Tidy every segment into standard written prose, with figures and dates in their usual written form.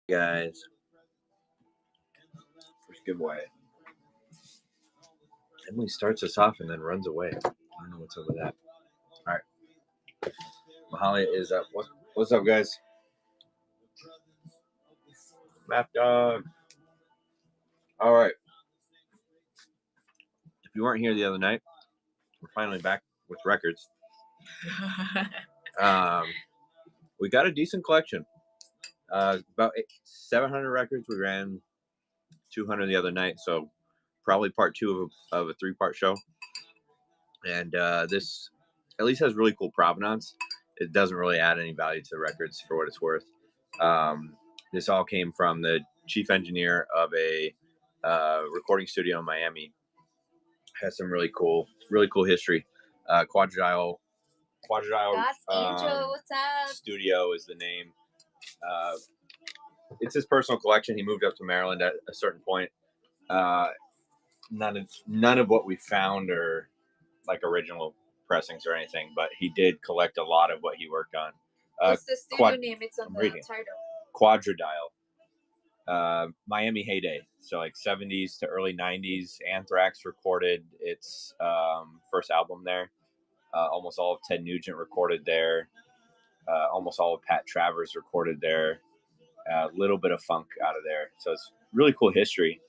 Guys, first giveaway. Emily starts us off and then runs away. I don't know what's up with that. All right, Mahalia is up. What's up, guys? Map dog. All right. If you weren't here the other night, we're finally back with records. We got a decent collection. About 700 records. We ran 200 the other night, so probably part two of a three-part show. And this at least has really cool provenance. It doesn't really add any value to the records for what it's worth. This all came from the chief engineer of a recording studio in Miami. Has some really cool history. Quadradial Angel, what's up? Studio is the name. It's his personal collection. He moved up to Maryland at a certain point. None of what we found are like original pressings or anything, but he did collect a lot of what he worked on. What's the studio name? It's on the title. Quadradial. Miami heyday. So like 70s to early 90s. Anthrax recorded its first album there. Almost all of Ted Nugent recorded there. Almost all of Pat Travers recorded there. A little bit of funk out of there. So it's really cool history.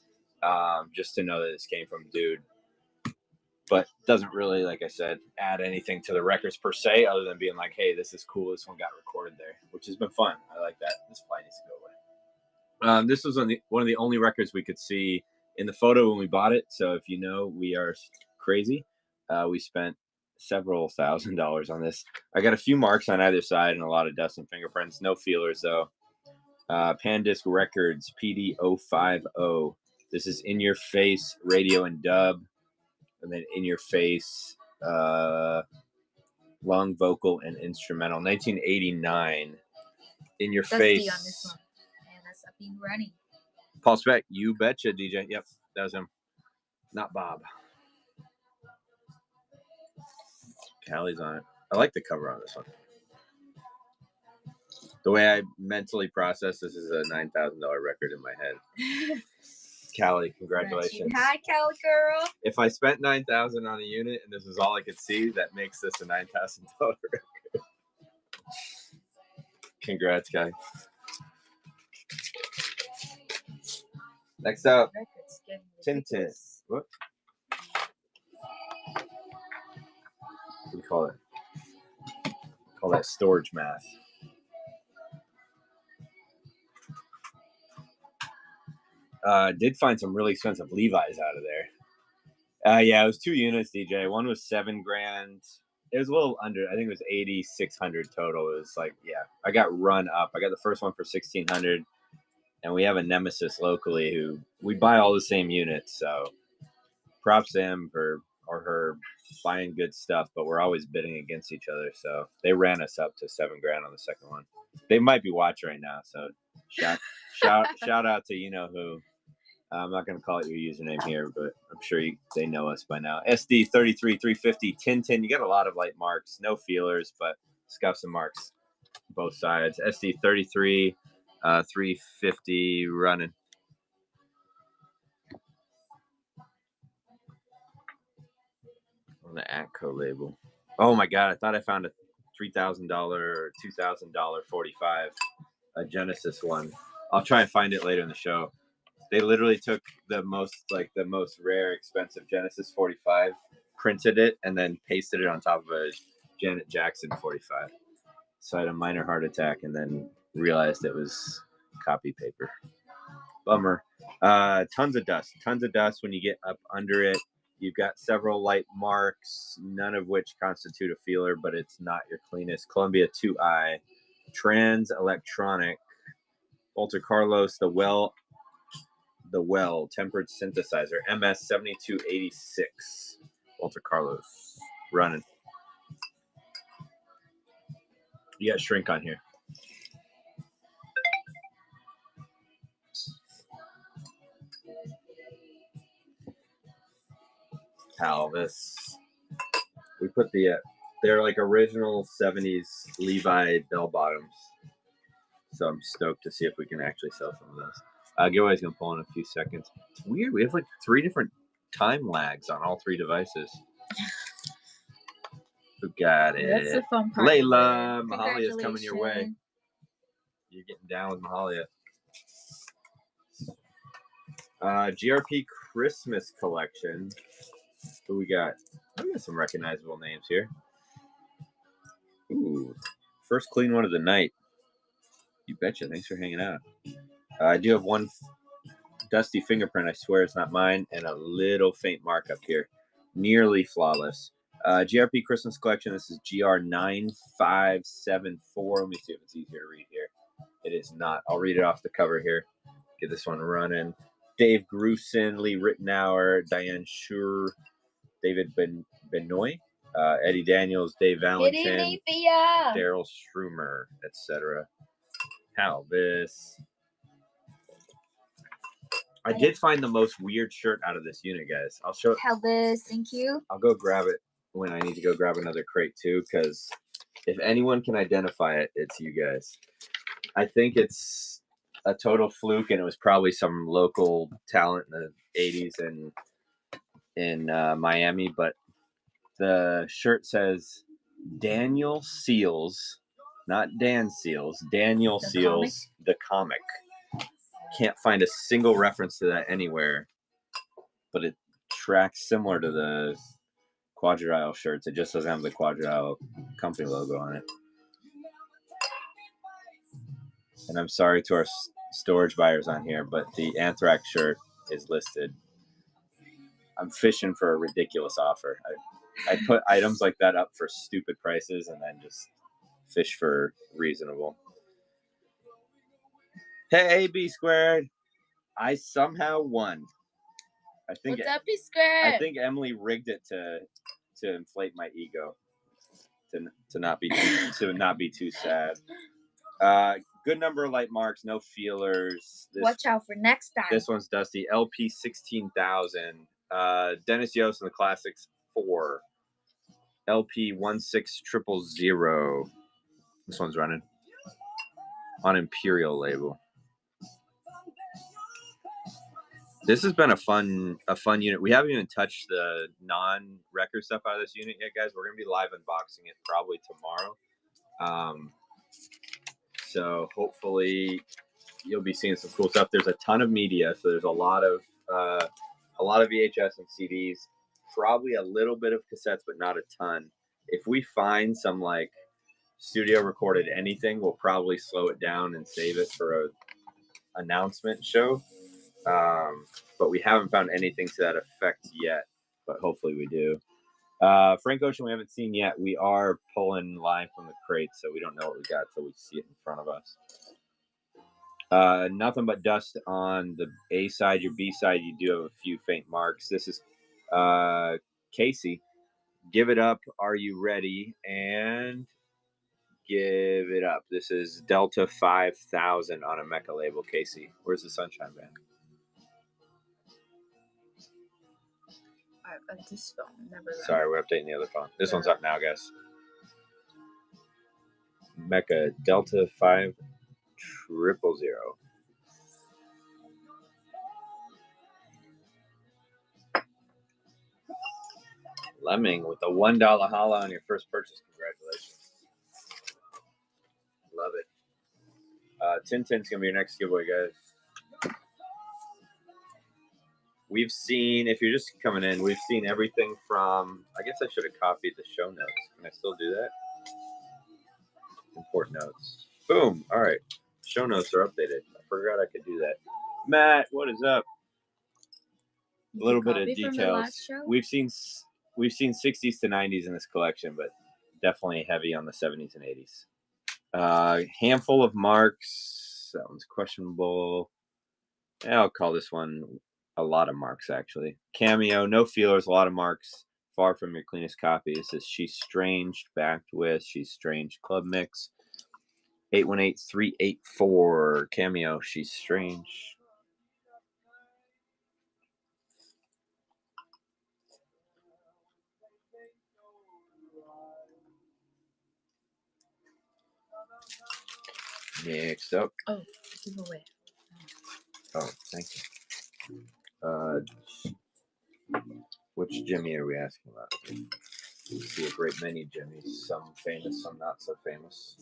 Just to know that this came from a dude. But doesn't really, like I said, add anything to the records per se, other than being like, hey, this is cool. This one got recorded there, which has been fun. I like that. This fly needs to go away. This was one of the only records we could see in the photo when we bought it. So if you know, we are crazy. We spent several $1,000s on this. I got a few marks on either side and a lot of dust and fingerprints. No feelers, though. Pandisc Records, PD2. This is In Your Face, radio and dub. And then In Your Face, long vocal and instrumental. 1989. In Your Face. Dusty on this one. And that's a big running. Paul Speck, you betcha, DJ. Yep, that was him. Not Bob. Callie's on it. I like the cover on this one. The way I mentally process this is a $9,000 record in my head. Callie, congratulations. Hi, Callie girl. If I spent $9,000 on a unit and this is all I could see, that makes this a $9,000 record. Congrats, guy. Next up, Tintin. What do you call it? Call that storage math. Did find some really expensive Levi's out of there. Yeah, it was 2 units, DJ. One was $7,000. It was a little under. I think it was 8,600 total. It was like, yeah, I got run up. I got the first one for 1,600, and we have a nemesis locally who we buy all the same units. So props to him for or her buying good stuff, but we're always bidding against each other. So they ran us up to $7,000 on the second one. They might be watching right now. So shout out to you know who. I'm not going to call it your username here, but I'm sure they know us by now. SD33350 Tintin. You got a lot of light marks, no feelers, but scuffs and marks both sides. SD33 350 running. On the ATCO label. Oh my God! I thought I found a $3,000 or $2,000 45, a Genesis one. I'll try and find it later in the show. They literally took the most rare, expensive Genesis 45, printed it, and then pasted it on top of a Janet Jackson 45. So I had a minor heart attack and then realized it was copy paper. Bummer. Tons of dust when you get up under it. You've got several light marks, none of which constitute a feeler, but it's not your cleanest. Columbia 2i, Trans Electronic, Walter Carlos, the Well tempered synthesizer, MS7286, Walter Carlos, running. You got Shrink on here. Alvis. We put they're like original 70s Levi bell bottoms. So I'm stoked to see if we can actually sell some of those. Giveaway's gonna pull in a few seconds. It's weird. We have like 3 different time lags on all 3 devices. Who got it? That's the fun part. Layla, Mahalia's coming your way. You're getting down with Mahalia. GRP Christmas collection. Who we got? We got some recognizable names here. Ooh, first clean one of the night. You betcha. Thanks for hanging out. I do have one dusty fingerprint. I swear it's not mine, and a little faint mark up here. Nearly flawless. GRP Christmas collection. This is GR9574. Let me see if it's easier to read here. It is not. I'll read it off the cover here. Get this one running. Dave Grusin, Lee Rittenauer, Diane Schur, David Benoit, Eddie Daniels, Dave Valentin, Daryl Strumer, etc. Halvis. I did find the most weird shirt out of this unit, guys. I'll show it. Halvis, thank you. I'll go grab it when I need to go grab another crate too, because if anyone can identify it, it's you guys. I think it's a total fluke, and it was probably some local talent in the 80s in Miami, but the shirt says Daniel Seals, not Dan Seals, Daniel Seals, the comic. Can't find a single reference to that anywhere, but it tracks similar to the Quadradial shirts. It just doesn't have the Quadradial company logo on it. And I'm sorry to our storage buyers on here, but the Anthrax shirt is listed. I'm fishing for a ridiculous offer. I put items like that up for stupid prices and then just fish for reasonable. Hey, B squared. I somehow won. I think What's up, B squared? I think Emily rigged it to inflate my ego, to not be too sad. Good number of light marks, no feelers. Watch out for next time. This one's dusty. LP 16,000. Dennis Yost in the Classics 4. LP 16000. This one's running on Imperial label. This has been a fun unit. We haven't even touched the non-record stuff out of this unit yet, guys. We're gonna be live unboxing it probably tomorrow. So hopefully you'll be seeing some cool stuff. There's a ton of media, so there's a lot of VHS and CDs, probably a little bit of cassettes, but not a ton. If we find some like studio recorded anything, we'll probably slow it down and save it for a announcement show. But we haven't found anything to that effect yet, but hopefully we do. Frank Ocean we haven't seen yet. We are pulling live from the crate, so we don't know what we got till we see it in front of us. Nothing but dust on the A side. Your B side, you do have a few faint marks. This is Casey. Give it up. Are you ready? And give it up. This is Delta 5000 on a Mecha label, Casey. Where's the Sunshine Band? This phone, never. Sorry, we're updating the other phone. This one's up now, guys. Mecha Delta 5000. Lemming with a $1 holla on your first purchase. Congratulations. Love it. Tintin's going to be your next giveaway, guys. We've seen, if you're just coming in, we've seen everything from, I guess I should have copied the show notes. Can I still do that? Import notes. Boom. All right. Show notes are updated. I forgot I could do that. Matt, what is up? A little bit of details. We've seen 60s to 90s in this collection, but definitely heavy on the 70s and 80s. Handful of marks. That one's questionable. I'll call this one a lot of marks, actually. Cameo, no feelers, a lot of marks. Far from your cleanest copy. This is She's Strange, backed with She's Strange Club Mix. 818384. Cameo, She's Strange. Next up. Oh, giveaway. Oh, thank you. Which Jimmy are we asking about? We see a great many Jimmys. Some famous, some not so famous.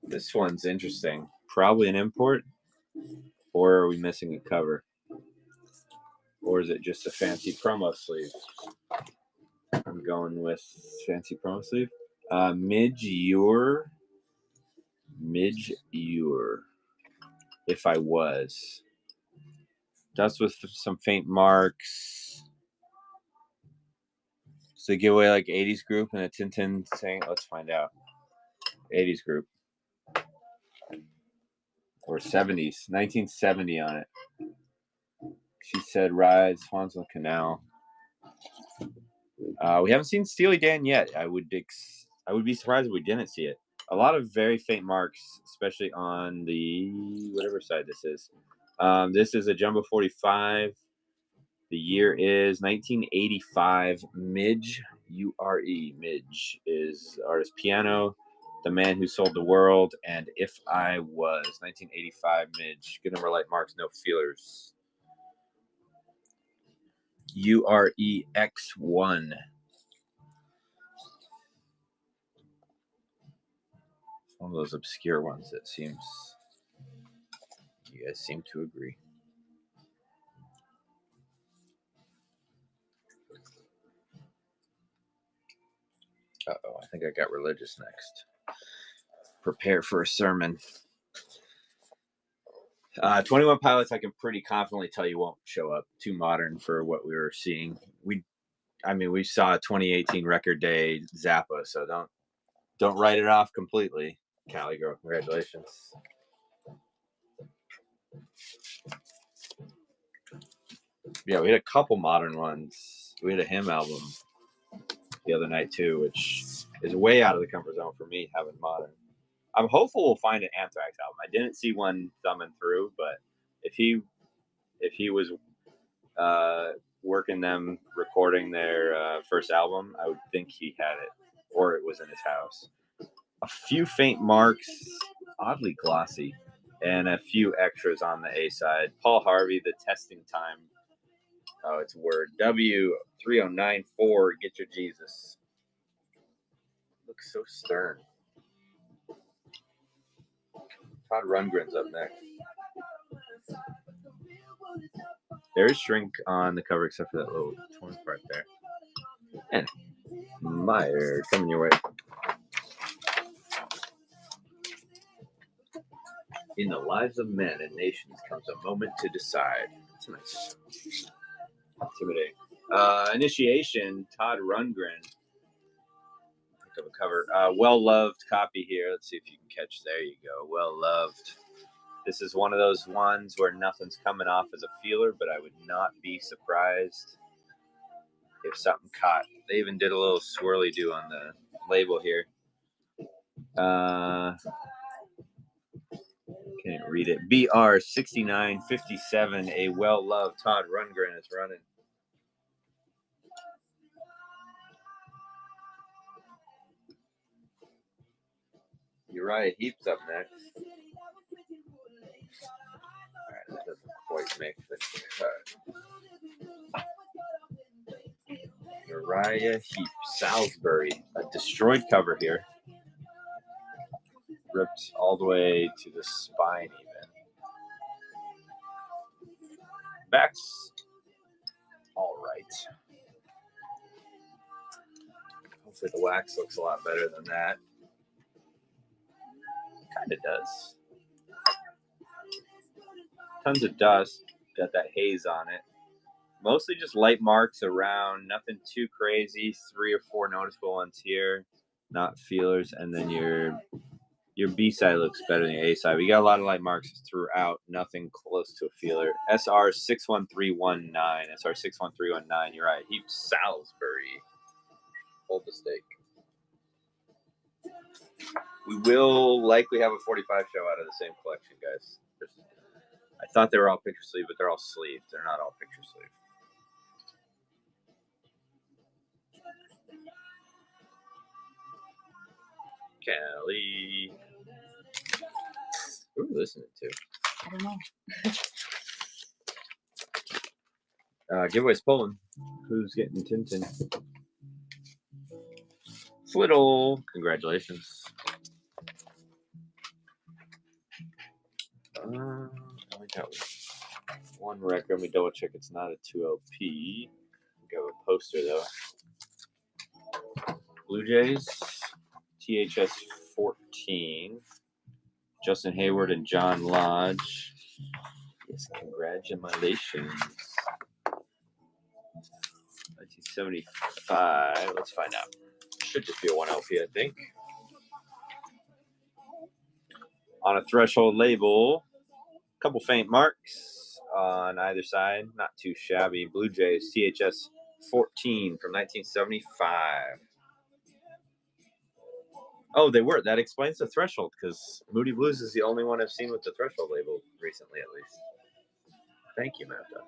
This one's interesting. Probably an import, or are we missing a cover? Or is it just a fancy promo sleeve? I'm going with fancy promo sleeve. Midge-Ure. If I was. Dust with some faint marks. So give away like 80s group and a Tintin saying, let's find out. 80s group. Or 70s. 1970 on it. She said Rise, Swansville Canal. We haven't seen Steely Dan yet. I would be surprised if we didn't see it. A lot of very faint marks, especially on the whatever side this is. This is a Jumbo 45. The year is 1985. Midge, U-R-E. Midge is artist Piano, The Man Who Sold the World, and If I Was. 1985 Midge. Good number light marks, no feelers. UREX1. One of those obscure ones that seems you guys seem to agree. Uh-oh, I think I got religious next. Prepare for a sermon. 21 Pilots, I can pretty confidently tell you won't show up. Too modern for what we were seeing. We saw a 2018 record day Zappa, so don't write it off completely. Cali girl, congratulations. Yeah, we had a couple modern ones. We had a hymn album the other night too, which is way out of the comfort zone for me having modern. I'm hopeful we'll find an Anthrax album. I didn't see one thumbing through, but if he was working them recording their first album, I would think he had it, or it was in his house. A few faint marks, oddly glossy, and a few extras on the A side. Paul Harvey, The Testing Time. Oh, it's a word. W3094, Get Your Jesus. Looks so stern. Todd Rundgren's up next. There's shrink on the cover except for that little torn part there. And Meyer coming your way. In the lives of men and nations comes a moment to decide. That's nice. Intimidating. Initiation, Todd Rundgren. Pick up a cover. Well-loved copy here. Let's see if you can catch. There you go. Well-loved. This is one of those ones where nothing's coming off as a feeler, but I would not be surprised if something caught. They even did a little swirly do on the label here. Can't read it. BR6957, a well-loved Todd Rundgren is running. Uriah Heep's up next. Alright, that doesn't quite make the cut. Uriah Heep, Salisbury. A destroyed cover here. Ripped all the way to the spine even. Back's alright. Hopefully the wax looks a lot better than that. Kind of does. Tons of dust. Got that haze on it. Mostly just light marks around. Nothing too crazy. 3 or 4 noticeable ones here. Not feelers. And then your B side looks better than your A side. We got a lot of light marks throughout. Nothing close to a feeler. SR61319. SR61319. You're right. Heap Salisbury. Hold the stake. We will likely have a 45 show out of the same collection, guys. I thought they were all picture sleeve, but they're all sleeved. They're not all picture sleeve. Cali. Who are we listening to? I don't know. Giveaway's pulling. Who's getting Tintin? Flittle. Congratulations. I got one record. Let me double check it's not a 2LP. Got a poster though. Blue Jays, THS 14. Justin Hayward and John Lodge. Yes, congratulations. 1975. Let's find out. Should just be a 1LP, I think. On a threshold label, a couple faint marks on either side. Not too shabby. Blue Jays, THS 14 from 1975. Oh, they were. That explains the threshold, because Moody Blues is the only one I've seen with the threshold label recently, at least. Thank you, Martha.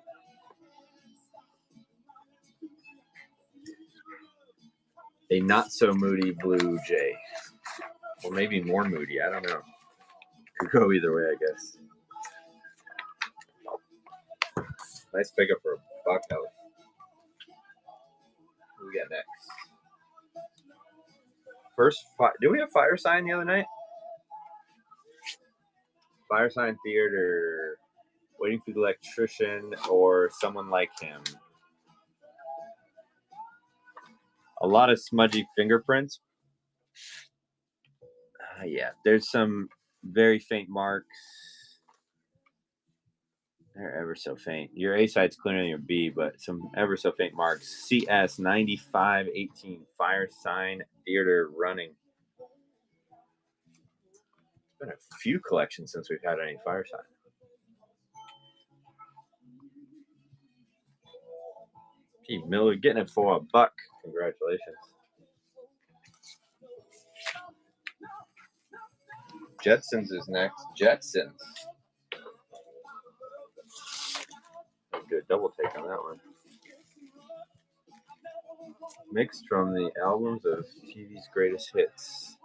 A not so moody Blue Jay. Or maybe more moody. I don't know. Could go either way, I guess. Nice pickup for a buck house. Who we got next? First, did we have Fire Sign the other night? Fire Sign Theater. Waiting for the Electrician or Someone Like Him. A lot of smudgy fingerprints. Yeah, there's some very faint marks. They're ever so faint. Your A side's clearer than your B, but some ever so faint marks. CS 9518 Fire Sign Theater running. It's been a few collections since we've had any Fire Sign. P. Miller getting it for a buck. Congratulations. Jetsons is next. Jetsons. Do a double take on that one. Mixed from the albums of TV's greatest hits.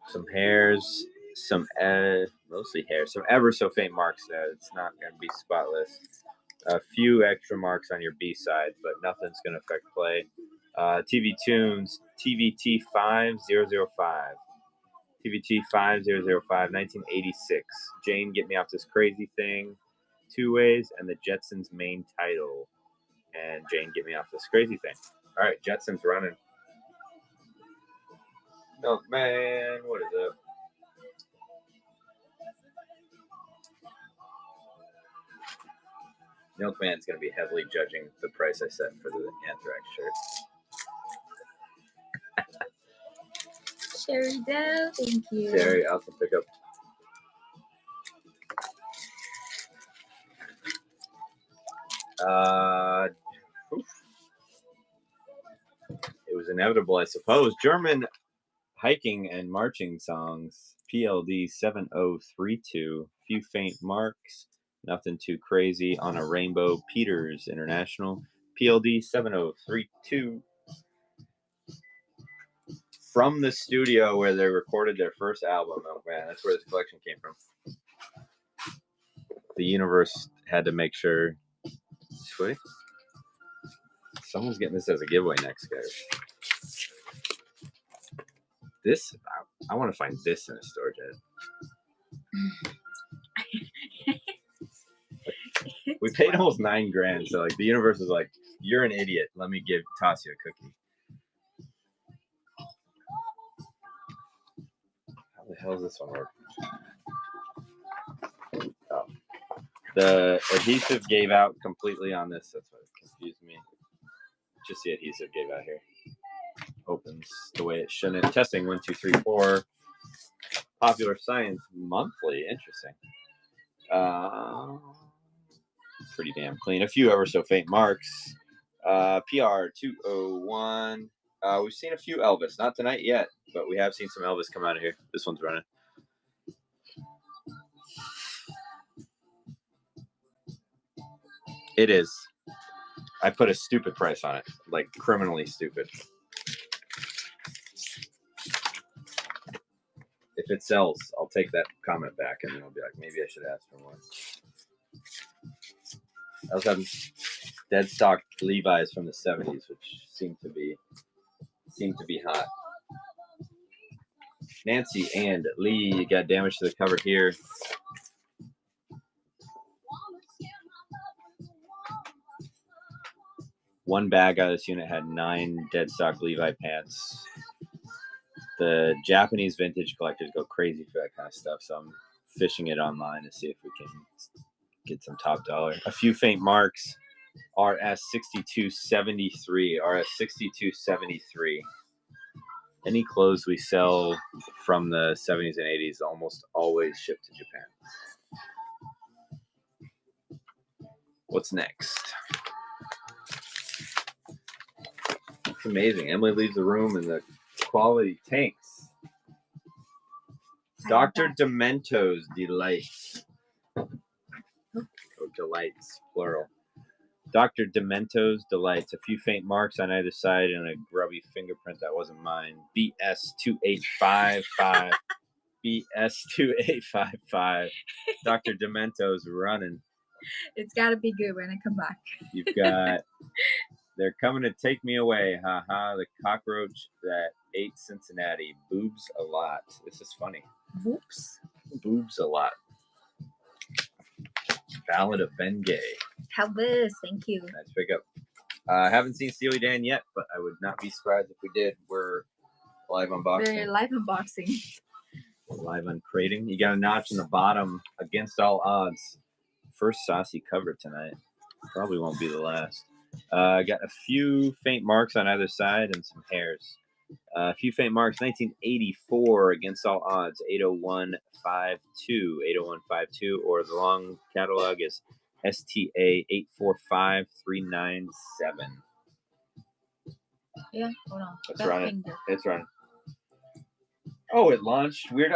Some hairs, some mostly hair, some ever so faint marks there. It's not going to be spotless. A few extra marks on your B side, but nothing's going to affect play. TV Tunes, TVT 5005. TVT 5005, 1986. Jane, Get Me Off This Crazy Thing, Two Ways, and the Jetsons main title. And Jane, Get Me Off This Crazy Thing. All right, Jetsons running. Milkman, what is up? Milkman's going to be heavily judging the price I set for the Anthrax shirt. Sherry Doe, thank you. Sherry, awesome pickup. It was inevitable, I suppose. German hiking and marching songs. PLD 7032. Few faint marks. Nothing too crazy. On a Rainbow. Peters International. PLD 7032. From the studio where they recorded their first album. Oh man, that's where this collection came from. The universe had to make sure. Sweet. Someone's getting this as a giveaway next, guys. This, I want to find this in a storage head. We paid almost $9,000, so like the universe is like, you're an idiot. Let me toss you a cookie. How the hell does this one work? Oh. The adhesive gave out completely on this. That's what confused me. Just the adhesive gave out here. Opens the way it shouldn't. Testing 1, 2, 3, 4. Popular Science Monthly. Interesting. Pretty damn clean. A few ever so faint marks. PR 201. We've seen a few Elvis. Not tonight yet, but we have seen some Elvis come out of here. This one's running. It is. I put a stupid price on it. Like criminally stupid. If it sells, I'll take that comment back, and then I'll be like, maybe I should ask for more. I also have dead stock Levi's from the 70s, which seem to be hot. Nancy and Lee got damage to the cover here. One bag out of this unit had 9 dead stock Levi pants. The Japanese vintage collectors go crazy for that kind of stuff, so I'm fishing it online to see if we can get some top dollar. A few faint marks. RS6273. RS6273. Any clothes we sell from the 70s and 80s almost always ship to Japan. What's next? It's amazing. Emily leaves the room and the quality tanks. Dr. Demento's Delights. Oh, Delights, plural. Dr. Demento's Delights. A few faint marks on either side and a grubby fingerprint that wasn't mine. BS2855. BS2855. Dr. Demento's running. It's got to be good when I come back. You've got, they're coming to take me away. Ha ha. The cockroach that ate Cincinnati. Boobs a lot. This is funny. Boobs? Boobs a lot. Ballad of Ben Gay. Elvis, thank you. Nice pickup. I haven't seen Steely Dan yet, but I would not be surprised if we did. We're live unboxing. We're live unboxing. Live uncrating. You got a notch in the bottom. Against all odds. First saucy cover tonight. Probably won't be the last. Got a few faint marks on either side and some hairs. A few faint marks. 1984 against all odds. 80152. 80152. Or the long catalog is STA 845397. Yeah, hold on. It's running. It's running. Oh, it launched. Weird.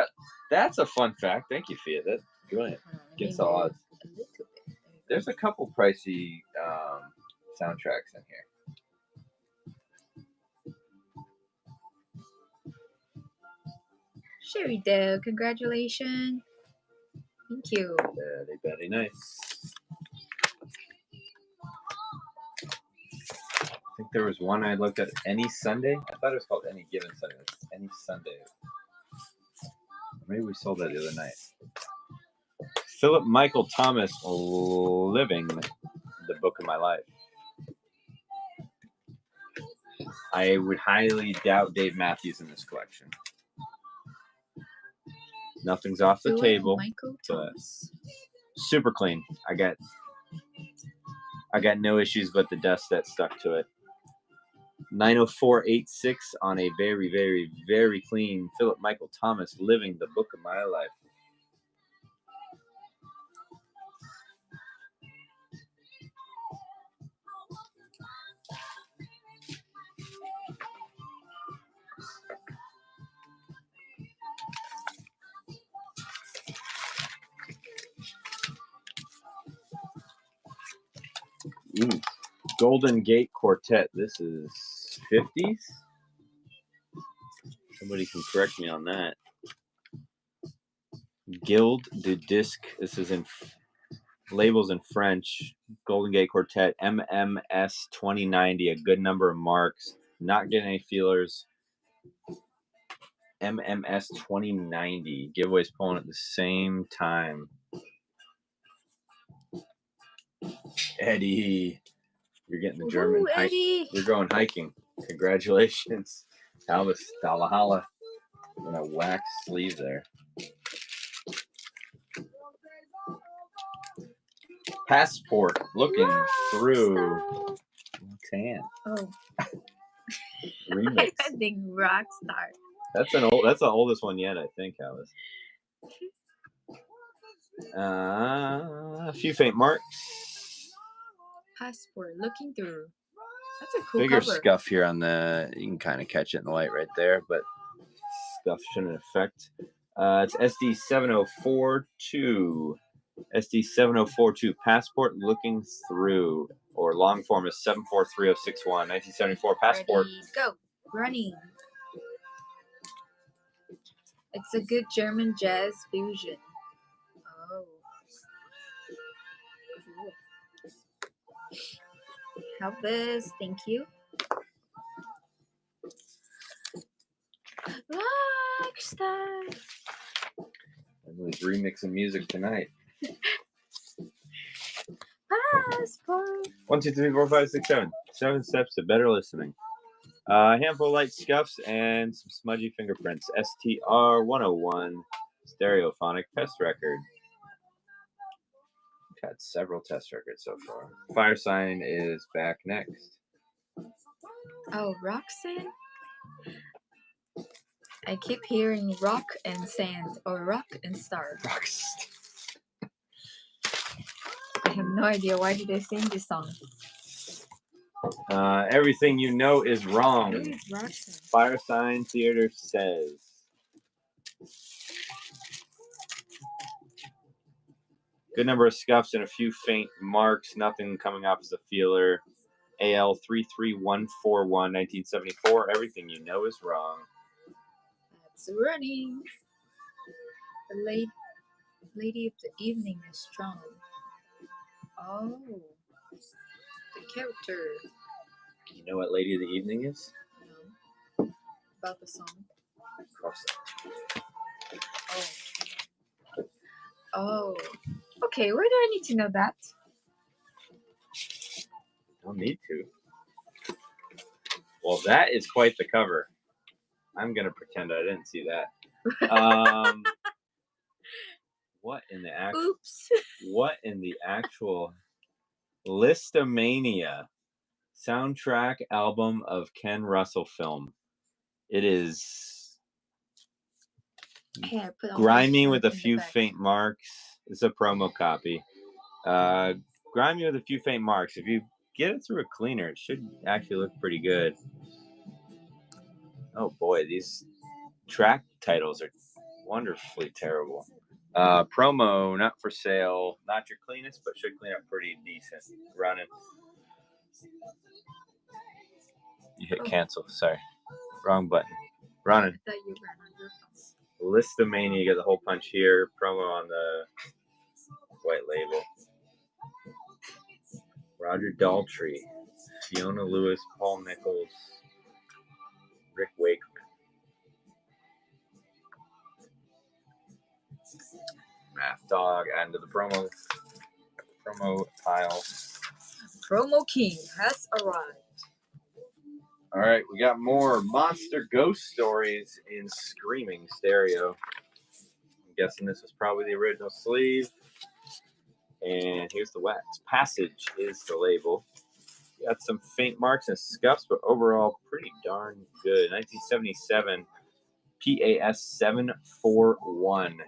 That's a fun fact. Thank you, Fia. That's brilliant. Against all odds. There's a couple pricey soundtracks in here. Sherry Dale, congratulations. Thank you. Very nice. I think there was one I looked at, Any Sunday. I thought it was called Any Given Sunday. Any Sunday. Maybe we sold that the other night. Philip Michael Thomas, Living the Book of My Life. I would highly doubt Dave Matthews in this collection. Nothing's off the table, but super clean. I got no issues but the dust that stuck to it. 90486 on a very, very, very clean Philip Michael Thomas, Living the Book of My Life. Golden Gate Quartet. This is 50s. Somebody can correct me on that. Guild du Disc. This is in labels in French. Golden Gate Quartet. MMS 2090. A good number of marks. Not getting any feelers. MMS 2090. Giveaways pulling at the same time. Eddie. You're getting the German hike. You're going hiking. Congratulations. Albus Dalahala. And a wax sleeve there. Passport. Looking through. Tan. Oh. Remix. I think Rockstar. That's the oldest one yet, I think, Alice. A few faint marks. Passport. Looking through. That's a cool Bigger cover. scuff here on the. You can kind of catch it in the light right there, but scuff shouldn't affect. It's SD7042. SD7042. Passport Looking Through, or long form is 743061. 1974 Passport. Ready, go. Running. It's a good German jazz fusion. Oh, cool. Have this. Thank you. Rockstar. Emily's remixing music tonight. Passport. 1, 2, 3, 4, 5, 6, 7. 7 steps to better listening. A handful of light scuffs and some smudgy fingerprints. STR 101 stereophonic test record. We've had several test records so far. Fire sign is back next. Oh, Roxanne. I keep hearing rock and sand or rock and star. I have no idea why did they sing this song. Everything you know is wrong. Who is Roxanne? Fire sign theater says. Good number of scuffs and a few faint marks. Nothing coming off as a feeler. AL 33141 1974. Everything you know is wrong. That's running. The lady of the evening is strong. Oh, the character. You know what Lady of the Evening is? No. About the song. Cross Oh. Oh. Okay, where do I need to know that? Don't need to. Well, that is quite the cover. I'm gonna pretend I didn't see that. What in the actual? Oops. What in the actual Listomania soundtrack album of Ken Russell film? It is Here, put on grimy my with a in the few back. faint marks. It's a promo copy. Grimy with a few faint marks. If you get it through a cleaner, it should actually look pretty good. Oh boy, these track titles are wonderfully terrible. Promo, not for sale, not your cleanest, but should clean up pretty decent. Running. You hit cancel. Sorry, wrong button. Running. I thought you ran on your phone. Listomania, you got the hole punch here. Promo on the white label. Roger Daltrey, Fiona Lewis, Paul Nichols, Rick Wakeman. Math Dog, add to the promo pile. Promo King has arrived. All right, we got more monster ghost stories in screaming stereo. I'm guessing this was probably the original sleeve. And here's the wax. Passage is the label. Got some faint marks and scuffs, but overall pretty darn good. 1977 PAS 741.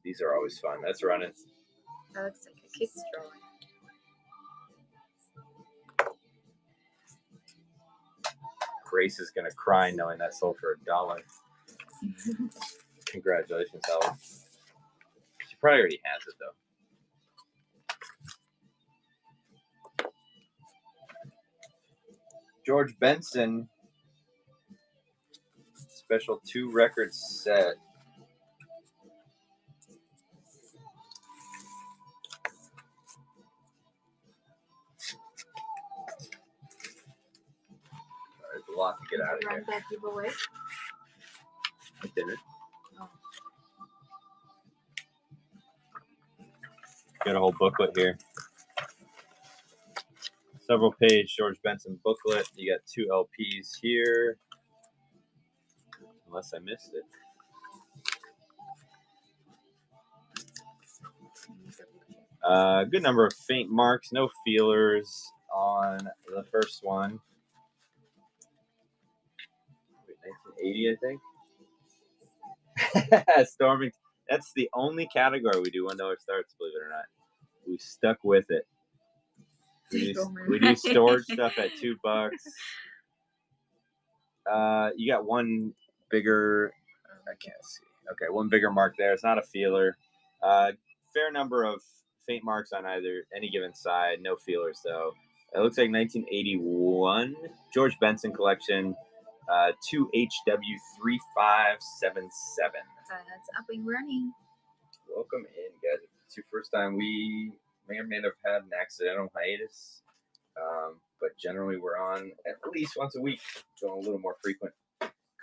These are always fun. That's running. That looks like a kid's drawing. Grace is gonna cry knowing that sold for $1. Congratulations, Helen. She probably already has it though. George Benson special 2 record set. There's a lot to get out of Run here. that giveaway. I didn't. Oh. Got a whole booklet here. Several page George Benson booklet. You got 2 LPs here. Unless I missed it. Good number of faint marks, no feelers on the first one. 1980, I think. Storming. That's the only category we do $1 starts, believe it or not. We stuck with it. We do storage stuff at $2. You got one bigger. I can't see. Okay, one bigger mark there. It's not a feeler. Fair number of faint marks on any given side. No feelers though. It looks like 1981 George Benson collection. 2HW3577. That's up and running. Welcome in, guys. If it's your first time, we may or may not have had an accidental hiatus, but generally we're on at least once a week, going a little more frequent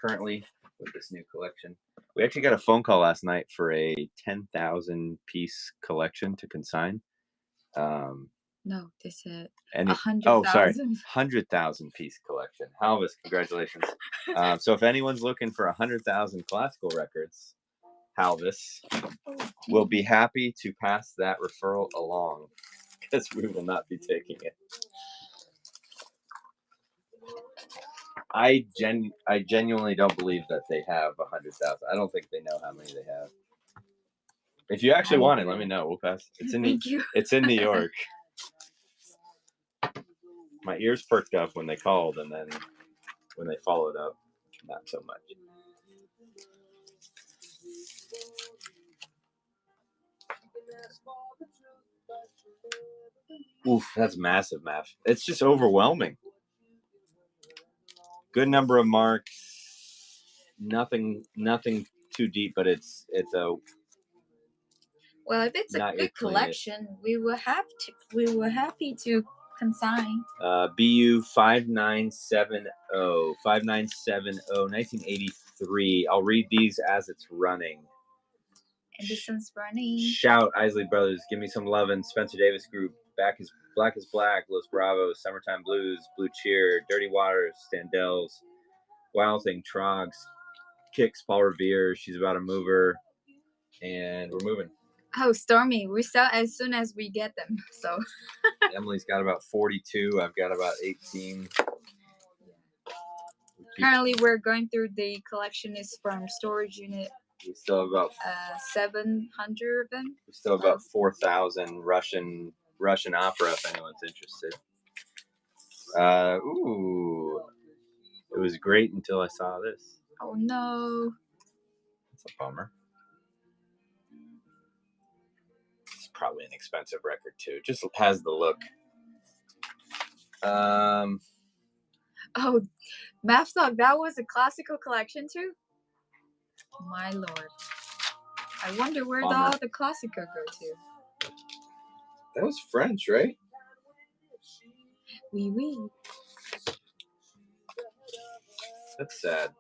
currently with this new collection. We actually got a phone call last night for a 10,000 piece collection to consign. No, they said And 100,000. oh, sorry, 100,000 piece collection. Halvis, congratulations. So if anyone's looking for 100,000 classical records, Halvis will be happy to pass that referral along, because we will not be taking it. I genuinely don't believe that they have 100,000. I don't think they know how many they have. If you actually want it, let me know. We'll pass. It's in It's in New York. My ears perked up when they called, and then when they followed up, not so much. Oof, that's massive, Matt. It's just overwhelming. Good number of marks. Nothing too deep, but it's a. Well, if it's a good collection, we were happy to consign. BU 5970 1983. I'll read these as it's running. And this one's running. Shout, Isley Brothers, give me some lovin'. Spencer Davis Group, Black is Black, Los Bravos, Summertime Blues, Blue Cheer, Dirty Waters, Standells, Wild Thing, Trogs, Kicks, Paul Revere, She's About a Mover, and we're moving. Oh, Stormy, we sell as soon as we get them. So Emily's got about 42. I've got about 18. Currently, we're going through the collection is from storage unit. We still have about 700 of them. We still have about 4,000 Russian opera if anyone's interested. Ooh, it was great until I saw this. Oh no, it's a bummer. It's probably an expensive record too. It just has the look. Oh, Math Dog, that was a classical collection too. My lord, I wonder where all the classical go to. That was French, right? Oui, oui. That's sad.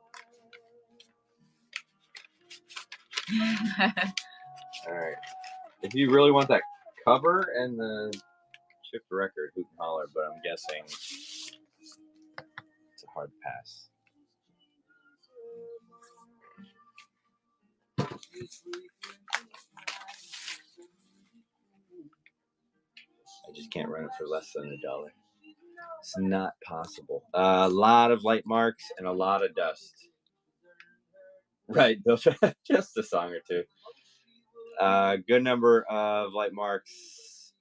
All right. If you really want that cover and the chipped record, who can holler? But I'm guessing it's a hard pass. I just can't run it for less than $1. It's not possible. A lot of light marks and a lot of dust. Right, those are just a song or two. Good number of light marks.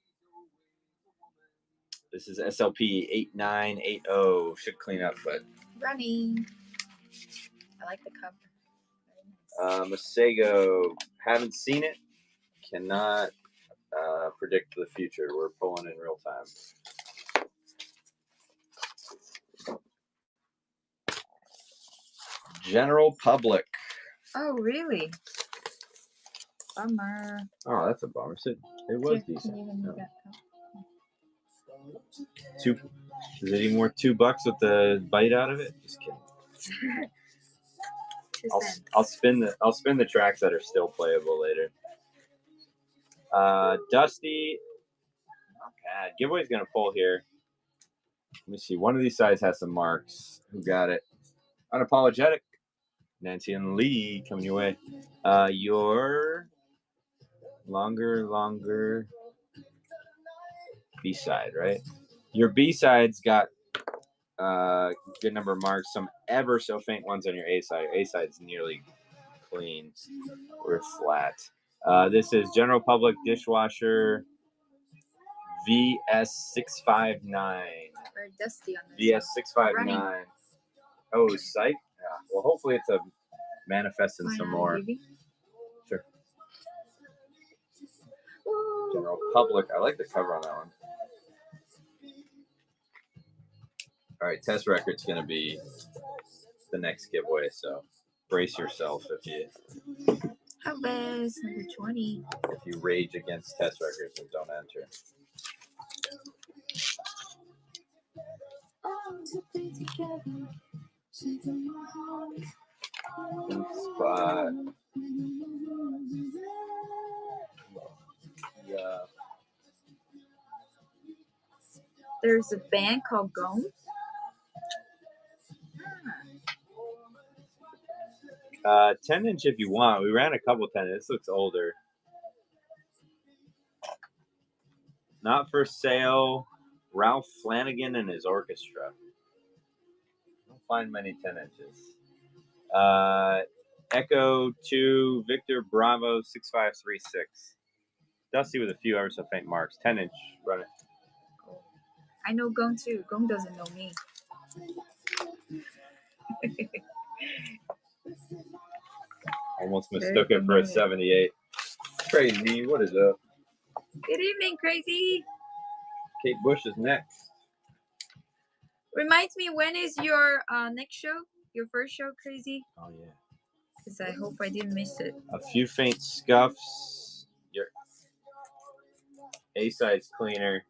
This is SLP 8980. Should clean up, but running. I like the cover. Masego, haven't seen it. Cannot predict the future. We're pulling in real time. General Public. Oh, really? Bummer. Oh, that's a bummer. It was decent. No. Two. Is it even worth $2 with the bite out of it? Just kidding. I'll spin the tracks that are still playable later. Dusty. Not bad. Giveaway's gonna pull here. Let me see. One of these sides has some marks. Who got it? Unapologetic. Nancy and Lee coming your way. Your longer B-side, right? Your B-side's got good number of marks. Some ever so faint ones on your A-side. Your A-side's nearly clean. We're flat. This is General Public Dishwasher VS659. Very dusty on this. VS659. Oh, psych. Yeah. Well, hopefully it's a manifesting some more. Maybe. Sure. General Public. I like the cover on that one. All right, test record's going to be the next giveaway, so brace yourself if you Harvest number 20. rage against test records and don't enter. Spot. Yeah. There's a band called Gone. 10-inch if you want. We ran a couple 10. This looks older. Not for sale. Ralph Flanagan and his orchestra. Don't find many 10 inches. Echo 2 Victor Bravo 6536. Dusty with a few ever so faint marks. 10-inch. Run it. I know Gone too. Gone doesn't know me. Almost mistook it for a 78. Crazy. What is up? Good evening, Crazy. Kate Bush is next. Reminds me, when is your next show? Your first show, Crazy? Oh, yeah. Because I hope I didn't miss it. A few faint scuffs. Your A-side's cleaner.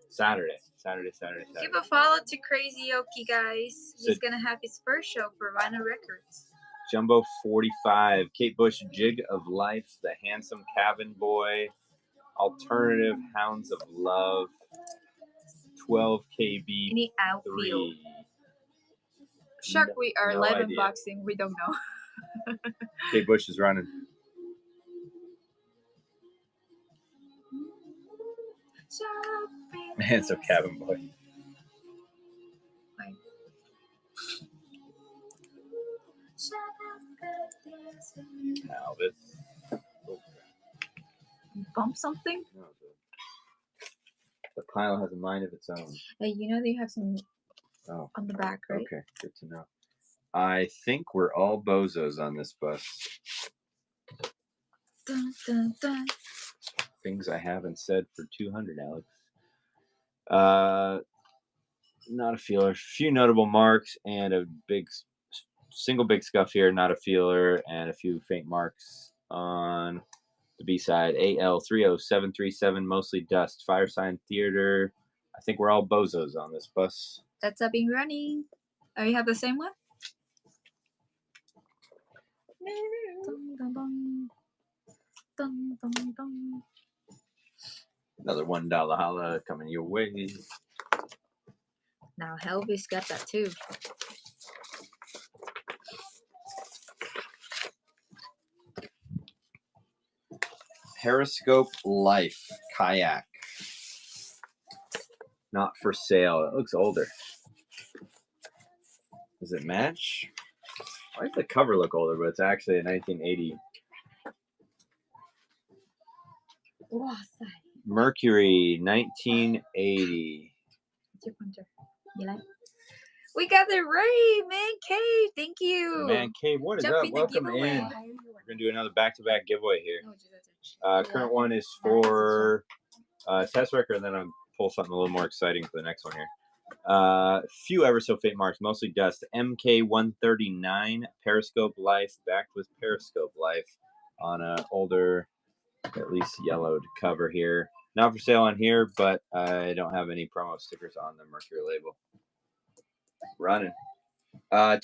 Saturday. Give a follow to Crazy Oki, guys. He's going to have his first show for Vinyl Records. Jumbo 45. Kate Bush, Jig of Life. The Handsome Cabin Boy. Alternative Hounds of Love. 12 KB. Any outfield. Shark, we are live unboxing. We don't know. Kate Bush is running. Handsome Cabin Boy. Elvis. You bump something? No, the pile has a mind of its own. Hey, you know they have some on the back, right? Okay, good to know. I think we're all bozos on this bus. Dun, dun, dun. Things I haven't said for 200, Alex. Not a feeler. A few notable marks and a single big scuff here, not a feeler, and a few faint marks on the B side. AL 30737, mostly dust. Fire Sign Theater. I think we're all bozos on this bus. That's up and running. Oh, you have the same one? Dun, dun, dun. Dun, dun, dun. Another $1 holla coming your way. Now Helvis got that too. Periscope Life Kayak. Not for sale. It looks older. Does it match? Why does the cover look older, but it's actually a 1980. Mercury, 1980. What's your pointer? You like? We got the right Man Cave. Thank you. Man Cave, what is up? Welcome in. We're gonna do another back-to-back giveaway here. Current one is for test record, and then I'll pull something a little more exciting for the next one here. Few ever so faint marks, mostly dust. MK139 Periscope Life, backed with Periscope Life on a older, at least yellowed cover here. Not for sale on here, but I don't have any promo stickers on the Mercury label. Running.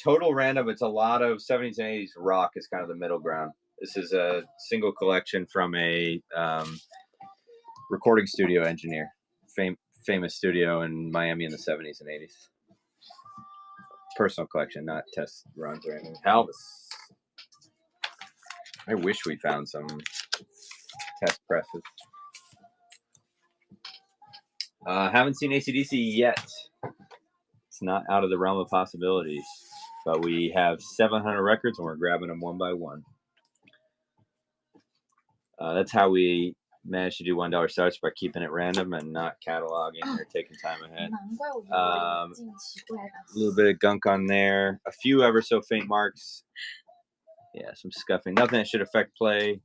Total random. It's a lot of 70s and 80s rock is kind of the middle ground. This is a single collection from a recording studio engineer, famous studio in Miami in the 70s and 80s. Personal collection, not test runs or anything. Elvis. I wish we found some test presses. Haven't seen AC/DC yet. It's not out of the realm of possibilities, but we have 700 records and we're grabbing them one by one. That's how we managed to do $1 starts, by keeping it random and not cataloging or taking time ahead. A little bit of gunk on there, a few ever so faint marks. Yeah, some scuffing. Nothing that should affect play.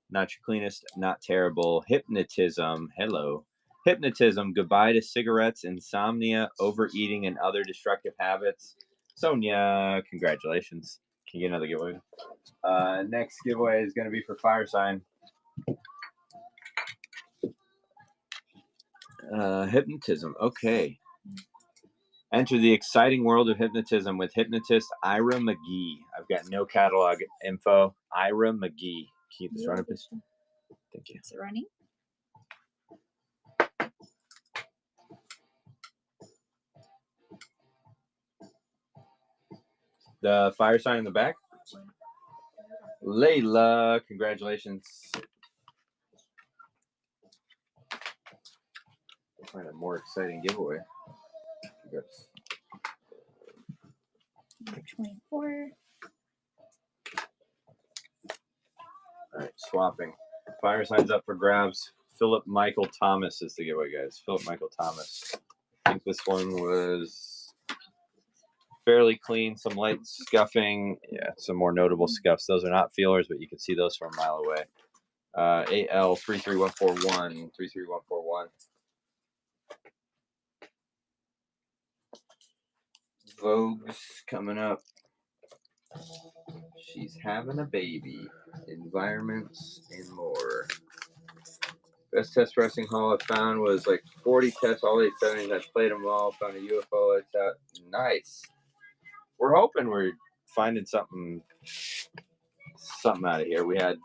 Not your cleanest, not terrible. Hypnotism. Hello. Hypnotism. Goodbye to cigarettes, insomnia, overeating, and other destructive habits. Sonia, congratulations. Can you get another giveaway? Next giveaway is going to be for Fire Sign. Hypnotism. Okay. Enter the exciting world of hypnotism with hypnotist Ira McGee. I've got no catalog info. Ira McGee. Keep this running, please. Thank you. It's running. The fire sign in the back. Layla, congratulations. We'll find a more exciting giveaway. Congrats. Number 24. All right, swapping. Fire signs up for grabs. Philip Michael Thomas is the giveaway, guys. Philip Michael Thomas. I think this one was fairly clean. Some light scuffing. Yeah, some more notable scuffs. Those are not feelers, but you can see those from a mile away. AL 33141. 33141. Vogue's coming up. She's having a baby. Environments and more. Best test wrestling haul I found was like 40 tests, all 8 settings. I played them all. Found a UFO. It's out. Nice. We're hoping we're finding something out of here. We had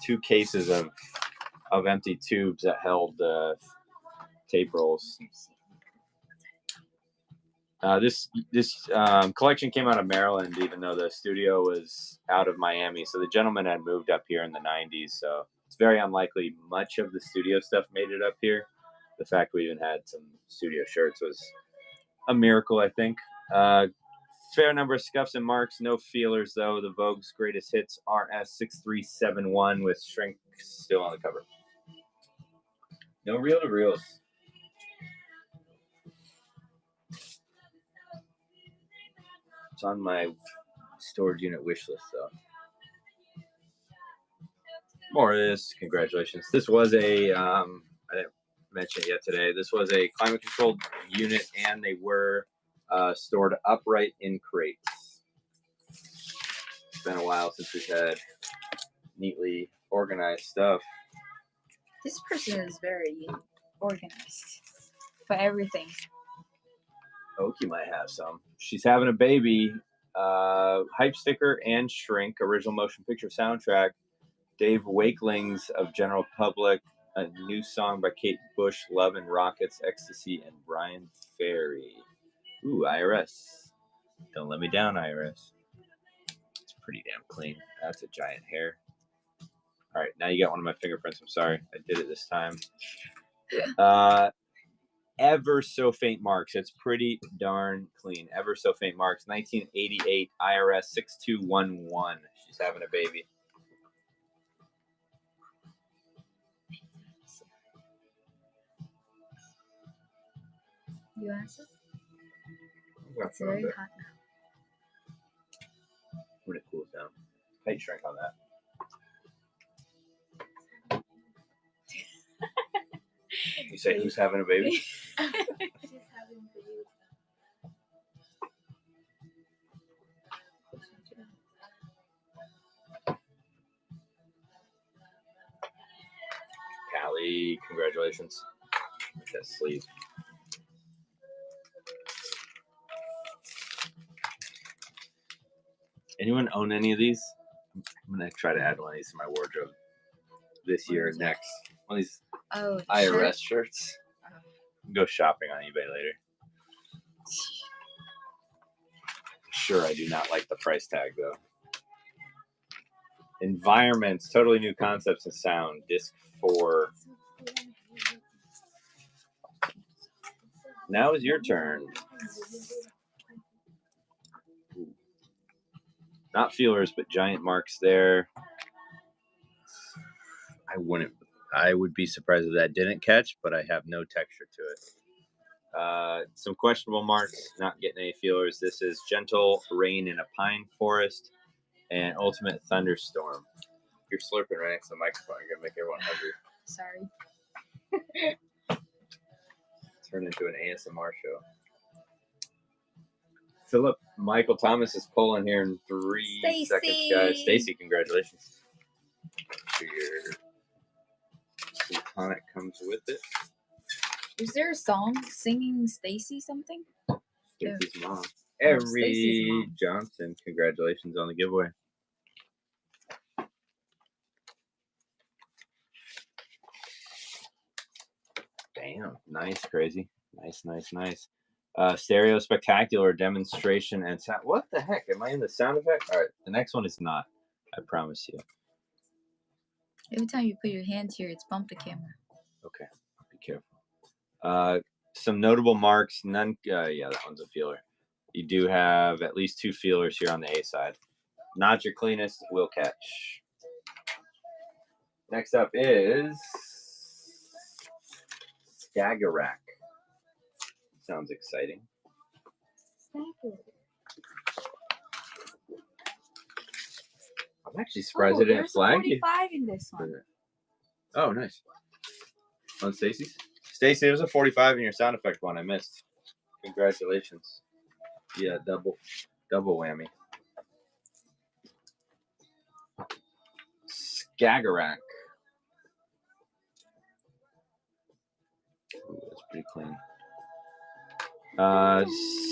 2 cases of empty tubes that held tape rolls. This collection came out of Maryland, even though the studio was out of Miami. So the gentleman had moved up here in the 90s. So it's very unlikely much of the studio stuff made it up here. The fact we even had some studio shirts was a miracle, I think. Fair number of scuffs and marks, no feelers though. The Vogue's greatest hits RS6371 with shrink still on the cover. No reel to reels. It's on my storage unit wish list, though. More of this. Congratulations. This was a, I didn't mention it yet today. This was a climate controlled unit, and they were stored upright in crates. It's been a while since we've had neatly organized stuff. This person is very organized for everything. Oki might have some. She's having a baby. Hype sticker and shrink. Original motion picture soundtrack. Dave Wakelings of General Public. A new song by Kate Bush. Love and Rockets, Ecstasy, and Brian Ferry. Ooh, IRS. Don't let me down, IRS. It's pretty damn clean. That's a giant hair. All right, now you got one of my fingerprints. I'm sorry. I did it this time. Ever so faint marks. It's pretty darn clean. Ever so faint marks. 1988 IRS 6211. She's having a baby. You answer? It's very hot now. When it cools down. Height shrink on that. You say who's having a baby? She's having a baby. Callie, congratulations. Look at that sleeve. Anyone own any of these? I'm gonna try to add one of these to my wardrobe this year next. One of these IRS shirts. Go shopping on eBay later. Sure, I do not like the price tag though. Environments, totally new concepts of sound. Disc 4. Now is your turn. Ooh. Not feelers, but giant marks there. I would be surprised if that didn't catch, but I have no texture to it. Some questionable marks, not getting any feelers. This is Gentle Rain in a Pine Forest and Ultimate Thunderstorm. You're slurping right next to the microphone. You're going to make everyone hungry. Sorry. Turn into an ASMR show. Philip Michael Thomas is pulling here in 3 seconds, guys. Stacy, congratulations. Your tonic comes with it. Is there a song singing Stacy something? Stacy's mom. Stacy's mom. Johnson, congratulations on the giveaway. Damn, nice, crazy. Nice. Stereo Spectacular demonstration and sound. What the heck? Am I in the sound effect? All right, the next one is not. I promise you. Every time you put your hands here, it's bump the camera. Okay, be careful. Some notable marks. None. Yeah, that one's a feeler. You do have at least 2 feelers here on the A side. Not your cleanest. Will catch. Next up is Skagerrak. Sounds exciting. I'm actually surprised they didn't flag you. 45 in this one. Oh, nice. On Stacy's? Stacy, there's a 45 in your sound effect one I missed. Congratulations. Yeah, double whammy. Skagerrak. Ooh, that's pretty clean.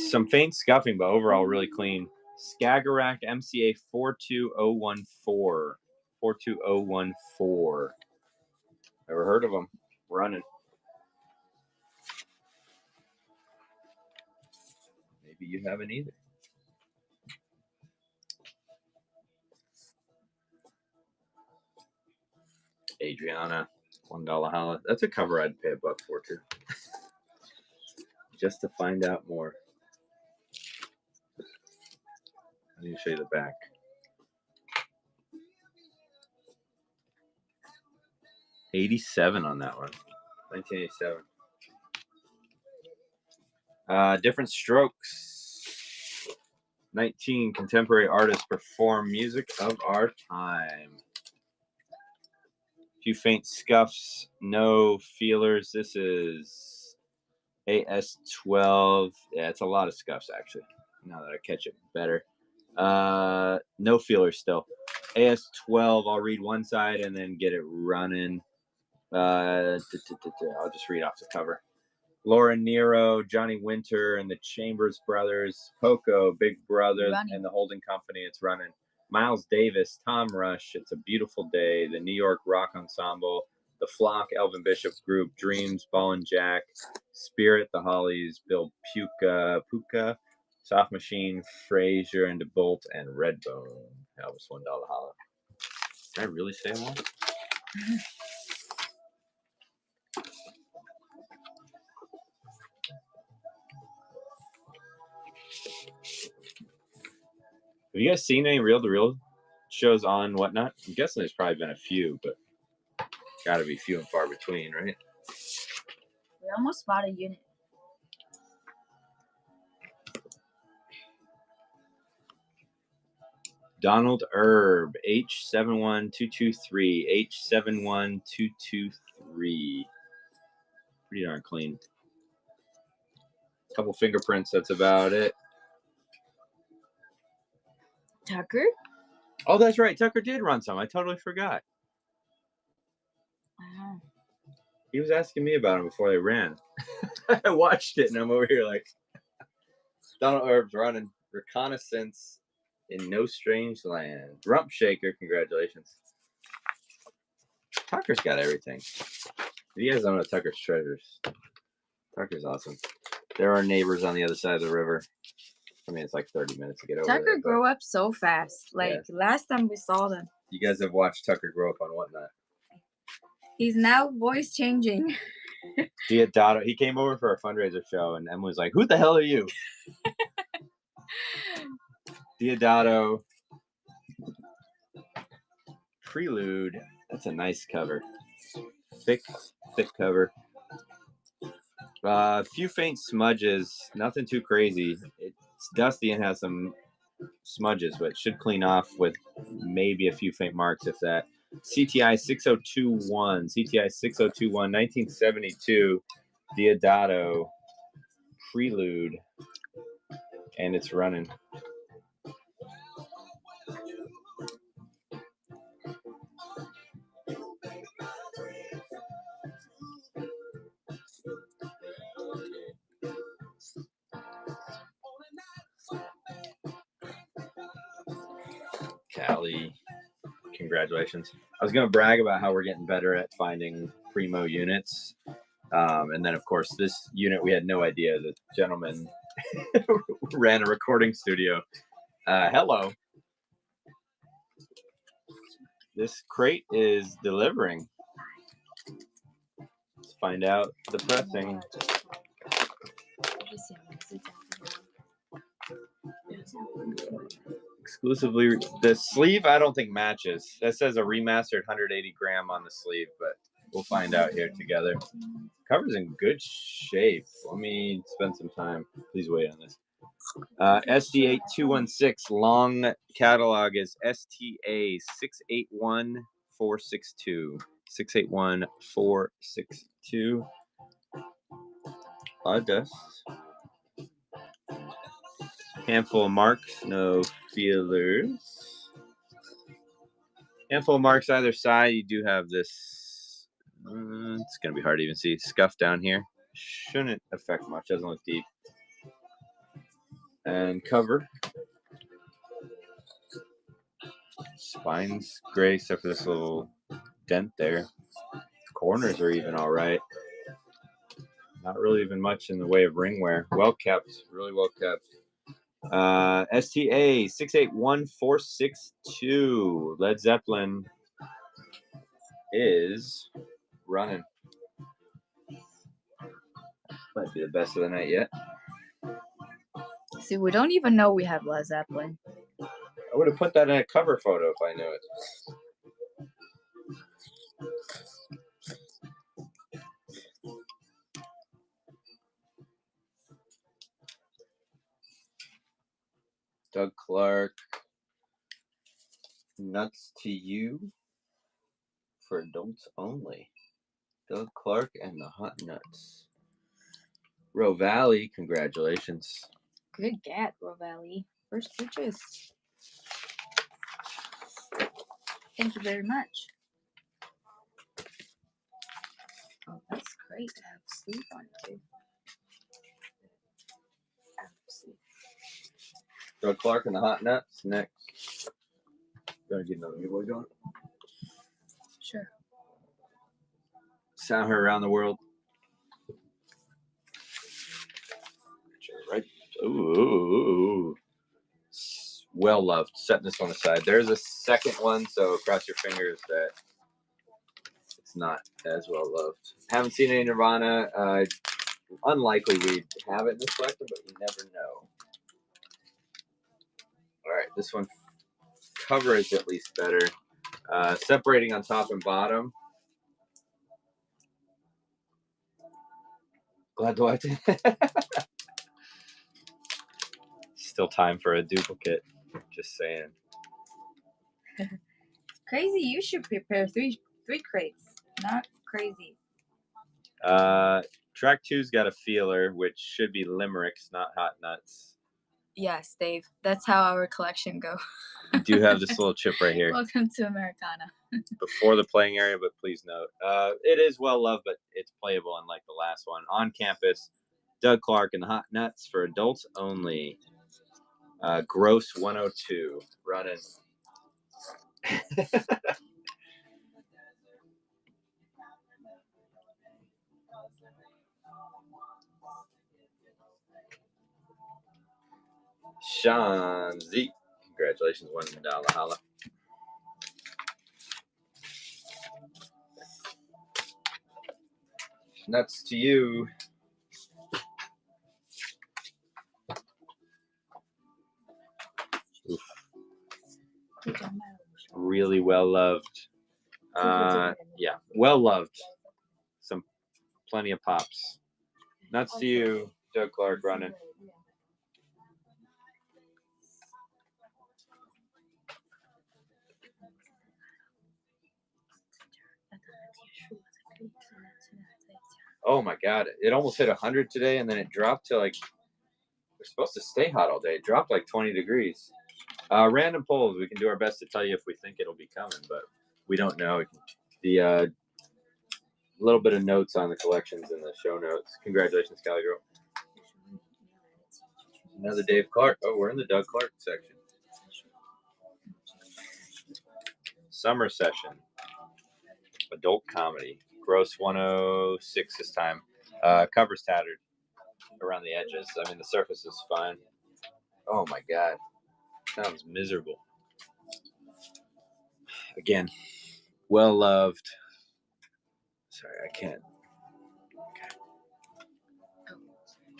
Some faint scuffing, but overall really clean. Skagerrak MCA 42014. 42014. Never heard of them. Running. Maybe you haven't either. Adriana, $1 holla. That's a cover I'd pay $1 for too. Just to find out more. I need to show you the back. $87 on that one. 1987. Different strokes. 19 contemporary artists perform music of our time. Few faint scuffs, no feelers. This is AS12. Yeah, it's a lot of scuffs actually. Now that I catch it better. No feelers still. AS12. I'll read one side and then get it running. I'll just read off the cover. Laura Nero, Johnny Winter, and the Chambers Brothers, Poco, Big Brother, and the Holding Company. It's running. Miles Davis, Tom Rush, It's a Beautiful Day, the New York Rock Ensemble, the Flock, Elvin Bishop Group, Dreams, Ball and Jack, Spirit, the Hollies, Bill Puka, Soft Machine, Frazier and DeBolt, and Redbone. That was $1 holla. Did I really say one? Have you guys seen any reel-to-reel shows on Whatnot? I'm guessing there's probably been a few, but gotta be few and far between, right? We almost bought a unit. Donald Erb, H71223, H71223. Pretty darn clean. Couple fingerprints, that's about it. Tucker? Oh, that's right. Tucker did run some. I totally forgot. He was asking me about him before they ran. I watched it and I'm over here like, Donald Erb's running. Reconnaissance in No Strange Land. Rump Shaker, congratulations. Tucker's got everything. If you guys don't know Tucker's treasures, Tucker's awesome. There are neighbors on the other side of the river. I mean, it's like 30 minutes to get over Tucker there. grew up so fast. Like, last time we saw them. You guys have watched Tucker grow up on Whatnot. He's now voice changing. Diodato, he came over for a fundraiser show, and Emma was like, "Who the hell are you?" Diodato. Prelude. That's a nice cover. Thick cover. A few faint smudges. Nothing too crazy. It's dusty and has some smudges, but it should clean off with maybe a few faint marks, if that. CTI 6021. CTI 6021. 1972. Diodato. Prelude. And it's running. Sally, congratulations. I was going to brag about how we're getting better at finding primo units. And then, of course, this unit, we had no idea. The gentleman ran a recording studio. Hello. This crate is delivering. Let's find out the pressing. Exclusively, the sleeve I don't think matches. That says a remastered 180 gram on the sleeve, but we'll find out here together. Cover's in good shape. Let me spend some time. Please wait on this. SD8216 long catalog is STA 681462. 681462. Dust. Handful of marks, no feelers. Handful of marks either side. You do have this. It's going to be hard to even see. Scuff down here. Shouldn't affect much. Doesn't look deep. And cover. Spine's gray except for this little dent there. Corners are even all right. Not really even much in the way of ring wear. Well kept. Really well kept. STA 681462. Led Zeppelin is running. Might be the best of the night yet. See, we don't even know we have Led Zeppelin. I would have put that in a cover photo if I knew it. Doug Clark. Nuts to You for adults only. Doug Clark and the Hot Nuts. Roe Valley, congratulations. Good gat, Rovali. First purchase. Thank you very much. Oh, that's great to have sleep on it too. Doug Clark and the Hot Nuts next. Gonna get another giveaway going. Sure. Sound her around the world. Right. Ooh. Well loved. Setting this one aside. There's a second one, so cross your fingers that it's not as well loved. Haven't seen any Nirvana. Unlikely we'd have it in this collection, but you never know. All right, this one cover is at least better. Separating on top and bottom. Glad to watch it. Still time for a duplicate. Just saying. Crazy, you should prepare three crates. Not crazy. Track 2's got a feeler, which should be limericks, not hot nuts. Yes, Dave. That's how our collection go. You do have this little chip right here. Welcome to Americana. Before the playing area, but please note, it is well loved, but it's playable unlike the last one. On campus, Doug Clark and the Hot Nuts for adults only. Gross 102 running. Sean Z. Congratulations, $1 holla. Nuts to you. Oof. Really well loved. Yeah, well loved. Plenty of pops. Nuts to you, Doug Clark running. Oh my God! It almost hit 100 today, and then it dropped to like. We're supposed to stay hot all day. It dropped like 20 degrees. Random polls. We can do our best to tell you if we think it'll be coming, but we don't know. The little bit of notes on the collections in the show notes. Congratulations, Cali Girl. Another Dave Clark. Oh, we're in the Doug Clark section. Summer session. Adult comedy. Gross 106 this time. Cover's tattered around the edges. I mean, the surface is fine. Oh my God. Sounds miserable. Again, well loved. Sorry, I can't. Okay.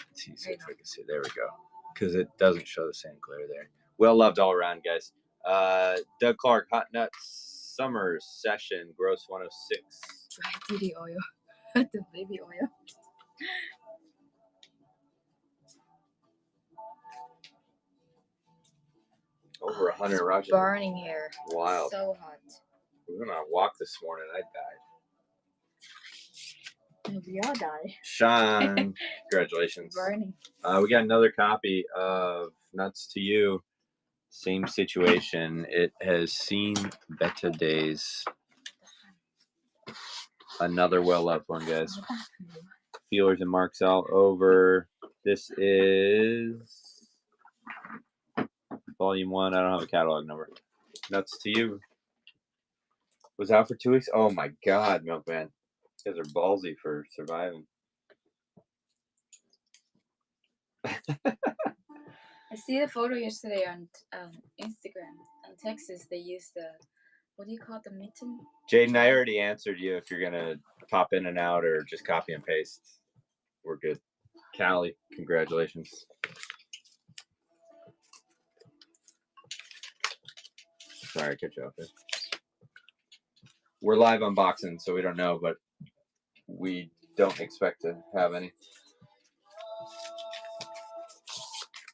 Let's see if I can see. There we go. Because it doesn't show the same glare there. Well loved all around, guys. Doug Clark, Hot Nuts Summer Session, Gross 106. Dry duty oil. The baby oil. Over 100, Roger. Burning here. Wild. So hot. We went on a walk this morning. I died. We all die. Sean, congratulations. Burning. We got another copy of Nuts to You. Same situation. It has seen better days. Another well-loved one, guys. Feelers and marks all over. This is volume 1. I don't have a catalog number. Nuts to You. Was out for 2 weeks. Oh my God, Milkman. You guys are ballsy for surviving. I see the photo yesterday on Instagram. In Texas, they use the, what do you call it, the mitten? Jaden, I already answered you if you're going to pop in and out or just copy and paste. We're good. Callie, congratulations. Sorry, I cut you off there. We're live unboxing, so we don't know, but we don't expect to have any.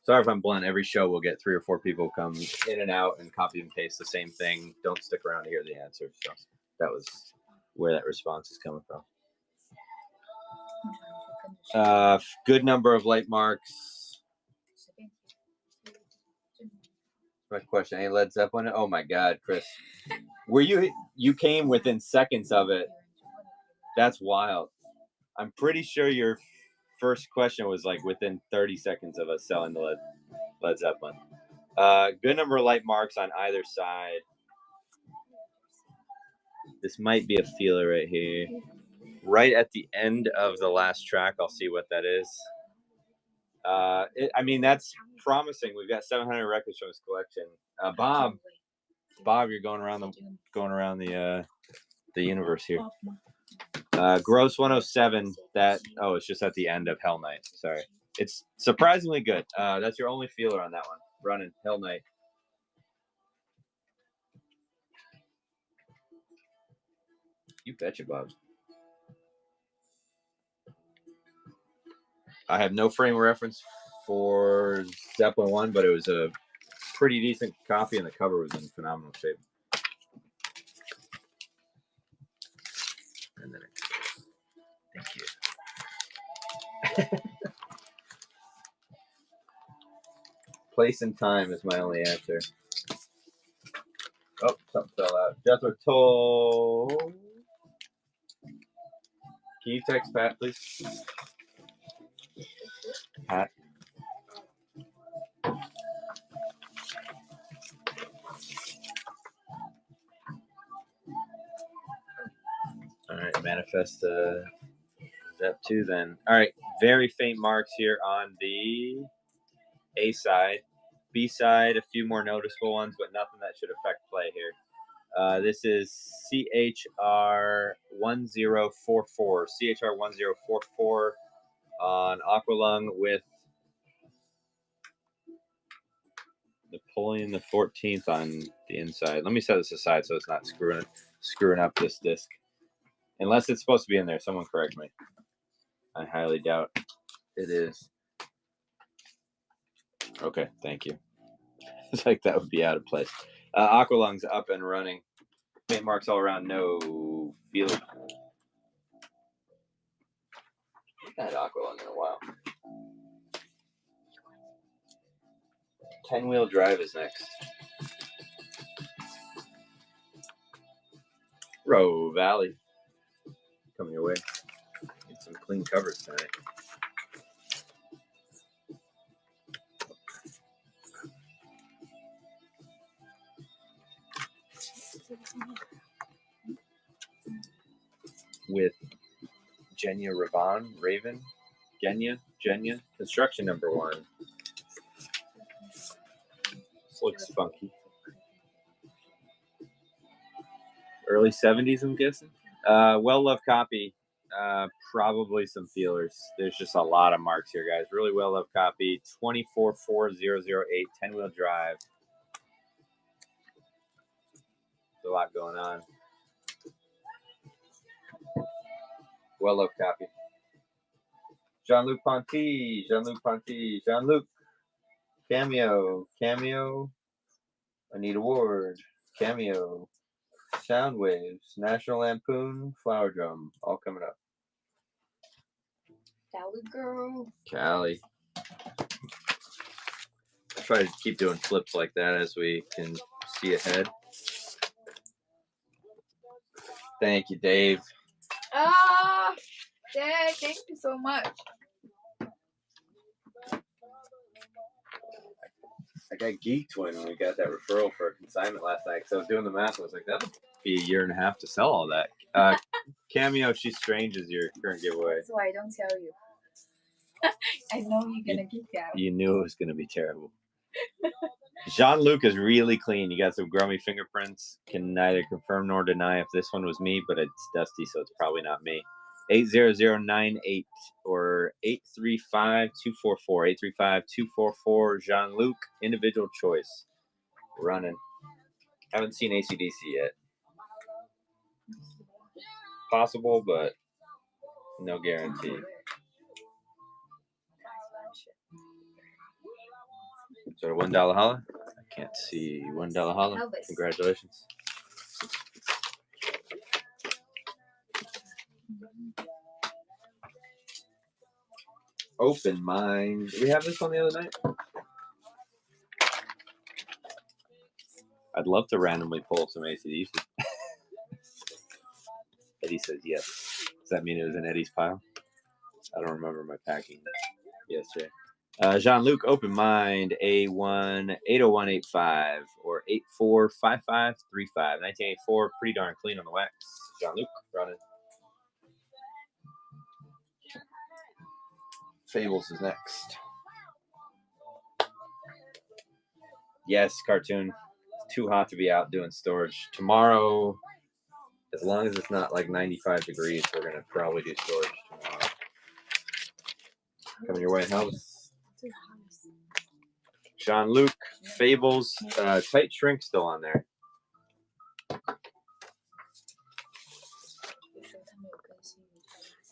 Sorry if I'm blunt. Every show we'll get 3 or 4 people come in and out and copy and paste the same thing. Don't stick around to hear the answer. So that was where that response is coming from. Good number of light marks. My question: any Led Zeppelin? Oh my God, Chris, were you came within seconds of it? That's wild. I'm pretty sure your first question was like within 30 seconds of us selling the Led Zeppelin. Good number of light marks on either side. This might be a feeler right here. Right at the end of the last track, I'll see what that is. I mean, that's promising. We've got 700 records from his collection. Bob, you're going around the universe here. Gross 107. It's just at the end of Hell Night. Sorry. It's surprisingly good. That's your only feeler on that one. Running Hell Night. You betcha, Bob. I have no frame of reference for Zeppelin 1, but it was a pretty decent copy, and the cover was in phenomenal shape. And then thank you. Place and time is my only answer. Oh, something fell out. Jethro Tull. Can you text Pat, please? Pat. All right, manifest step 2 then. All right, very faint marks here on the A side. B side, a few more noticeable ones, but nothing that should affect play here. This is CHR1044. CHR1044 on Aqualung with Napoleon the 14th on the inside. Let me set this aside so it's not screwing up this disc. Unless it's supposed to be in there. Someone correct me. I highly doubt it is. Okay, thank you. It's like that would be out of place. Aqualung's up and running. Faint marks all around. No feel. I've had Aqualung in a while. 10-wheel drive is next. Row Valley. Coming your way. Get some clean covers tonight. with Genya Raven. Genya. Construction number 1. This looks funky. Early 70s, I'm guessing. Well-loved copy. Probably some feelers. There's just a lot of marks here, guys. Really well-loved copy. 244008, 10-wheel drive. There's a lot going on. Well-loved copy. Jean-Luc Ponty. Jean-Luc. Cameo. Anita Ward. Cameo. Sound Waves. National Lampoon. Flower Drum. All coming up. Cali girl. Cali. I try to keep doing flips like that as we can see ahead. Thank you, Dave. Dad, thank you so much. I got geeked when we got that referral for a consignment last night because I was doing the math. I was like, that'll be a year and a half to sell all that. Cameo, She's Strange is your current giveaway. That's why I don't tell you. I know you're going to geek out. You knew it was going to be terrible. Jean-Luc is really clean. You got some grummy fingerprints. Can neither confirm nor deny if this one was me, but it's dusty, so it's probably not me. 80098 or 835-244. 835-244. Jean-Luc, individual choice. Running. Haven't seen AC/DC yet. Possible, but no guarantee. Is there a $1 holla? I can't see $1 holla. Congratulations. Open Mind. Did we have this one the other night? I'd love to randomly pull some AC/DC. Eddie says yes. Does that mean it was in Eddie's pile? I don't remember my packing yesterday. Jean-Luc, Open Mind, A1, 80185 or 845535. 1984, pretty darn clean on the wax. Jean-Luc, running. Fables is next. Yes, cartoon. It's too hot to be out doing storage. Tomorrow, as long as it's not like 95 degrees, we're going to probably do storage tomorrow. Coming your way, Helms. Jean-Luc, Fables, tight shrink still on there.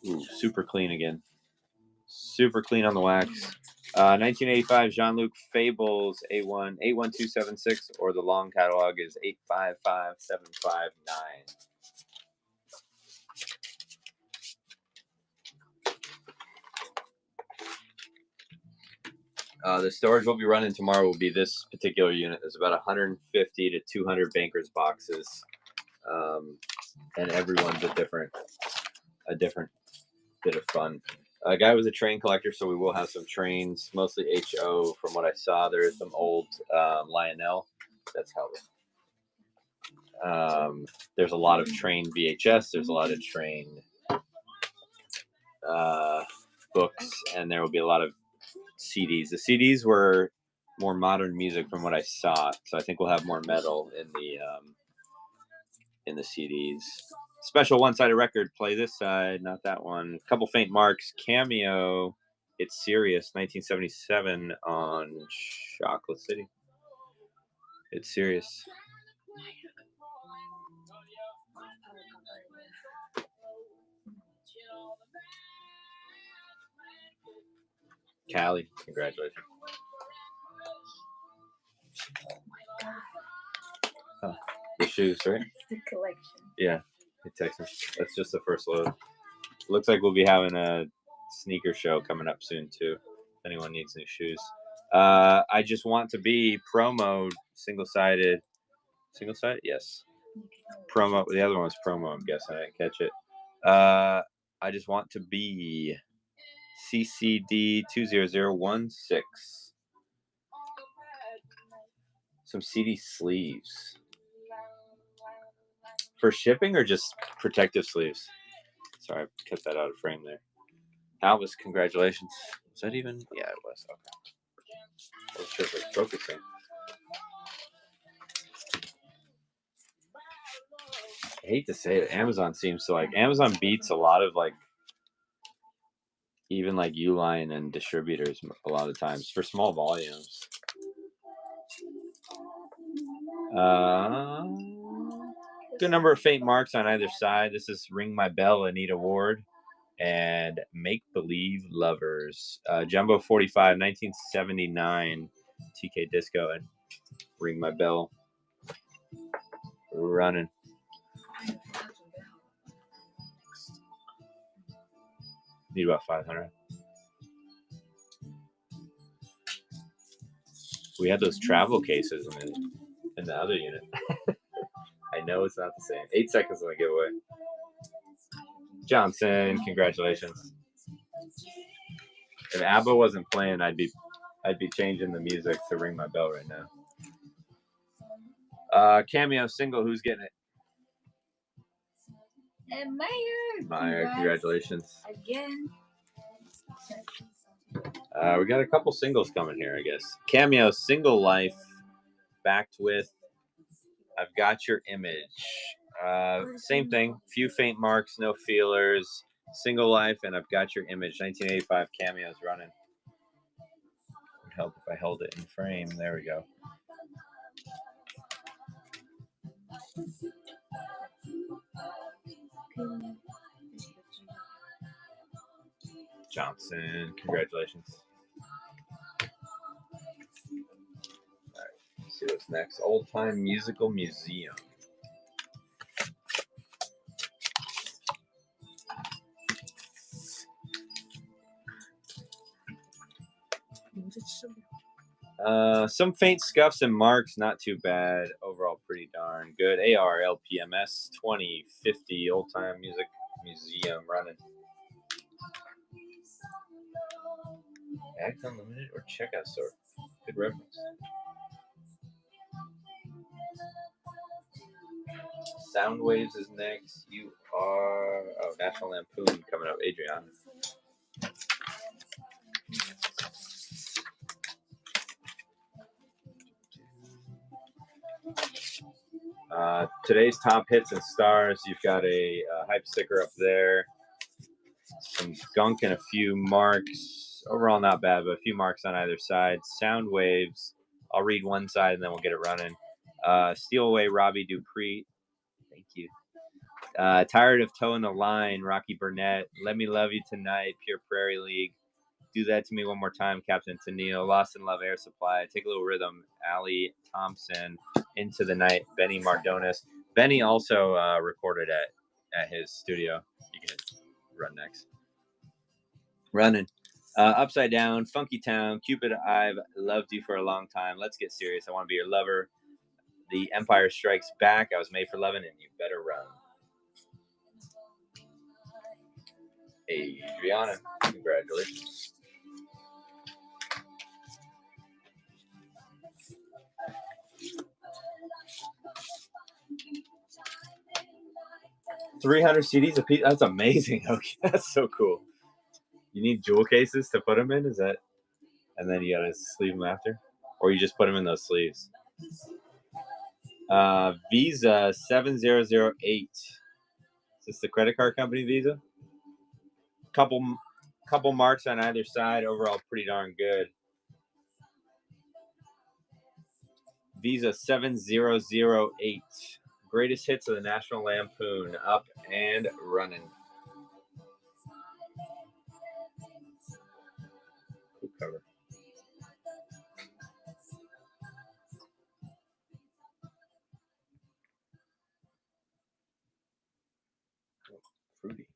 Ooh, super clean again. Super clean on the wax. 1985 Jean-Luc Fables A1 81276 or the long catalog is 855759. The storage we'll be running tomorrow will be this particular unit. There's about 150 to 200 bankers boxes, and everyone's a different bit of fun. A guy was a train collector, so we will have some trains, mostly HO. From what I saw, there is some old Lionel. That's how. There's a lot of train VHS. There's a lot of train books, and there will be a lot of CDs. The CDs were more modern music from what I saw, so I think we'll have more metal in the CDs. Special one-sided record, play this side, not that one. Couple faint marks. Cameo, It's Serious, 1977 on Chocolate City. It's Serious. Callie, congratulations. Oh, the shoes, right? The collection. Yeah, it Texas. That's just the first load. Looks like we'll be having a sneaker show coming up soon too. If anyone needs new shoes. I Just Want to Be promo, single-sided. Single-sided? Yes. Promo. The other one was promo, I'm guessing. I didn't catch it. I Just Want to Be CCD 20016. Some CD sleeves. For shipping or just protective sleeves? Sorry, I cut that out of frame there. Albus, congratulations. Was that even? Yeah, it was. Okay. I was sure if it was focusing. I hate to say it, Amazon seems to Amazon beats a lot of even Uline and distributors a lot of times for small volumes. Good number of faint marks on either side. This is Ring My Bell, Anita Ward, and Make Believe Lovers. Jumbo 45, 1979, TK Disco, and Ring My Bell. Running. Need about 500. We had those travel cases in the other unit. I know it's not the same. 8 seconds on the giveaway. Johnson, congratulations. If ABBA wasn't playing, I'd be changing the music to Ring My Bell right now. Cameo single, who's getting it? And Meyer. Meyer, congratulations. Again. We got a couple singles coming here, I guess. Cameo, Single Life, backed with I've Got Your Image. Same thing. Few faint marks, no feelers. Single Life and I've Got Your Image. 1985 Cameo's running. Would help if I held it in frame. There we go. Johnson, congratulations. All right, let's see what's next. Old Time Musical Museum. Some faint scuffs and marks, not too bad. Overall, pretty darn good. AR LPMS 2050 Old Time Music Museum running. Act Unlimited or Checkout Store. Good reference. Sound Waves is next. You are National Lampoon coming up. Adrian. Today's top hits and stars. You've got a hype sticker up there. Some gunk and a few marks. Overall, not bad, but a few marks on either side. Sound Waves. I'll read one side and then we'll get it running. Steal Away, Robbie Dupree. Thank you. Tired of Towing the Line, Rocky Burnett. Let Me Love You Tonight, Pure Prairie League. Do That to Me One More Time, Captain Tennille. Lost in Love, Air Supply. Take a Little Rhythm, Allie Thompson. Into the Night, Benny Mardonis. Benny also recorded at his studio. You can run next. Running. Upside Down, Funky Town, Cupid, I've loved you for a long time. Let's Get Serious. I Want to Be Your Lover. The Empire Strikes Back. I Was Made for Loving, and You Better Run. Adriana, congratulations. $300 CDs a piece. That's amazing. Okay, that's so cool. You need jewel cases to put them in. Is that? And then you gotta sleeve them after, or you just put them in those sleeves. Visa 7008. Is this the credit card company Visa? Couple marks on either side. Overall, pretty darn good. Visa 7008. Greatest hits of the National Lampoon. Up and running. Cool cover. Oh, fruity.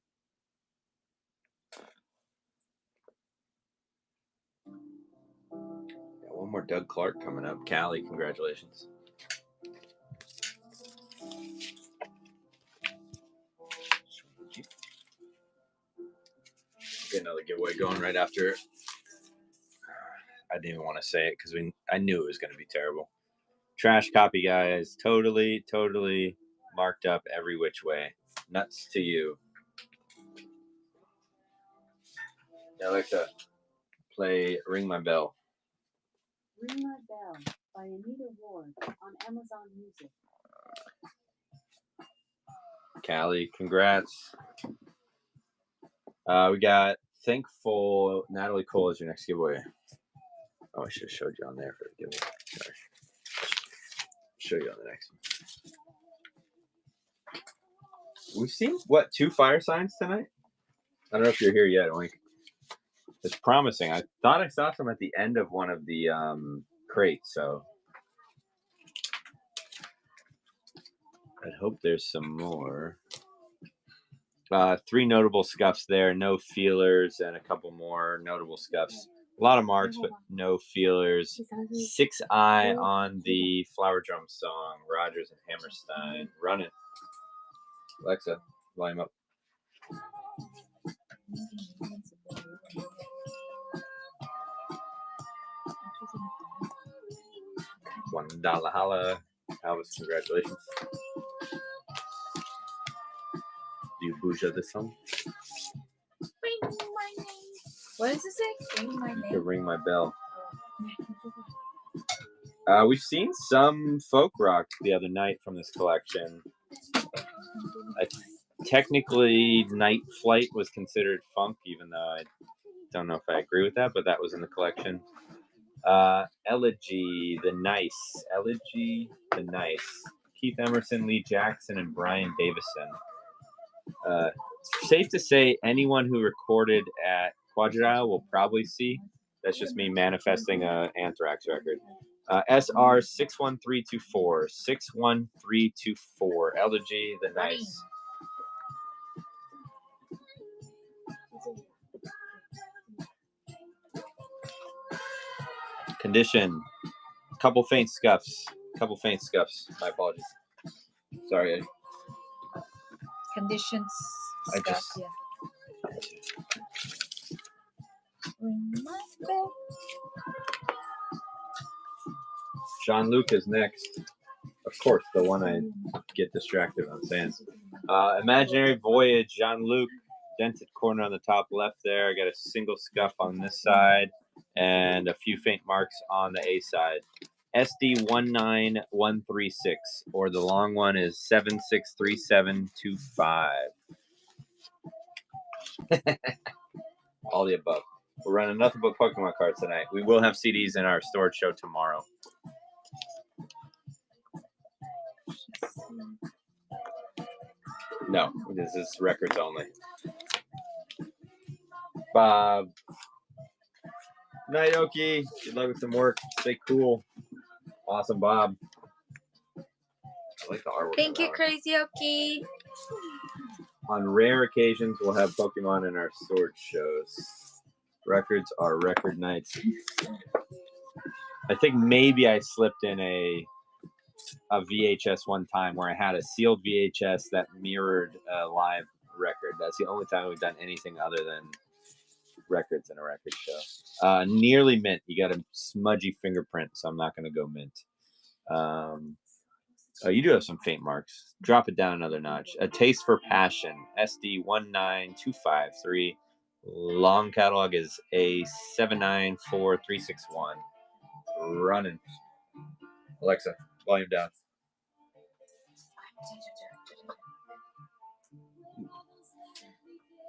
Got one more Doug Clark coming up. Callie, congratulations. Get another giveaway going right after. I didn't even want to say it because I knew it was going to be terrible. Trash copy, guys. Totally. marked up every which way. Nuts to you. Alexa, play Ring My Bell. Ring My Bell by Anita Ward on Amazon Music. Callie, congrats. We got Thankful Natalie Cole is your next giveaway. Oh, I should have showed you on there for the giveaway. Sorry. Show you on the next one. We've seen, what, 2 fire signs tonight? I don't know if you're here yet, Oink. It's promising. I thought I saw some at the end of one of the crates, so I'd hope there's some more. 3 notable scuffs there, no feelers, and a couple more notable scuffs. A lot of marks, but no feelers. 6-eye on the Flower Drum song, Rogers and Hammerstein. Running. Alexa, volume up. $1 holla. Elvis, congratulations. Do you bouger this song? Ring my name. What does it say? Ring my You name. can ring my bell. We've seen some folk rock the other night from this collection. Technically, Night Flight was considered funk, even though I don't know if I agree with that, but that was in the collection. Elegy, the Nice. Elegy, the Nice. Keith Emerson, Lee Jackson, and Brian Davison. Safe to say anyone who recorded at Quadradial will probably see. That's just me manifesting a Anthrax record. SR 61324. 61324. Elegy, the Nice. Condition. Couple faint scuffs. My apologies. Sorry. Conditions. I Stuff, just- yeah. Ring my bell. Jean-Luc is next. Of course, the one I get distracted on saying. Imaginary Voyage, Jean-Luc. Dented corner on the top left there. I got a single scuff on this side and a few faint marks on the A side. SD 19136, or the long one is 763725. All the above. We're running nothing but Pokemon cards tonight. We will have CDs in our storage show tomorrow. No, this is records only. Bob. Night, Okie. Good luck with some work. Stay cool. Awesome, Bob. I like the artwork. Thank you, Crazy Okie. On rare occasions, we'll have Pokemon in our storage shows. Records are record nights. I think maybe I slipped in a VHS one time where I had a sealed VHS that mirrored a live record. That's the only time we've done anything other than records in a record show. Nearly mint. You got a smudgy fingerprint, so I'm not going to go mint. Oh, you do have some faint marks. Drop it down another notch. A Taste for Passion, SD 19253. Long catalog is A 794361. Running. Alexa, volume down.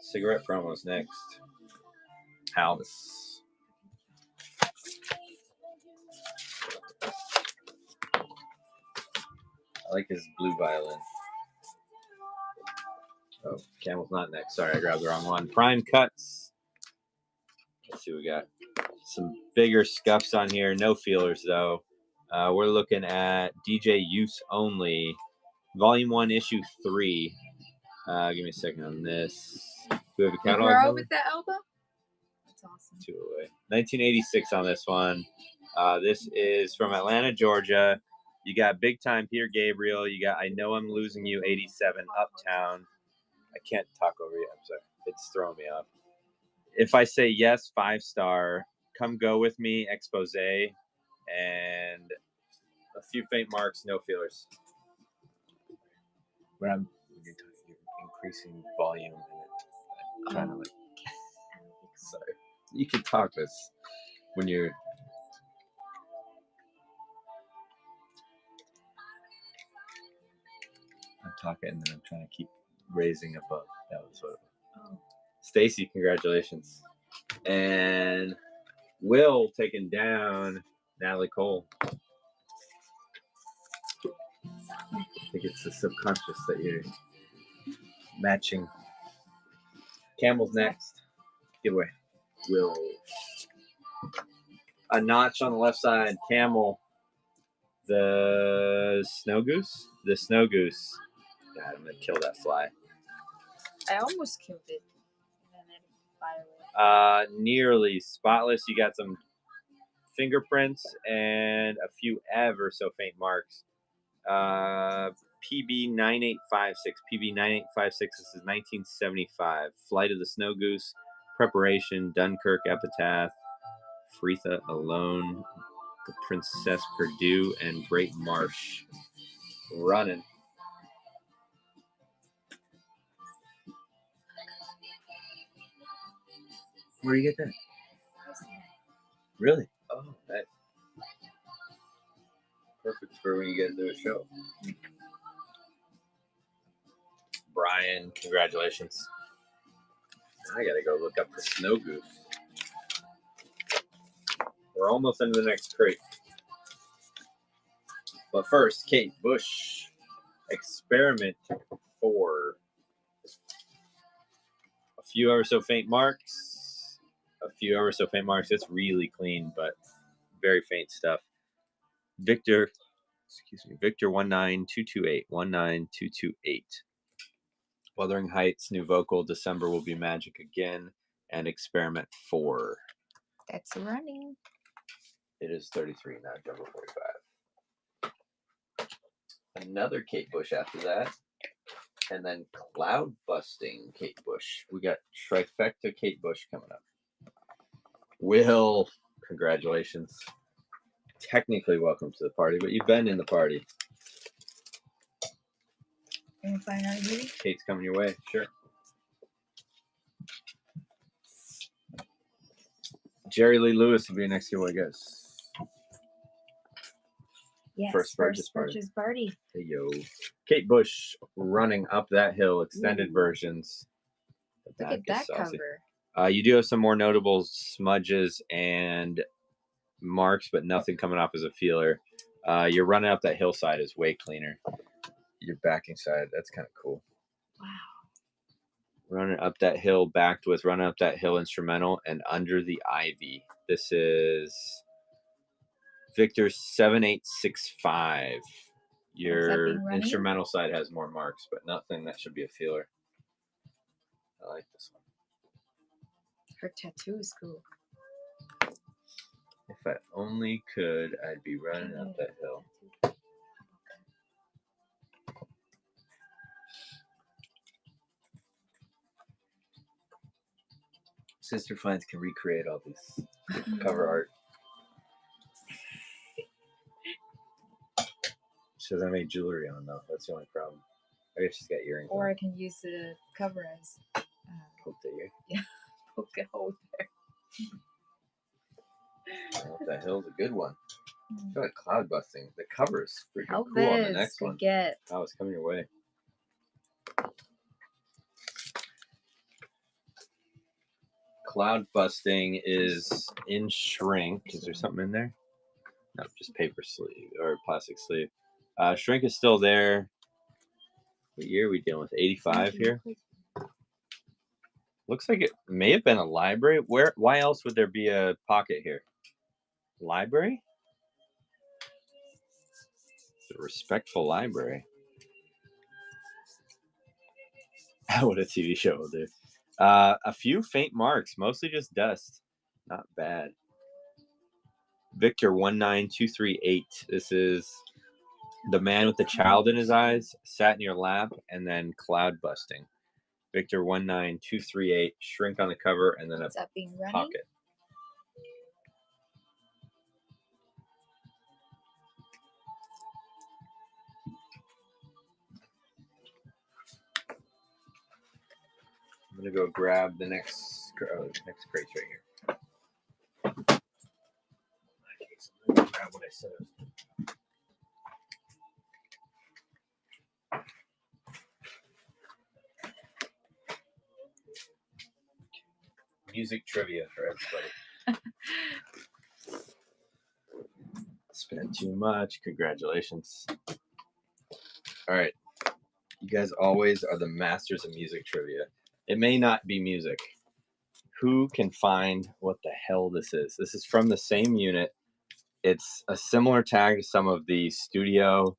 Cigarette promos next. Halvis. I like his blue violin. Oh, Camel's not next. Sorry, I grabbed the wrong one. Prime Cuts. Let's see what we got. Some bigger scuffs on here. No feelers, though. We're looking at DJ Use Only. Volume 1, Issue 3. Give me a second on this. Do we have a catalog Girl number? with the elbow? That's awesome. 2 away. 1986 on this one. This is from Atlanta, Georgia. You got Big Time Peter Gabriel. You got I Know I'm Losing You 87 Uptown. I can't talk over you. I'm sorry. It's throwing me off. If I say yes, 5-star. Come Go With Me, Expose. And a few faint marks, no feelers. when you're increasing volume and I'm trying to like. Sorry, you can talk this when you're. I'm talking and then I'm trying to keep raising above. That was what. Stacy, congratulations, and Will taking down Natalie Cole. I think it's the subconscious that you're matching. Camel's next. Giveaway. Will. A notch on the left side. Camel. The snow goose. The snow goose. God, I'm gonna kill that fly. I almost killed it. And then it fly away. Nearly spotless. You got some fingerprints and a few ever so faint marks. PB9856. PB9856. This is 1975. Flight of the Snow Goose. Preparation. Dunkirk Epitaph. Fritha Alone. The Princess Purdue and Great Marsh. Running. Where do you get that? Really? Oh, that. Perfect for when you get into a show. Brian, congratulations. I gotta go look up the snow goose. We're almost into the next crate. But first, Kate Bush, Experiment 4. A few ever so faint marks. It's really clean, but very faint stuff. Victor 19228. 19228. Wuthering Heights, new vocal. December will be magic again. And Experiment 4. That's running. It is 33, not number 45. Another Kate Bush after that. And then Cloud Busting Kate Bush. We got Trifecta Kate Bush coming up. Will, congratulations. Technically welcome to the party, but you've been in the party. Can you find out beauty? Kate's coming your way, sure. Jerry Lee Lewis will be next giveaway, guys. Yes, First purchase party. Hey, yo. Kate Bush running up that hill, extended versions. Look at that cover. You do have some more notable smudges and marks, but nothing coming off as a feeler. You're running up that hillside is way cleaner. Your backing side, that's kind of cool. Wow. Running up that hill, backed with Running Up That Hill instrumental and Under the Ivy. This is Victor 7865. Your instrumental side has more marks, but nothing that should be a feeler. I like this one. Her tattoo is cool. If I only could, I'd be running up that hill. Sister Finds can recreate all this cover art. She doesn't have any jewelry on, though. That's the only problem. I guess she's got earrings Or on. I can use the cover as Poke the ear. yeah, poke a hole there. Well, the hill's a good one. I feel like Cloud Busting. The cover is freaking cool on the next one. Oh, it's coming your way. Cloud Busting is in shrink. Is there something in there? No, just paper sleeve or plastic sleeve. Shrink is still there. What year are we dealing with? 85 here? Looks like it may have been a library. Why else would there be a pocket here? Library? It's a respectful library. What a TV show will do. A few faint marks, mostly just dust. Not bad. Victor 19238. This is The Man with the Child in His Eyes, Sat in Your Lap, and then Cloud Busting. Victor 19238. Shrink on the cover, and then a pocket. I'm gonna go grab the next crate right here. Okay, so I'm gonna grab what I said. Music trivia for everybody. Spent too much. Congratulations. All right. You guys always are the masters of music trivia. It may not be music. Who can find what the hell this is? This is from the same unit. It's a similar tag to some of the studio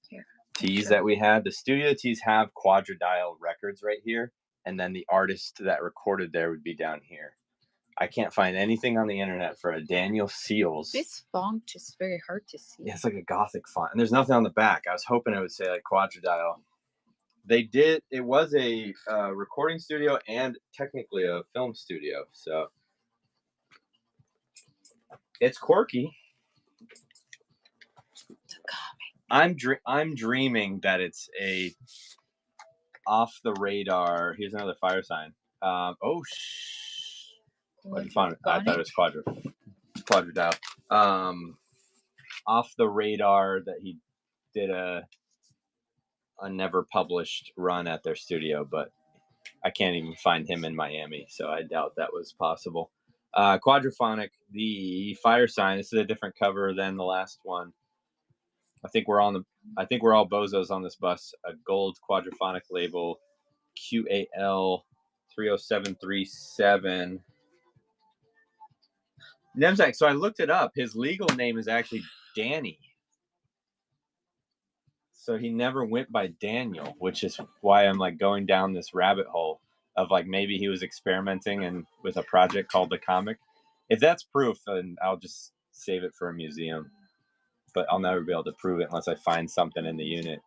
tees that we had. The studio tees have Quadradial records right here. And then the artist that recorded there would be down here. I can't find anything on the internet for a Daniel Seals. This font is very hard to see. Yeah, it's like a Gothic font. And there's nothing on the back. I was hoping it would say like Quadradial. It was a recording studio and technically a film studio. So it's quirky. I'm dreaming that it's a off the radar. Here's another fire sign. What you found? I thought it was Quadradial. Off the radar that he did a never published run at their studio, but I can't even find him in Miami, so I doubt that was possible. Quadraphonic, the fire sign. This is a different cover than the last one. I think we're all bozos on this bus. A gold Quadraphonic label, QAL 30737. Nemzak, so I looked it up. His legal name is actually Danny. So he never went by Daniel, which is why I'm like going down this rabbit hole of like maybe he was experimenting and with a project called The Comic. If that's proof, then I'll just save it for a museum. But I'll never be able to prove it unless I find something in the unit.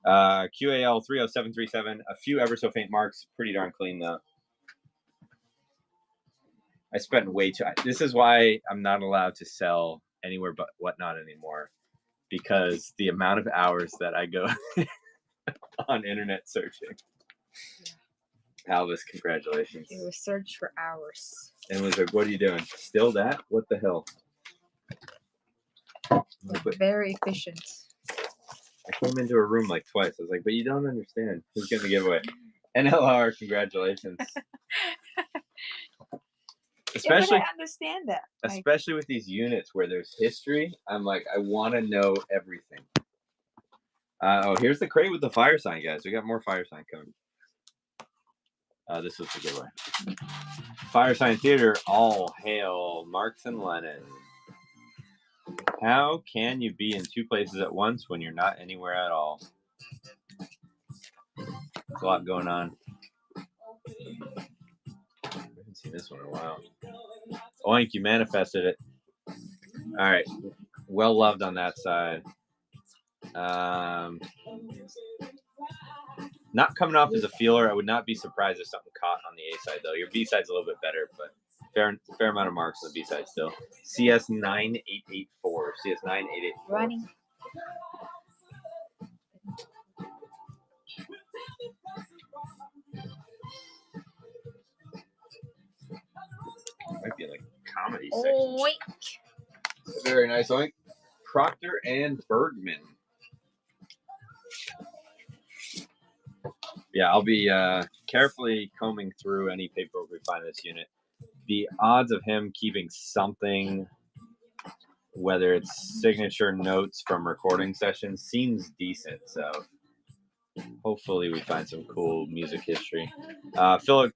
QAL 30737, a few ever so faint marks, pretty darn clean though. I spent way too. This is why I'm not allowed to sell anywhere but Whatnot anymore, because the amount of hours that I go on internet searching. Alvis, congratulations. It was searched for hours. And was like, what are you doing? Still that? What the hell? Very efficient. I came into a room like twice. I was like, but you don't understand. Who's getting the giveaway? NLR, congratulations. Especially, I understand that. Especially with these units where there's history, I'm like, I want to know everything. Here's the crate with the fire sign, guys. We got more fire sign coming. This was the giveaway. Fire Sign Theater, all hail Marx and Lenin. How can you be in two places at once when you're not anywhere at all? There's a lot going on. I haven't seen this one in a while. Oink, you manifested it. All right. Well loved on that side. Not coming off as a feeler. I would not be surprised if something caught on the A side, though. Your B side's a little bit better, but fair amount of marks on the B side still. CS9884. CS9884. Running. Might be like comedy section. Oink. Very nice, Oink. Proctor and Bergman. Yeah, I'll be carefully combing through any paperwork we find in this unit. The odds of him keeping something, whether it's signature notes from recording sessions, seems decent. So hopefully we find some cool music history. Philip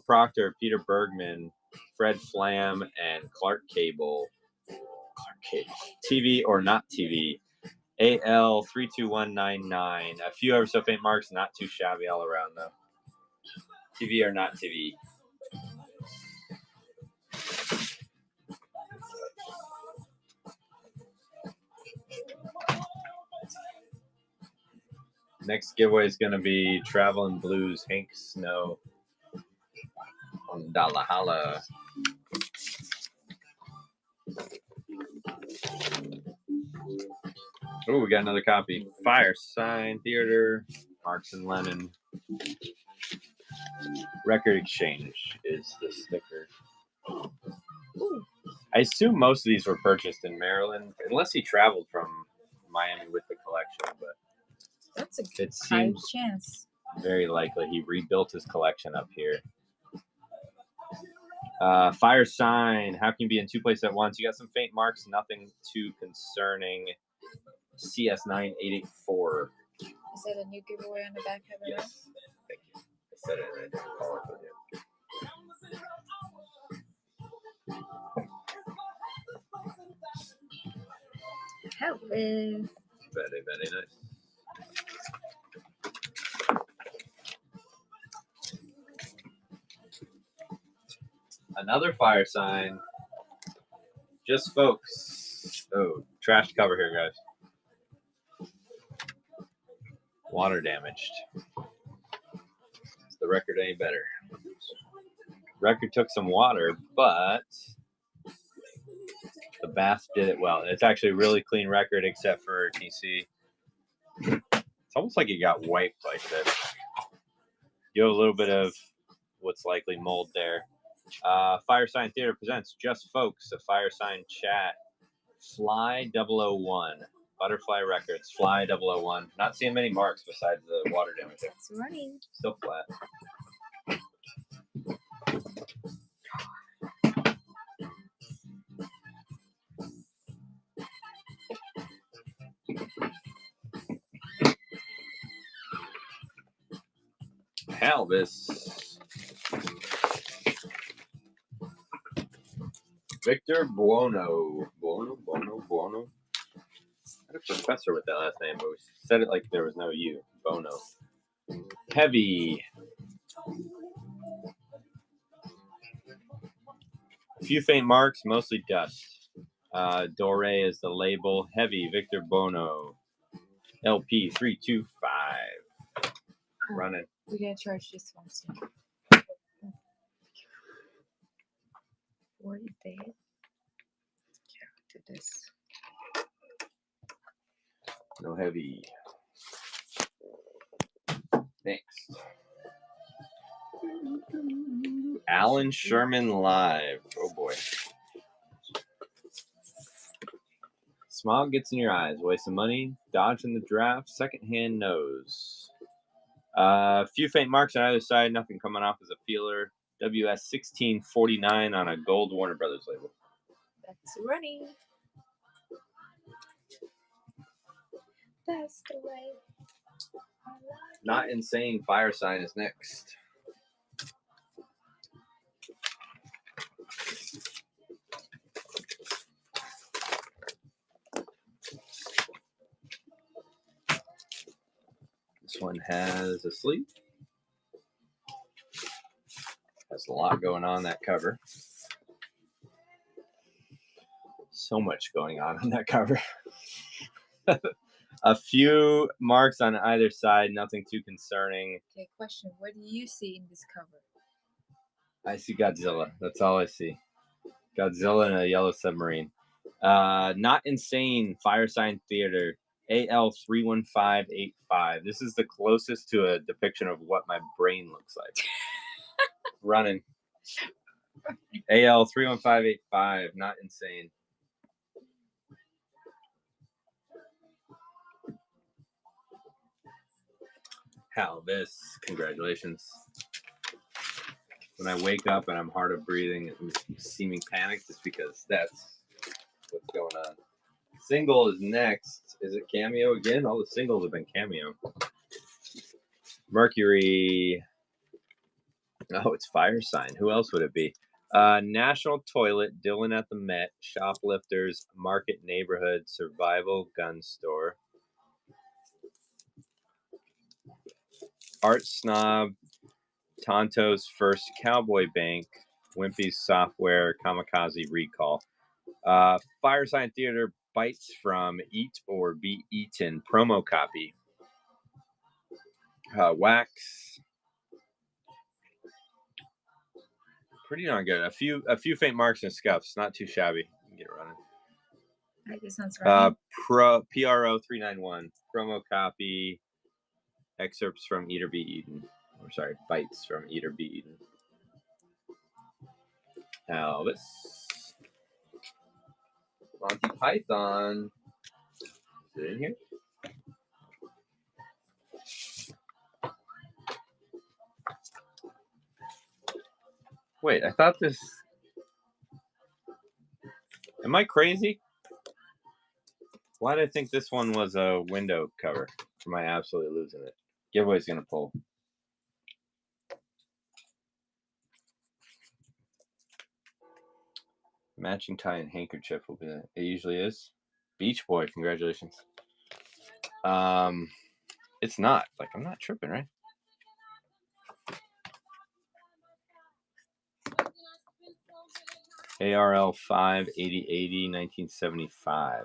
Proctor, Peter Bergman, Fred Flam, and Clark Cable. TV or not TV. AL 32199. A few ever so faint marks, not too shabby all around though. TV or not TV. Next giveaway is going to be Traveling Blues, Hank Snow on Dallahala. Oh, we got another copy. Fire Sign Theater, Marx and Lenin. Record Exchange is the sticker. Ooh, I assume most of these were purchased in Maryland, unless he traveled from Miami with the collection, but that's a it high seems chance. very likely he rebuilt his collection up here. Fire sign. How can you be in two places at once? You got some faint marks, nothing too concerning. CS9884. Is that a new giveaway on the back of it? Yes. Thank you. I said it and I didn't call it for you. Help is. Very, very nice. Another fire sign. Just folks. Oh, trash cover here, guys. Water damaged. Is the record any better? Record took some water, but the bath did it well. It's actually a really clean record except for TC. It's almost like it got wiped like this. You have a little bit of what's likely mold there. Fire Sign Theater presents Just Folks, a Fire Sign chat. Fly 001. Butterfly Records, Fly 001. Not seeing many marks besides the water damage. It's running. Still flat. Halvis. Victor Buono. Buono. I had a professor with that last name, but we said it like there was no U. Bono. Heavy. A few faint marks, mostly dust. Dore is the label. Heavy, Victor Bono. LP 325. Running. We gotta charge this one soon. 40 days. Yeah, do this. No heavy. Next. Alan Sherman Live. Oh boy. Smog gets in your eyes. Waste of money. Dodge in the draft. Secondhand nose. A few faint marks on either side. Nothing coming off as a feeler. WS 1649 on a gold Warner Brothers label. That's running. That's the way. Not Insane Fire Sign is next. This one has a sleeve. Has a lot going on that cover. So much going on that cover. A few marks on either side, nothing too concerning. Okay, question. What do you see in this cover? I see Godzilla. That's all I see. Godzilla in a yellow submarine. Not Insane Fire Sign Theater. AL31585. This is the closest to a depiction of what my brain looks like. Running. AL31585. Not Insane. Halvis. Congratulations. When I wake up and I'm hard of breathing and seeming panicked, it's because that's what's going on. Single is next. Is it cameo again? All the singles have been cameo. Mercury. Oh, it's Fire Sign. Who else would it be? National Toilet, Dylan at the Met, Shoplifters, Market Neighborhood, Survival Gun Store, Art Snob, Tonto's First Cowboy Bank, Wimpy's Software, Kamikaze Recall. Fire Sign Theater, Bites from Eat or Be Eaten, promo copy. Wax. Pretty darn good. A few faint marks and scuffs. Not too shabby. You can get it running. I guess that's running. PRO 391. Promo copy. Excerpts from Eat or Be Eaten. Or sorry, bites from Eat or Be Eaten. Elvis. Monty Python. Is it in here? Wait, I thought this... Am I crazy? Why did I think this one was a window cover? Am I absolutely losing it? Giveaway's gonna pull. Matching tie and handkerchief will be there. It usually is. Beach Boy, congratulations. It's not. Like, I'm not tripping, right? ARL 5 80 80 1975.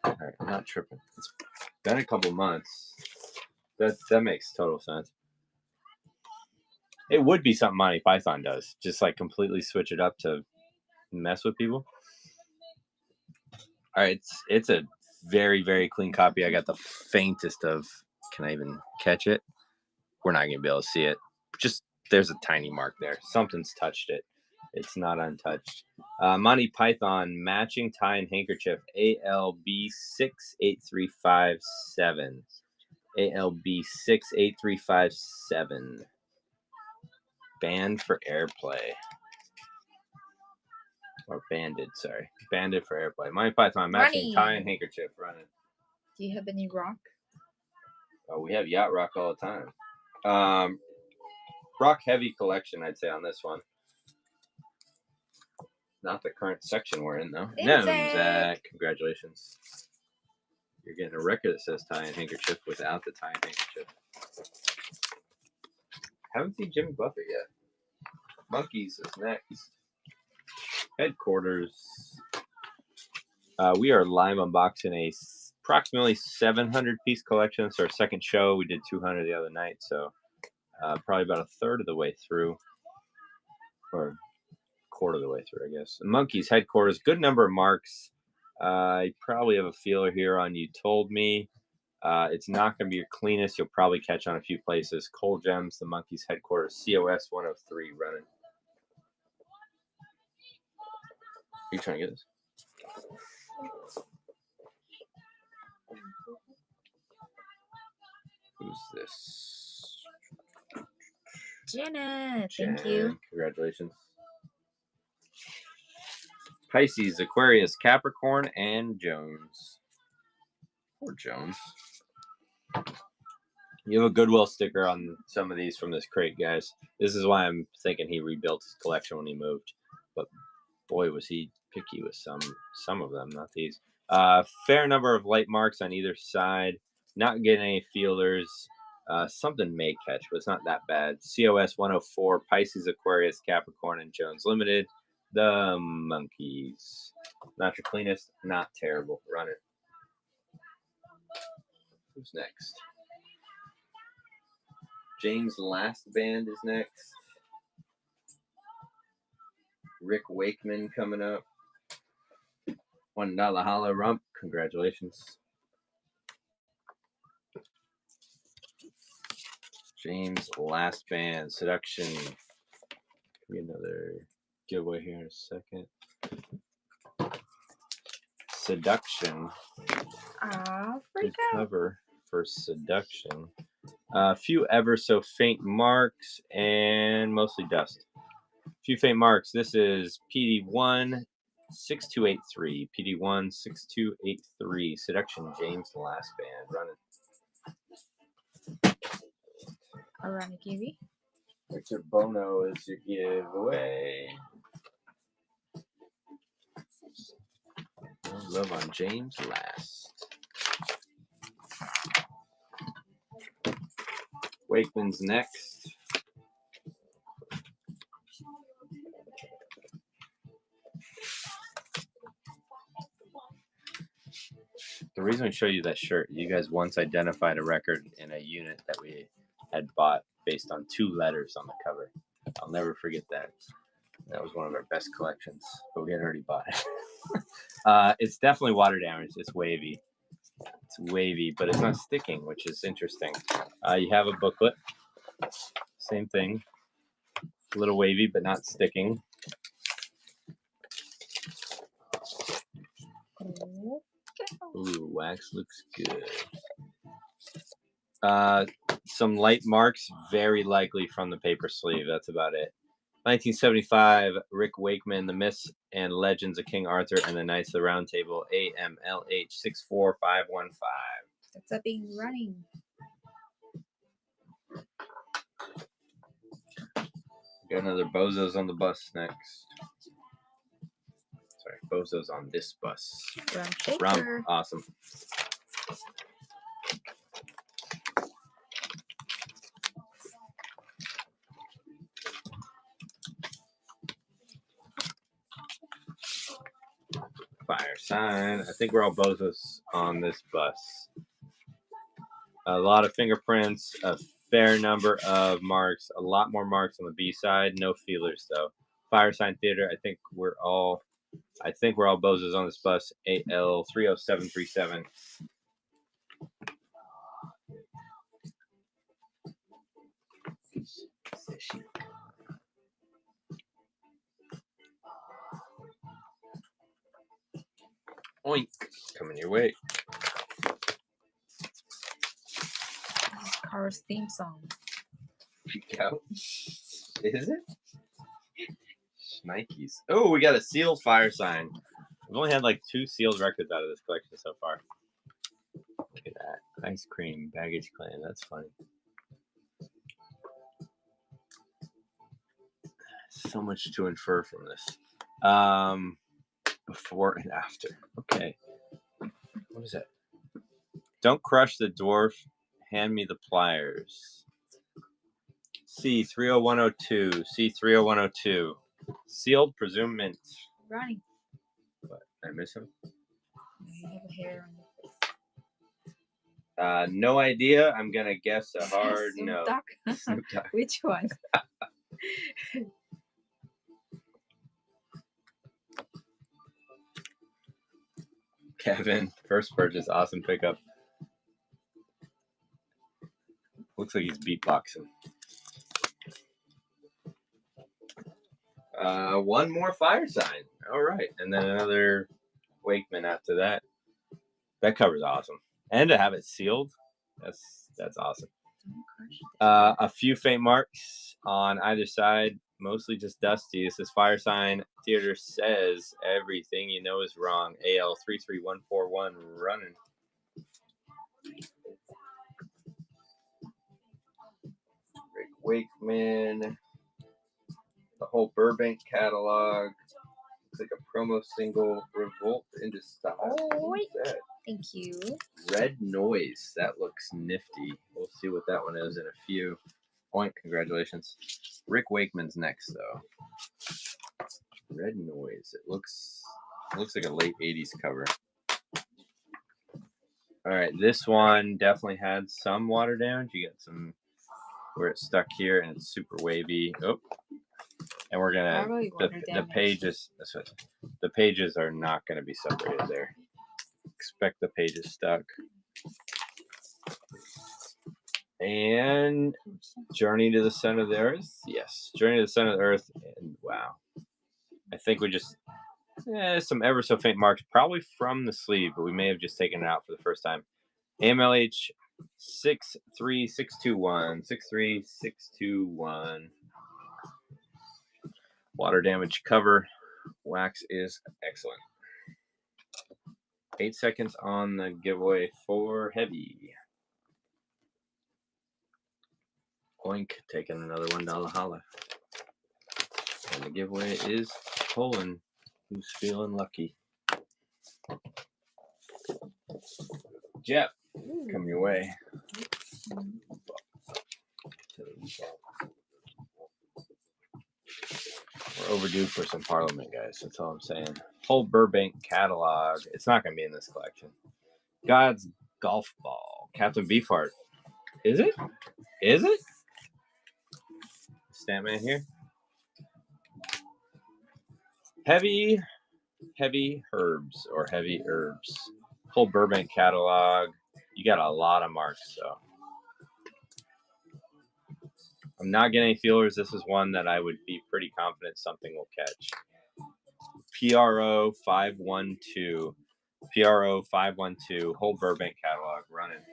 All right, I'm not tripping. It's been a couple months. That makes total sense. It would be something Monty Python does, just like completely switch it up to mess with people. All right, it's a very, very clean copy. I got the faintest of, can I even catch it? We're not gonna be able to see it. Just there's a tiny mark there. Something's touched it. It's not untouched. Monty Python matching tie and handkerchief ALB 68357. ALB 68357. Banned for airplay. Or banded, sorry. Banded for airplay. Monty Python matching tie and handkerchief running. Do you have any rock? Oh, we have yacht rock all the time. Rock heavy collection, I'd say, on this one. Not the current section we're in, though. No, Zach. Congratulations. You're getting a record that says tie and handkerchief without the tie and handkerchief. Haven't seen Jimmy Buffett yet. Monkeys is next. Headquarters. We are live unboxing a approximately 700-piece collection. It's our second show. We did 200 the other night, so probably about a third of the way through, or quarter of the way through, I guess. Monkeys headquarters. Good number of marks. You probably have a feeler here on You Told Me. It's not going to be your cleanest. You'll probably catch on a few places. Coal Gems, the Monkeys headquarters, COS 103 running. Are you trying to get this? Who's this? Janet, thank you. Congratulations. Pisces, Aquarius, Capricorn, and Jones. Poor Jones. You have a Goodwill sticker on some of these from this crate, guys. This is why I'm thinking he rebuilt his collection when he moved. But boy, was he picky with some of them, not these. Fair number of light marks on either side. Not getting any feelers. Something may catch, but it's not that bad. COS 104, Pisces, Aquarius, Capricorn, and Jones Limited. The Monkeys. Not your cleanest, not terrible. Run it. Who's next? James Last Band is next. Rick Wakeman coming up. $1 Hollow Rump. Congratulations. James Last Band. Seduction. Give me another giveaway here in a second. Seduction. Good cover for Seduction. A few ever so faint marks and mostly dust. Few faint marks. This is PD1 6283. PD1 6283. Seduction, James Last Band. Running. Alright, Kiwi. Victor Bono is your giveaway. No love on James Last. Wakeman's next. The reason we show you that shirt, you guys once identified a record in a unit that we had bought based on 2 letters on the cover. I'll never forget that. That was one of our best collections, but we had already bought it. It's definitely water damaged. It's wavy. It's wavy, but it's not sticking, which is interesting. You have a booklet. Same thing. A little wavy, but not sticking. Ooh, wax looks good. Some light marks, very likely from the paper sleeve. That's about it. 1975, Rick Wakeman, The Myths and Legends of King Arthur and the Knights of the Round Table, AMLH 64515. That's a big running. Got another Bozos on the bus next. Sorry, Bozos on this bus. Rum shaker. Rum, awesome. Fire sign. I think we're all Bozos on this bus. A lot of fingerprints, a fair number of marks, a lot more marks on the B side. No feelers though. Fire sign theater. I think we're all Bozos on this bus. AL 30737. Oink, coming your way. This is Car's theme song. Peek out. Is it? Nikes. Oh, we got a sealed fire sign. We've only had like 2 sealed records out of this collection so far. Look at that. Ice cream, baggage claim. That's funny. So much to infer from this. Before and after. Okay. What is that? Don't crush the dwarf. Hand me the pliers. C30102. C30102. Sealed, presumed mint. Running. What? Did I miss him? You have a hair on your face. No idea. I'm gonna guess a hard Snoop no. Dogg? Snoop Dogg. Which one? Kevin, first purchase, awesome pickup. Looks like he's beatboxing. One more fire sign. All right, and then another Wakeman after that. That cover's awesome, and to have it sealed, that's awesome. A few faint marks on either side, mostly just dusty. This is fire sign. Theater says everything you know is wrong. AL 33141 running. Rick Wakeman. The whole Burbank catalog. It's like a promo single. Revolt into style. Oh, thank you. Red Noise. That looks nifty. We'll see what that one is in a few. Point. Congratulations. Rick Wakeman's next though. Red Noise. It looks like a late 80s cover. All right, this one definitely had some water damage. You get some where it's stuck here and it's super wavy. Oh, and we're gonna the pages are not gonna be separated there. Expect the pages stuck. And Journey to the Center of the Earth. Yes, Journey to the Center of the Earth. And wow, I think we just some ever so faint marks, probably from the sleeve, but we may have just taken it out for the first time. AMLH 63621. 63621. Water damage cover. Wax is excellent. 8 seconds on the giveaway for heavy. Oink, taking another $1 holla. And the giveaway is Poland. Who's feeling lucky? Jeff, come your way. We're overdue for some Parliament, guys. That's all I'm saying. Whole Burbank catalog. It's not going to be in this collection. God's Golf Ball. Captain Beefheart. Is it? Is it? Stampman here. Heavy herbs or heavy herbs. Whole Burbank catalog. You got a lot of marks, so. I'm not getting any feelers. This is one that I would be pretty confident something will catch. PRO 512. PRO 512. Whole Burbank catalog running.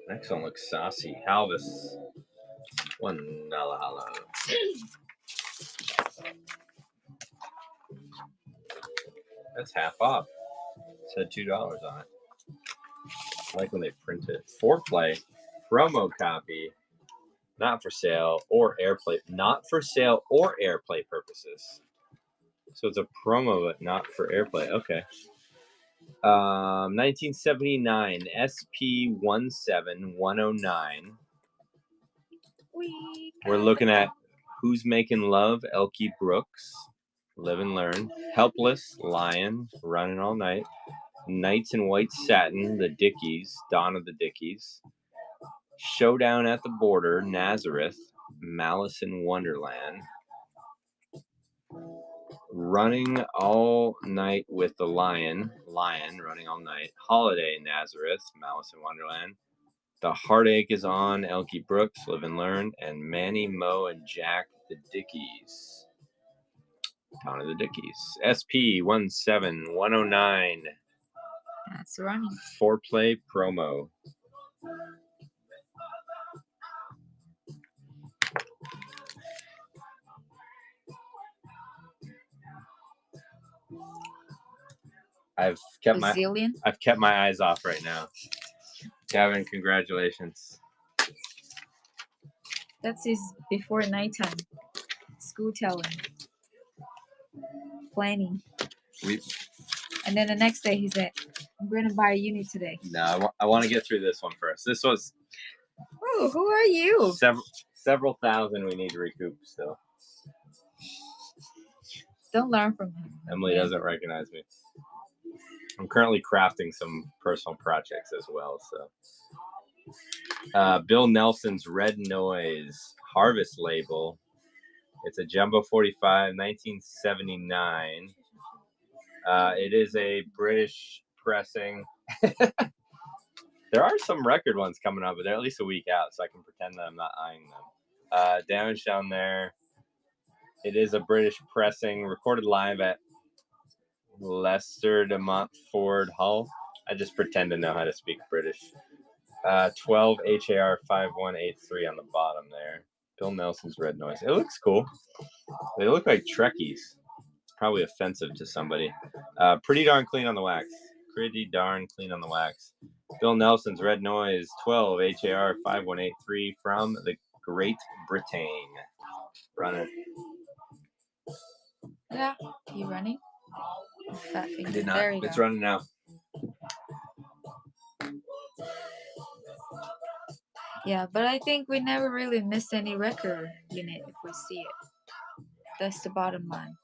Next one looks saucy. Halvis. $1. That's half off. It said $2 on it. I like when they print it. Foreplay. Promo copy. Not for sale or airplay. Not for sale or airplay purposes. So it's a promo, but not for airplay. Okay. 1979 SP17109. We're looking at Who's Making Love, Elkie Brooks, Live and Learn, Helpless, Lion, Running All Night, Knights in White Satin, The Dickies, Dawn of the Dickies, Showdown at the Border, Nazareth, Malice in Wonderland, Running All Night with the Lion, Running All Night, Holiday, Nazareth, Malice in Wonderland, The Heartache is on, Elkie Brooks, Live and Learn, and Manny, Mo, and Jack, the Dickies. Town of the Dickies. SP17109. That's running. Foreplay promo. I've kept my eyes off right now. Gavin, congratulations. That's his before nighttime. School telling. Planning. And then the next day he said, I'm going to buy a unit today. No, I want to get through this one first. This was... Oh, who are you? Several thousand we need to recoup still. Don't learn from him. Emily doesn't recognize me. I'm currently crafting some personal projects as well. So, Bill Nelson's Red Noise Harvest label. It's a Jumbo 45, 1979. It is a British pressing. There are some record ones coming up, but they're at least a week out, so I can pretend that I'm not eyeing them. Damage down there. It is a British pressing, recorded live at Leicester de Montfort, Hull. I just pretend to know how to speak British. 12 HAR 5183 on the bottom there. Bill Nelson's Red Noise. It looks cool. They look like Trekkies. It's probably offensive to somebody. Pretty darn clean on the wax. Pretty darn clean on the wax. Bill Nelson's Red Noise. 12 HAR 5183 from the Great Britain. Run it. Yeah, you running? Fat finger. I did not. There you It's go. running now. Yeah, but I think we never really missed any record unit if we see it. That's the bottom line.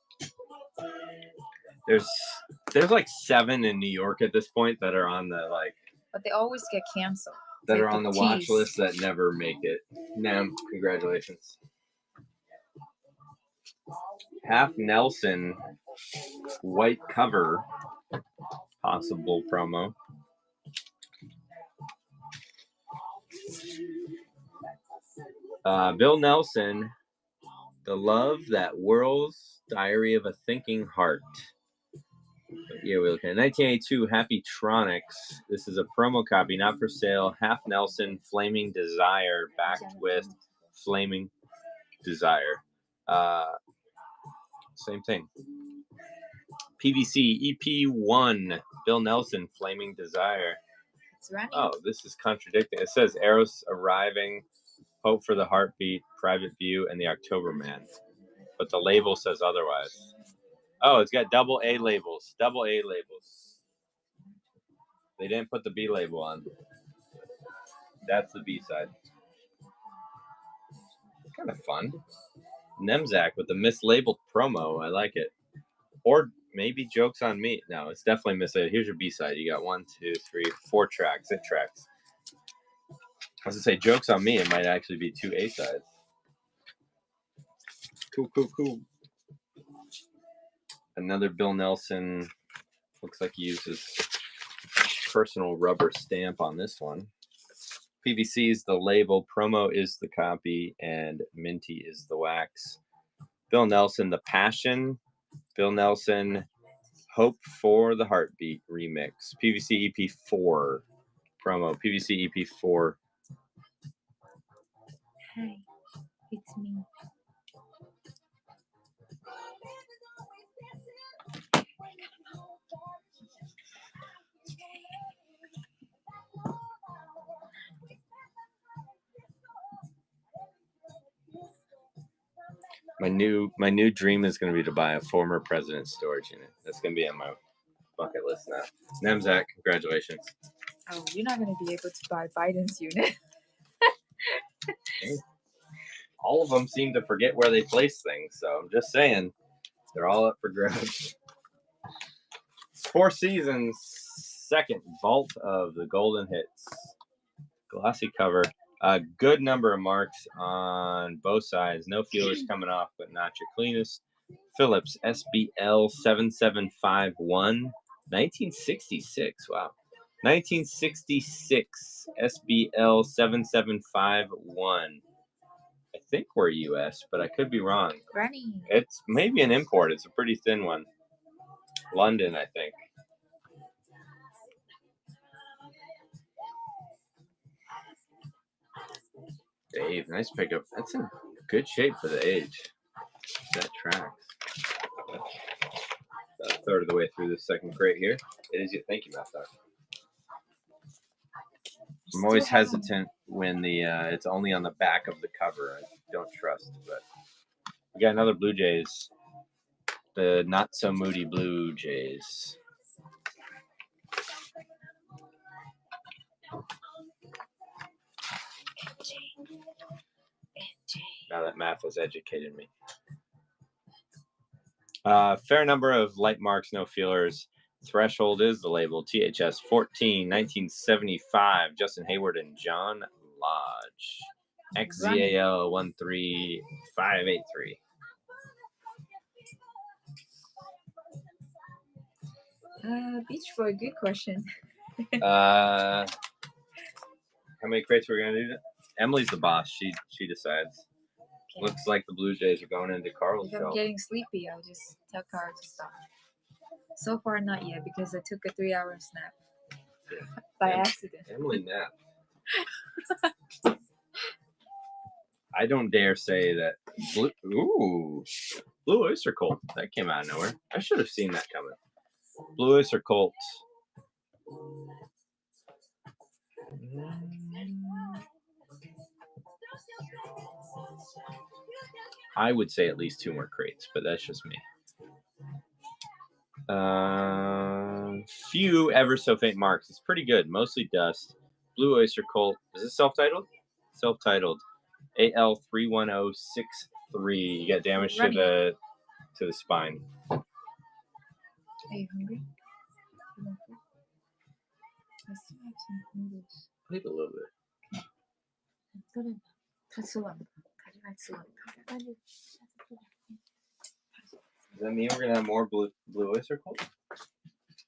There's like 7 in New York at this point that are on the But they always get canceled. that are on the watch list that never make it. Nam, congratulations. Half Nelson white cover possible promo. Bill Nelson, The Love That Whirls, Diary of a Thinking Heart. Yeah, we're looking at 1982 Happy Tronics. This is a promo copy, not for sale. Half Nelson, Flaming Desire, backed with Flaming Desire. Same thing. PVC EP1, Bill Nelson, Flaming Desire. It's running. Oh, this is contradicting. It says Eros Arriving, Hope for the Heartbeat, Private View, and the October Man. But the label says otherwise. Oh, it's got double A labels. Double A labels. They didn't put the B label on. That's the B side. Kind of fun. Nemzak with the mislabeled promo. I like it. Or maybe Jokes on Me. No, it's definitely mislabeled. Here's your B side. You got 1, 2, 3, 4 tracks. It tracks. I was going to say Jokes on Me. It might actually be 2 A sides. Cool. Another Bill Nelson. Looks like he uses personal rubber stamp on this one. PVC is the label, promo is the copy, and minty is the wax. Bill Nelson, The Passion. Bill Nelson, Hope for the Heartbeat remix. PVC EP4 promo. PVC EP4. Hi, it's me. My new dream is going to be to buy a former president's storage unit. That's going to be on my bucket list now. Namzak, congratulations. Oh, you're not going to be able to buy Biden's unit. All of them seem to forget where they place things, so I'm just saying they're all up for grabs. Four Seasons, second vault of the Golden Hits. Glossy cover. A good number of marks on both sides. No feelers coming off, but not your cleanest. Phillips, SBL 7751. 1966. Wow. 1966 SBL 7751. I think we're US, but I could be wrong. Granny. It's maybe an import. It's a pretty thin one. London, I think. Dave, nice pickup. That's in good shape for the age. That tracks. About a third of the way through the second crate here. It is. Thank you, Matt. I'm always hesitant when the it's only on the back of the cover. I don't trust, but we got another Blue Jays. The not so moody Blue Jays. Now that math has educated me. Fair number of light marks, no feelers. Threshold is the label. THS 14, 1975. Justin Hayward and John Lodge. XZAL 13583. Beach Boy, good question. How many crates we're gonna do? Emily's the boss. She decides. Okay. Looks like the Blue Jays are going into Carl's show. If I'm getting sleepy, I'll just tell Carl to stop. So far, not yet, because I took a 3-hour snap by accident. Emily napped. I don't dare say that. Blue Oyster Cult. That came out of nowhere. I should have seen that coming. Blue Oyster Cult. I would say at least 2 more crates, but that's just me. Few ever so faint marks. It's pretty good. Mostly dust. Blue Oyster Cult. Is this self-titled? Self-titled. AL31063. You got damage to the spine. Are you hungry? I still have some noodles. Maybe a little bit. Does that mean we're gonna have more blue oyster cult?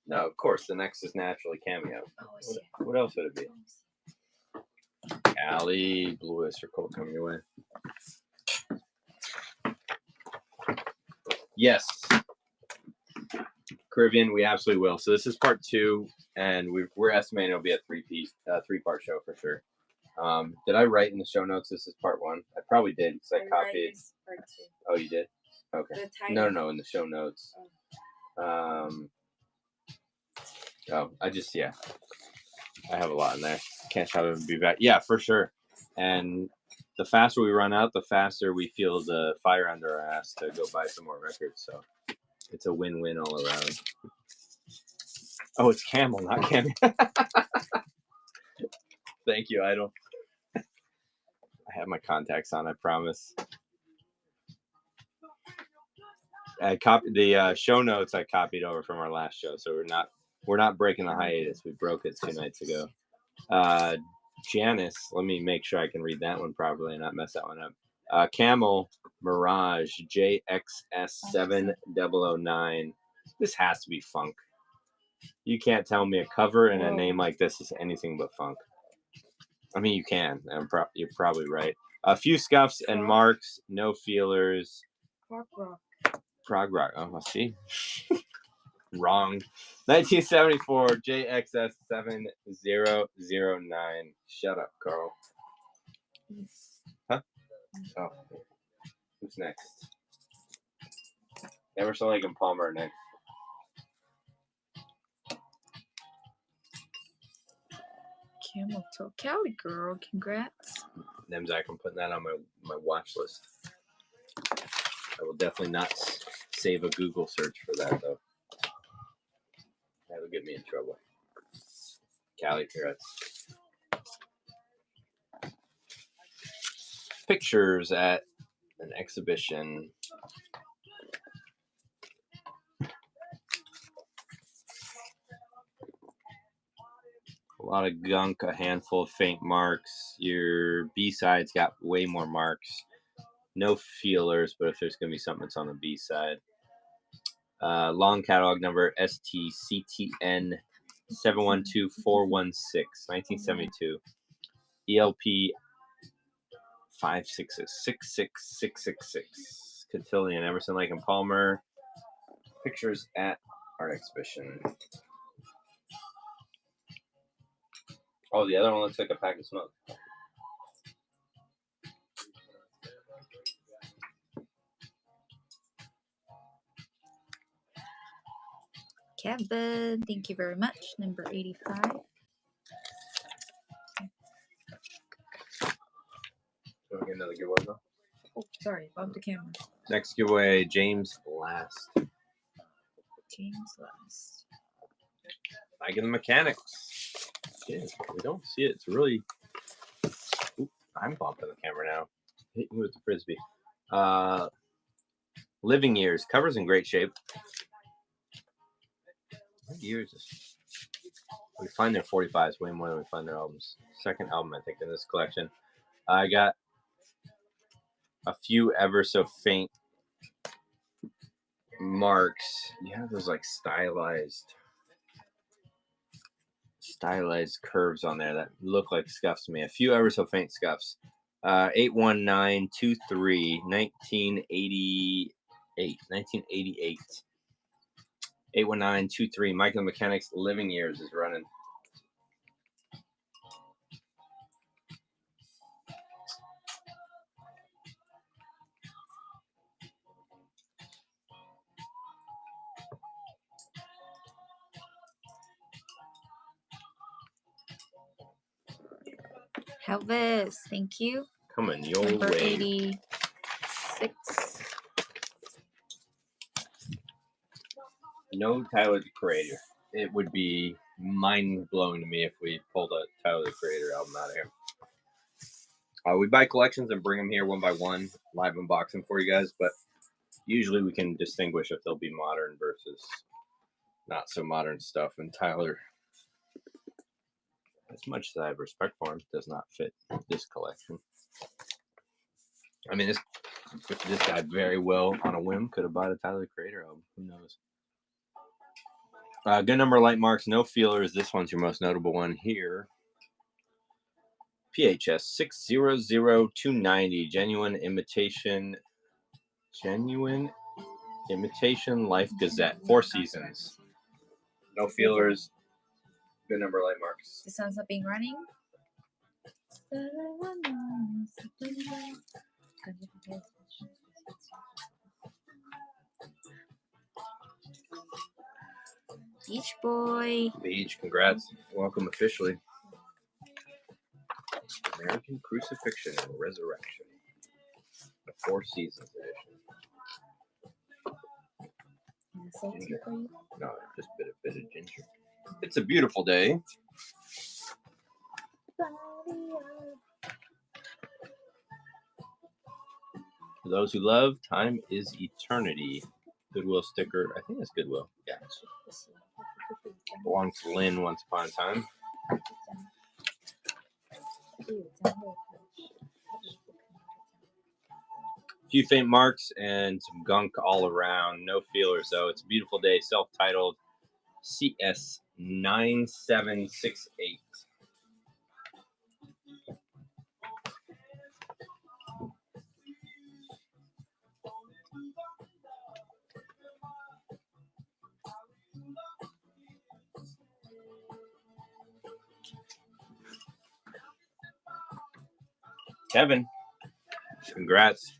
No, of course. The next is naturally cameo. What else would it be? Cali, blue oyster cult coming your way. Yes. Caribbean, we absolutely will. So this is part 2, and we're estimating it'll be a 3-part show for sure. Did I write in the show notes this is part 1? I probably did because I copied. Part 2. Oh, you did? Okay. No, in the show notes. I have a lot in there. Can't have it be back. Yeah, for sure. And the faster we run out, the faster we feel the fire under our ass to go buy some more records. So it's a win-win all around. Oh, it's Camel, not Cameo. Thank you, Idol. I have my contacts on, I promise. I copied the show notes. I copied over from our last show, so we're not breaking the hiatus. We broke it 2 nights ago. Janice, let me make sure I can read that one properly and not mess that one up. Camel Mirage JXS7009. This has to be funk. You can't tell me a cover and a name like this is anything but funk. I mean, you can. You're probably right. A few scuffs and marks, no feelers. Prog rock. Oh, I see. Wrong. 1974 JXS7009. Shut up, Carl. Huh? Oh. Who's next? Emerson, Lake and Palmer next. Camel toe Cali girl, congrats. Them Zach, I'm putting that on my watch list. I will definitely not save a Google search for that though. That would get me in trouble. Cali, congrats. Pictures at an exhibition. A lot of gunk, a handful of faint marks. Your B-side's got way more marks. No feelers, but if there's going to be something, it's on the B-side. Long catalog number STCTN 712416, 1972. ELP 5666666. Cotillion, Emerson, Lake and Palmer. Pictures at art exhibition. Oh, the other one looks like a pack of smoke. Kevin, thank you very much. Number 85. Do we get another giveaway though? Oh, sorry, above the camera. Next giveaway, James Last. James Last. Like in the mechanics. Yeah, we don't see it. It's really. Oop, I'm bumping the camera now. Hit me with the frisbee. Living Years. Cover's in great shape. What years is we find their 45s way more than we find their albums. Second album, I think, in this collection. I got a few ever so faint marks. You have those like stylized curves on there that look like scuffs to me. A few ever so faint scuffs. 81923 1988. 81923. Michael Mechanics Living Years is running. Elvis, thank you. Coming your Number way. 86. No Tyler the Creator. It would be mind blowing to me if we pulled a Tyler the Creator album out of here. We buy collections and bring them here one by one, live unbox them for you guys, but usually we can distinguish if they'll be modern versus not so modern stuff. And Tyler, as much as I have respect for him, does not fit this collection. I mean, this guy very well on a whim could have bought a Tyler the Creator album. Who knows? Good number of light marks, no feelers. This one's your most notable one here. PHS 600290, Genuine Imitation Life Gazette, 4 seasons. No feelers. Good number of light marks. The sun's not being running. Beach Boy. Beach, congrats. Welcome officially. American Crucifixion and Resurrection. The 4 seasons edition. Ginger. No, just a bit of ginger. It's a beautiful day. For those who love, time is eternity. Goodwill sticker. I think that's Goodwill. Yeah. Belonged to Lynn once upon a time. A few faint marks and some gunk all around. No feelers, though. It's a beautiful day. Self-titled CS 9768. Kevin, congrats.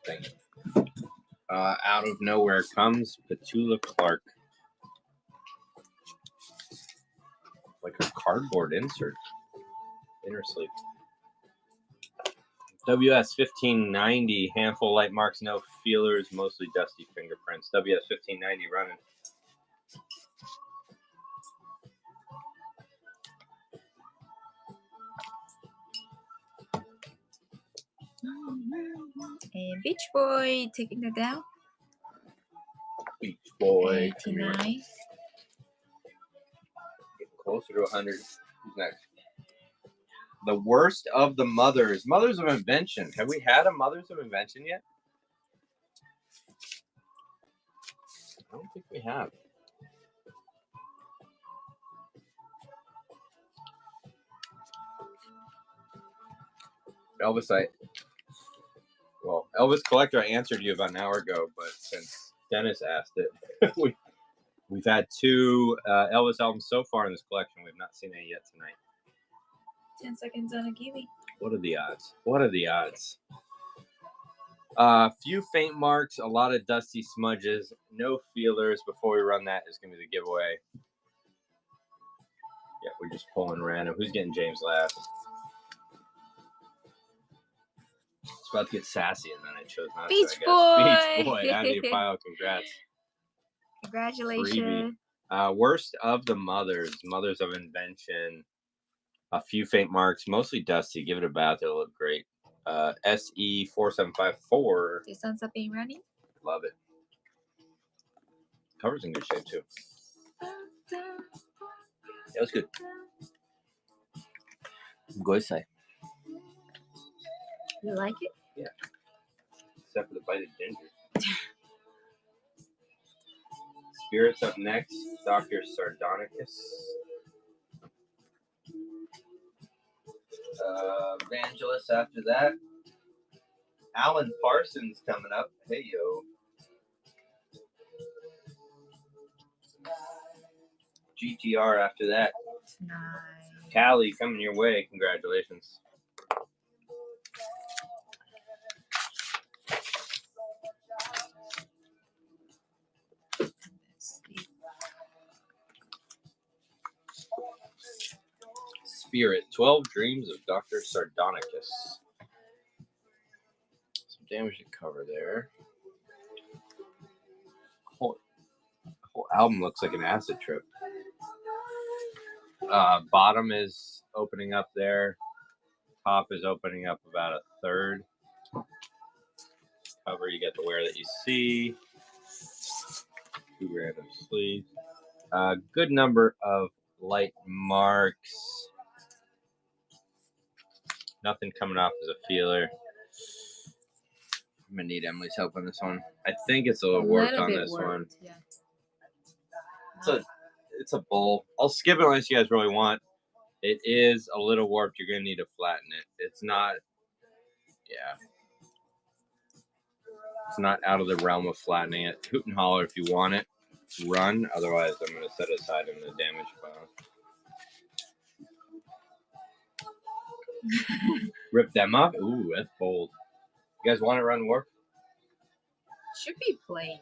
Thank you. Out of nowhere comes Petula Clark. Like a cardboard insert. Inner sleeve. WS 1590, handful light marks, no feelers, mostly dusty fingerprints. WS 1590 running. And Beach Boy taking it down. Beach Boy. 89. Getting closer to 100. Who's next? The worst of the mothers. Mothers of Invention. Have we had a Mothers of Invention yet? I don't think we have. Elvis, Elvis Collector, I answered you about an hour ago, but since Dennis asked it, we've had 2 Elvis albums so far in this collection. We've not seen any yet tonight. 10 seconds on a kiwi. What are the odds? What are the odds? Few faint marks, a lot of dusty smudges, no feelers. Before we run that is going to be the giveaway. Yeah, we're just pulling random. Who's getting James last? It's about to get sassy, and then I chose not Beach to, I guess. Boy! Beach Boy, out of your pile. Congrats. Congratulations. Worst of the mothers. Mothers of Invention. A few faint marks, mostly dusty. Give it a bath. It'll look great. SE4754. The sun's up and running. Love it. Cover's in good shape, too. That was good. Goisai. You like it? Yeah. Except for the bite of ginger. Spirits up next. Dr. Sardonicus. Evangelist after that. Alan Parsons coming up. Hey, yo. GTR after that. Nice. Callie coming your way. Congratulations. Spirit. 12 Dreams of Dr. Sardonicus. Some damage to cover there. Whole album looks like an acid trip. Bottom is opening up there. Top is opening up about a third. Cover, you get the wear that you see. 2 random sleeves. Good number of light marks. Nothing coming off as a feeler. I'm gonna need Emily's help on this one. I think it's a little warped on this one. Yeah. It's a bowl. I'll skip it unless you guys really want. It is a little warped. You're gonna need to flatten it. It's not. Yeah. It's not out of the realm of flattening it. Hoot and holler if you want it. Run. Otherwise, I'm gonna set it aside in the damage pile. Rip them up. Ooh, that's bold. You guys want to run warp? Should be plain.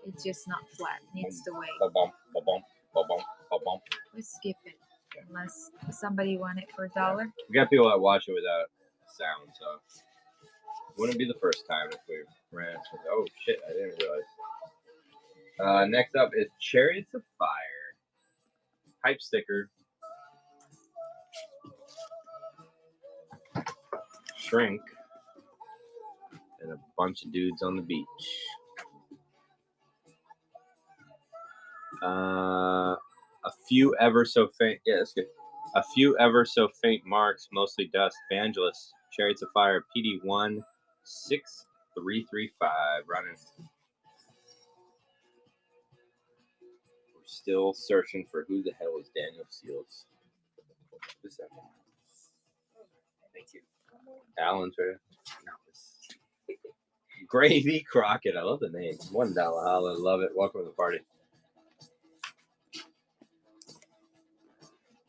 It's just not flat. It's the way. Ba-bump, ba-bump, ba-bump, ba-bump. Let's skip it. Unless somebody want it for $1. We got people that watch it without sound, so wouldn't be the first time if we ran. Oh shit, I didn't realize. Next up is Chariots of Fire. Hype sticker. Shrink. And a bunch of dudes on the beach. A few ever so faint. Yeah, that's good. A few ever so faint marks, mostly dust. Evangelist, Chariots of Fire, PD1 6335. Running. We're still searching for who the hell is Daniel Seals. Who's that? Thank you. Alan's right. No, Gravy Crockett. I love the name. $1 holla. Love it. Welcome to the party.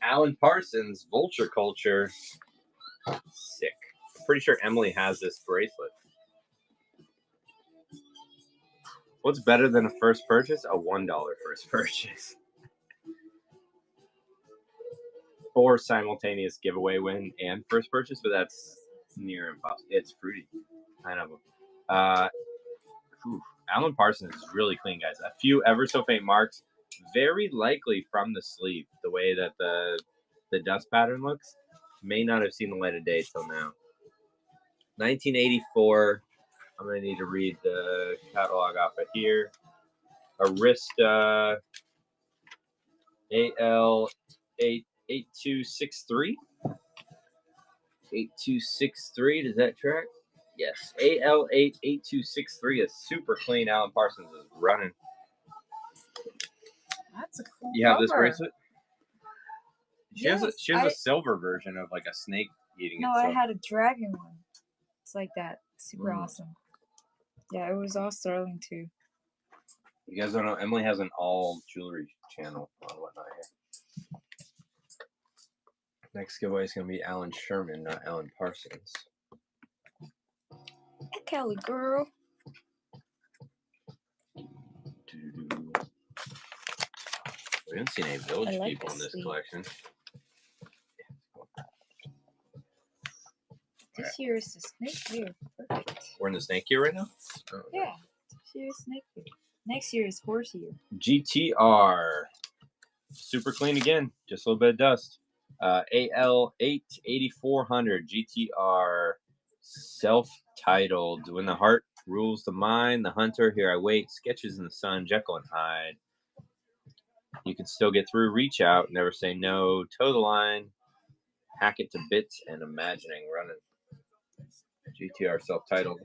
Alan Parsons, Vulture Culture. Sick. I'm pretty sure Emily has this bracelet. What's better than a first purchase? A $1 first purchase. Or simultaneous giveaway win and first purchase, but that's near impossible. It's fruity. I know. Alan Parsons is really clean, guys. A few ever so faint marks, very likely from the sleeve. The way that the dust pattern looks, may not have seen the light of day till now. 1984. I'm gonna need to read the catalog off of here. Arista AL 8263. 8263. Does that track? Yes. AL8263 is super clean. Alan Parsons is running. That's a cool You have cover. this bracelet? She has Yes, a silver version of like a snake eating No, itself. I had a dragon one. It's like that. Super Mm. awesome. Yeah, it was all sterling too. You guys don't know, Emily has an all jewelry channel on Whatnot here. Next giveaway is going to be Alan Sherman, not Alan Parsons. Hey, Kelly girl. We haven't seen any Village like people in this this sleeve. collection. This year is the snake year. Perfect. We're in the snake year right now? Oh, Yeah, this year is snake year. Next year is horse year. GTR. Super clean again. Just a little bit of dust. AL8 8400 GTR. Self-titled. When the heart rules the mind, the hunter, here I wait. Sketches in the sun, Jekyll and Hyde. You can still get through. Reach out. Never say no. Toe the line. Hack it to bits and imagining. Running. GTR self-titled.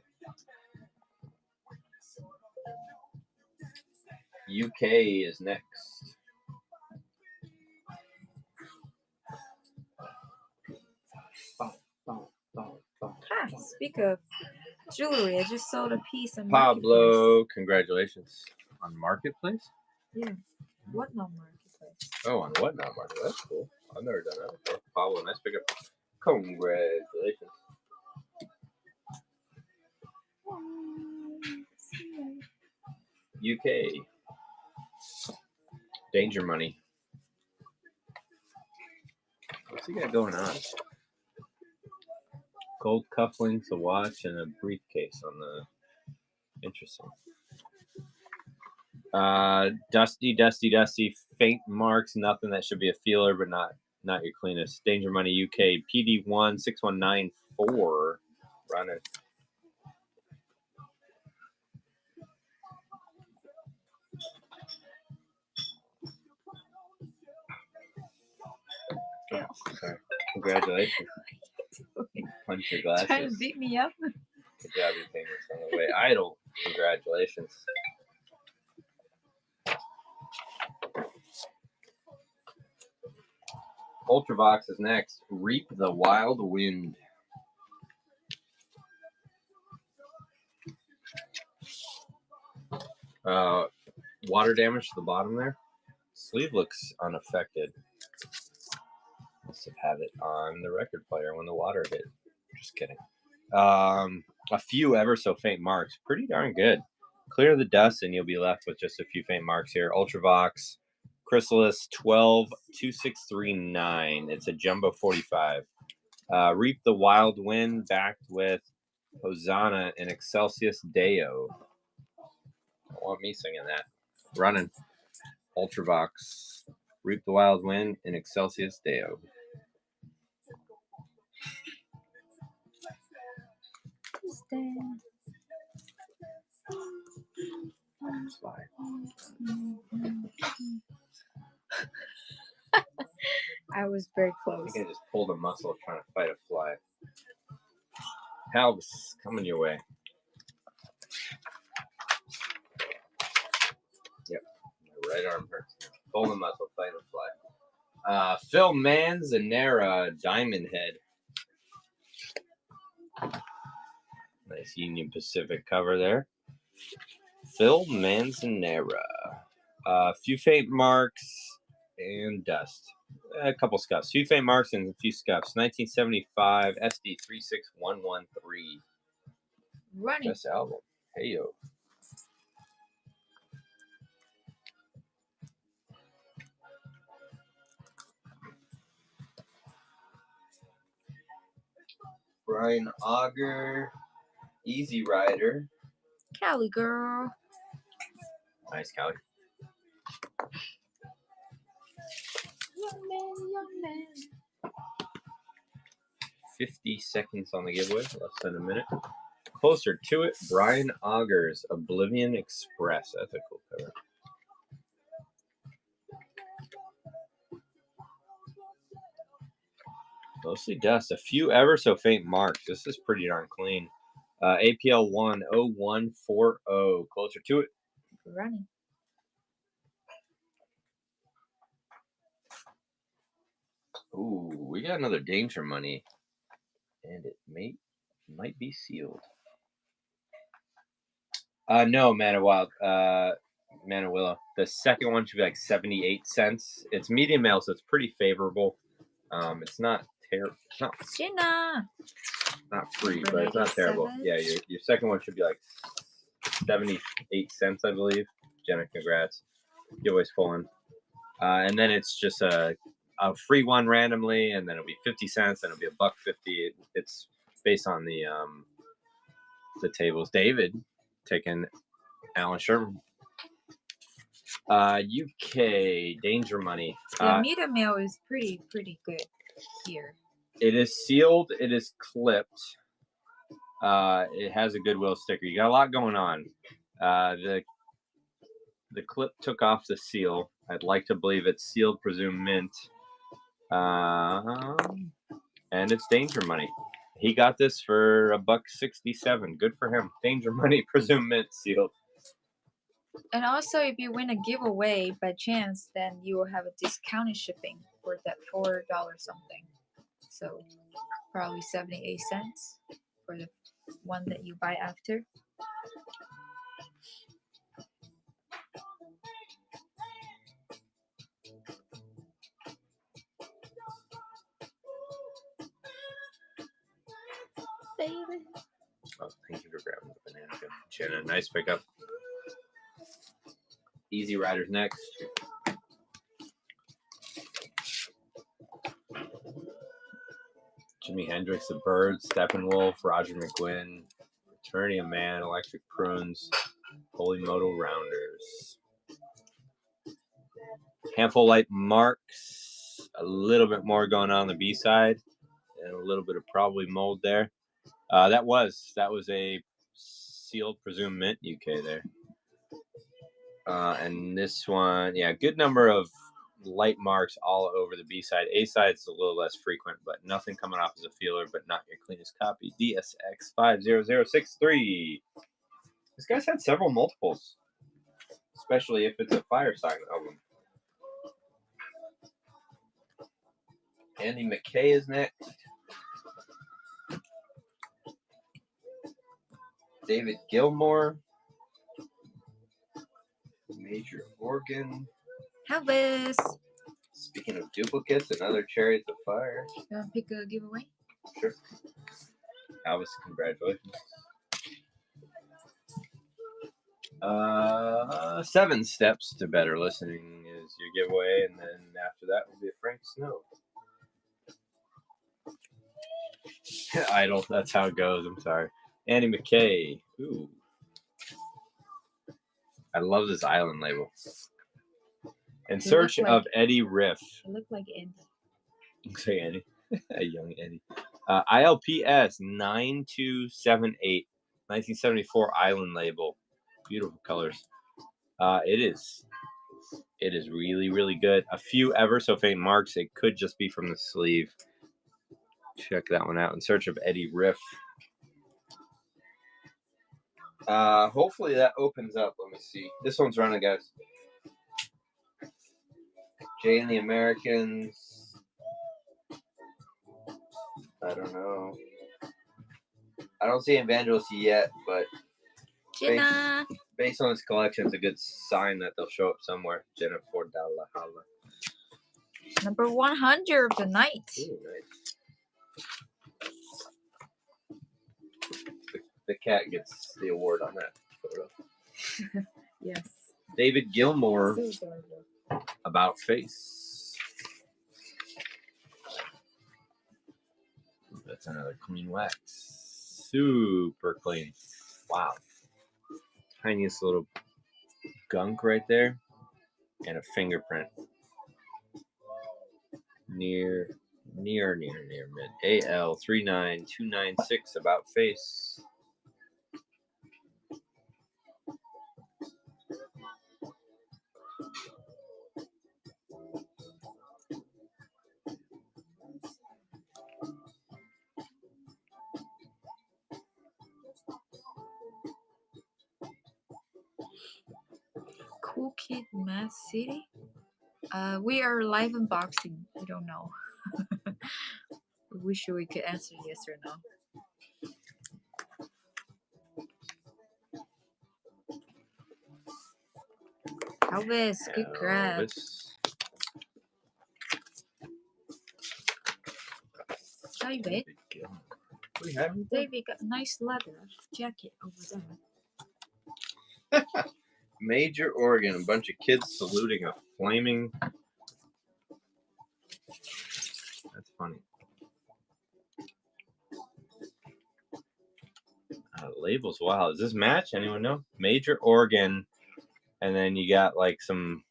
UK is next. Speak of jewelry, I just sold a piece on Pablo, congratulations. On Marketplace? Yeah. Whatnot Marketplace. Oh, on Whatnot Marketplace. That's cool. I've never done that before. Pablo, nice pickup. Congratulations. UK. Danger Money. What's he got going on? Gold cufflinks, a watch, and a briefcase on the. Interesting. Dusty, faint marks, nothing that should be a feeler, but not your cleanest. Danger Money UK PD1 6194. Running. Yeah. Sorry. Congratulations. Punch your glasses. Trying to beat me up. Good job, you famous on the way. Idol. Congratulations. Ultravox is next. Reap the Wild Wind. Water damage to the bottom there. Sleeve looks unaffected. Must have had it on the record player when the water hit. Just kidding. A few ever so faint marks. Pretty darn good. Clear the dust and you'll be left with just a few faint marks here. Ultravox Chrysalis 122639. It's a jumbo 45. Reap the Wild Wind backed with Hosanna and Excelsius Deo. Don't want me singing that. Running. Ultravox. Reap the Wild Wind and Excelsius Deo. I was very I close. think I just pulled a muscle trying to fight a fly. Halves coming your way. Yep, my right arm hurts. Pull the muscle, fight a fly. Phil Manzanera, Diamond Head. Nice Union Pacific cover there. Phil Manzanera. A few faint marks and dust. A couple scuffs. Few faint marks and a few scuffs. 1975 SD 36113. Running. Best album. Hey yo. Brian Auger. Easy Rider. Cali girl. Nice, Callie. Young man. 50 seconds on the giveaway. Less than a minute. Closer to it, Brian Augers, Oblivion Express. That's a cool cover. Mostly dust. A few ever so faint marks. This is pretty darn clean. APL 10140. Closer to it. Running. Ooh, we got another Danger Money. And it might be sealed. No, Mana Wild. Mana Willow. The second one should be like 78 cents. It's medium mail, so it's pretty favorable. It's not terrible. It's not free, but it's not terrible. Yeah, your second one should be like 78 cents, I believe. Jenna, congrats. Giveaway's pulling. And then it's just a free one randomly, and then it'll be 50 cents, and it'll be $1.50. It's based on the tables. David taking Alan Sherman. UK Danger Money. Yeah, meter mail is pretty good here. It is sealed. It is clipped. It has a Goodwill sticker. You got a lot going on. The clip took off the seal. I'd like to believe it's sealed, presumed mint. And it's Danger Money. He got this for $1.67. Good for him. Danger Money, presumed mint, sealed. And also, if you win a giveaway by chance, then you will have a discounted shipping for that $4 something. So probably 78 cents for the one that you buy after. Baby. Oh, thank you for grabbing the banana. Jenna, nice pickup. Easy Riders next. Jimi Hendrix, The Birds, Steppenwolf, Roger McGuinn, Returning of Man, Electric Prunes, Holy Moto Rounders. Handful light marks, a little bit more going on the B side, and a little bit of probably mold there. That was a sealed, presumed mint UK there. And this one, yeah, good number of light marks all over the B side. A side's a little less frequent, but nothing coming off as a feeler, but not your cleanest copy. DSX 50063. This guy's had several multiples, especially if it's a fire sign album. Andy McKay is next. David Gilmour. Major Organ. Elvis. Speaking of duplicates, another Chariots of Fire. You want to pick a giveaway? Sure. Elvis, congratulations. 7 steps to better listening is your giveaway, and then after that will be a Frank Snow. Idle, that's how it goes. I'm sorry. Andy McKay. Ooh. I love this island label. In Search of Eddie Riff. It looked like Andy. Say Andy. A young Eddie. ILPS 9278. 1974 island label. Beautiful colors. It is It is really, really good. A few ever so faint marks. It could just be from the sleeve. Check that one out. In Search of Eddie Riff. Hopefully that opens up. Let me see. This one's running, guys. Jay and the Americans. I don't know. I don't see Evangelist yet, but based on this collection, it's a good sign that they'll show up somewhere. Jenna Fordala Hala. Number 100 of the night. Ooh, nice. The cat gets the award on that photo. Yes. David Gilmour, About Face. That's another clean wax. Super clean. Wow. Tiniest little gunk right there. And a fingerprint. Near mid. AL39296, About Face. Cool Kid Mad City. We are live unboxing. We don't know. We wish we could answer yes or no. Elvis, good grab. David. David got a nice leather jacket over there. Major Oregon, a bunch of kids saluting a flaming. That's funny. Labels. Wow, does this match? Anyone know? Major Oregon, and then you got like some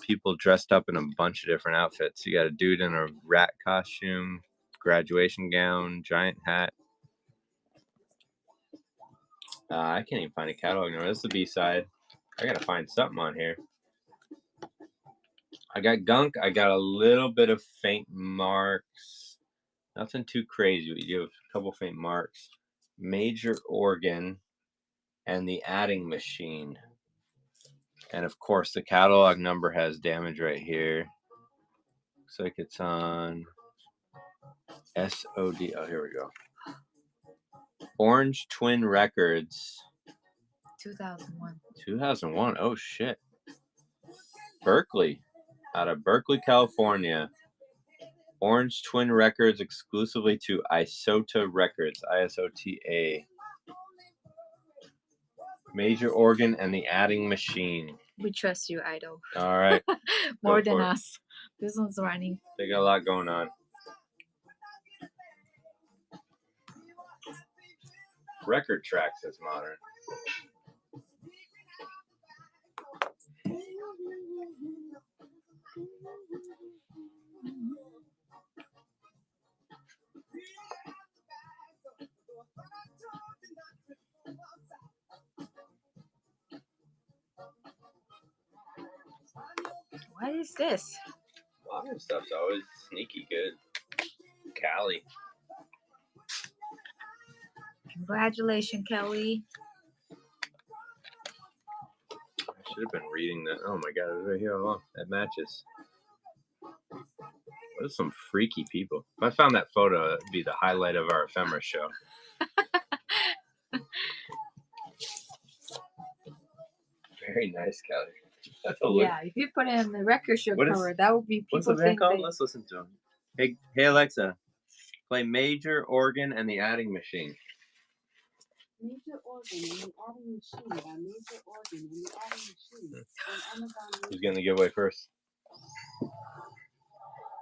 people dressed up in a bunch of different outfits. You got a dude in a rat costume, graduation gown, giant hat. I can't even find a catalog number. This is the B-side. I gotta find something on here. I got gunk. I got a little bit of faint marks. Nothing too crazy. We do have a couple faint marks. Major Organ and the Adding Machine. And of course, the catalog number has damage right here. Looks like it's on SOD. Oh, here we go. Orange Twin Records. 2001. 2001. Oh, shit. Berkeley. Out of Berkeley, California. Orange Twin Records exclusively to Isota Records. ISOTA. Major Organ and the Adding Machine. We trust you, Idol. All right. More than us. This one's running. They got a lot going on. Record tracks is modern. What is this? Modern stuff's always sneaky good. Cali. Congratulations, Kelly. I should have been reading that. Oh my god, it was right here all along. That matches. What are some freaky people? If I found that photo, that'd be the highlight of our ephemera show. Very nice, Kelly. That's a look. Yeah, if you put it in the record show cover, that would be people. What's the band called? Let's listen to him. Hey Alexa, play Major Organ and the Adding Machine. Major Organ and the Adding Machine by Major Organ and the Adding Machine on Amazon. Who's gonna give away first?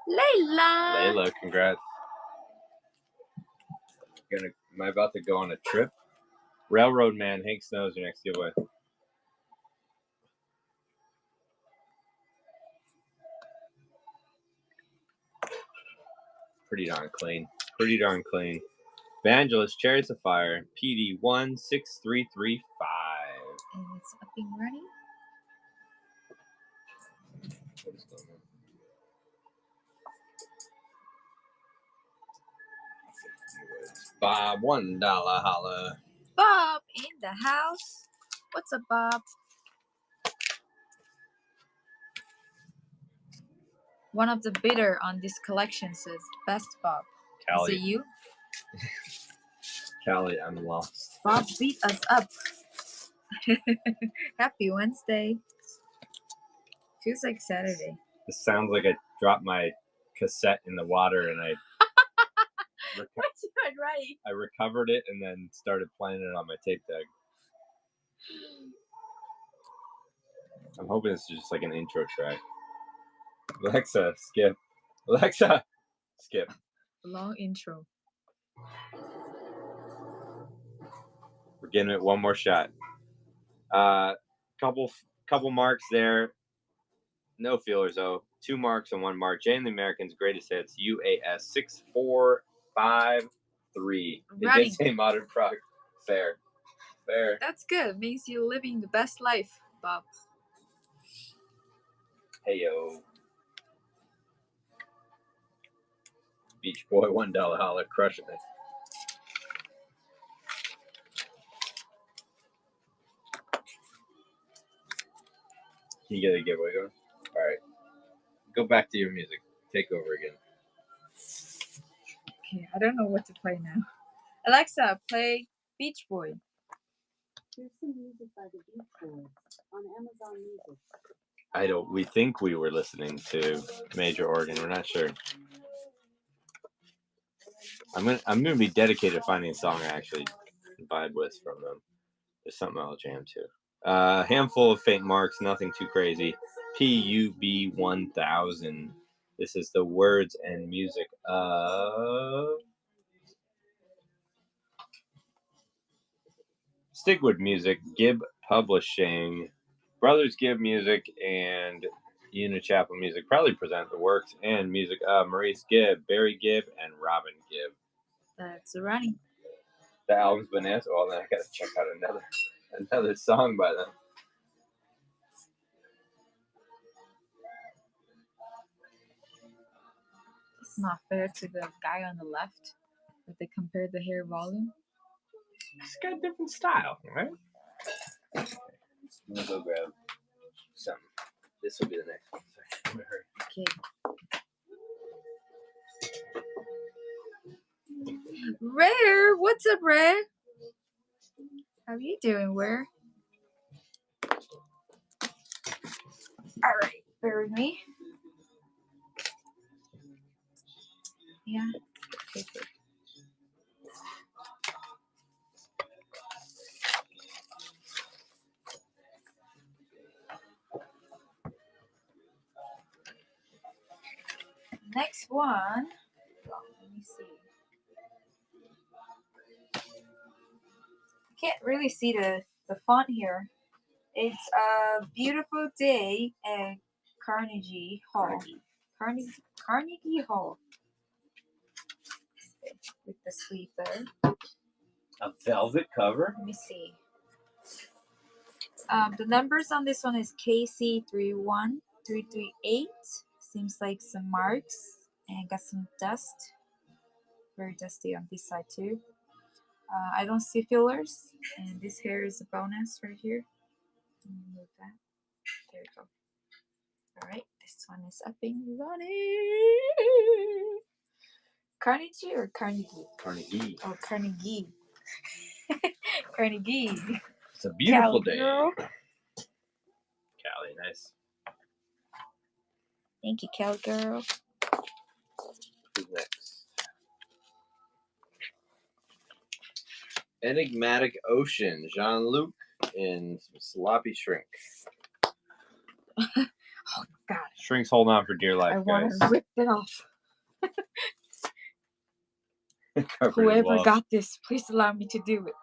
Layla. Layla, congrats. Am I about to go on a trip? Railroad Man, Hank Snow's your next giveaway. Pretty darn clean. Pretty darn clean. Evangelist, Chariots of Fire, PD16335. And it's up and running. What is going on? Bob, $1 holla. Bob in the house. What's up, Bob? One of the bidder on this collection says, "Best Bob." Is Callie, it you? Callie, I'm lost. Bob beat us up. Happy Wednesday. Feels like Saturday. This sounds like I dropped my cassette in the water and I What's doing right? I recovered it and then started playing it on my tape deck. I'm hoping it's just like an intro track. Alexa, skip. Alexa, skip. Long intro. We're getting it one more shot. Couple marks there. No feelers though. 2 marks and 1 mark. Jay and the Americans greatest hits. UAS 6453. It Running. did say modern prog. Fair. That's good. Means you're living the best life, Bob. Hey yo. Beach Boy, $1 holla, crushing it. You get a giveaway going? Alright. Go back to your music. Take over again. Okay, I don't know what to play now. Alexa, play Beach Boy. Here's some music by the Beach Boys on Amazon Music. We think we were listening to Major Organ. We're not sure. I'm gonna be dedicated to finding a song I actually vibe with from them. There's something I'll jam to. Handful of faint marks, nothing too crazy. PUB 1000. This is the words and music of Stigwood Music, Gibb Publishing, Brothers Gibb Music, and Unichapel Music proudly present the works and music of Maurice Gibb, Barry Gibb, and Robin Gibb. That's running. The album's bananas. Well, then I gotta check out another song by them. It's not fair to the guy on the left that they compared the hair volume. It's got a different style, right? I'm gonna go grab something. This will be the next one. I'm gonna hurry. Okay. Rare, what's up, Rare? How you doing, Rare? All right, bear with me. Yeah. Okay. Next one. Let me see. Can't really see the font here. It's a beautiful day at Carnegie Hall. Carnegie Hall. With the sleeve there. A velvet cover? Let me see. The numbers on this one is KC31338. Seems like some marks and got some dust. Very dusty on this side too. I don't see fillers, and this hair is a bonus right here. Move that. There we go. All right, this one is up and running. Carnegie or Carnegie? Carnegie. Oh, Carnegie. Carnegie. It's a beautiful Cal day. girl. Callie, nice. Thank you, Cal girl. Who's next? Enigmatic Ocean, Jean-Luc, and some sloppy shrink. Oh God! Shrink's holding on for dear life, I want guys. to rip it off. Covered in Whoever love. got this, please allow me to do it.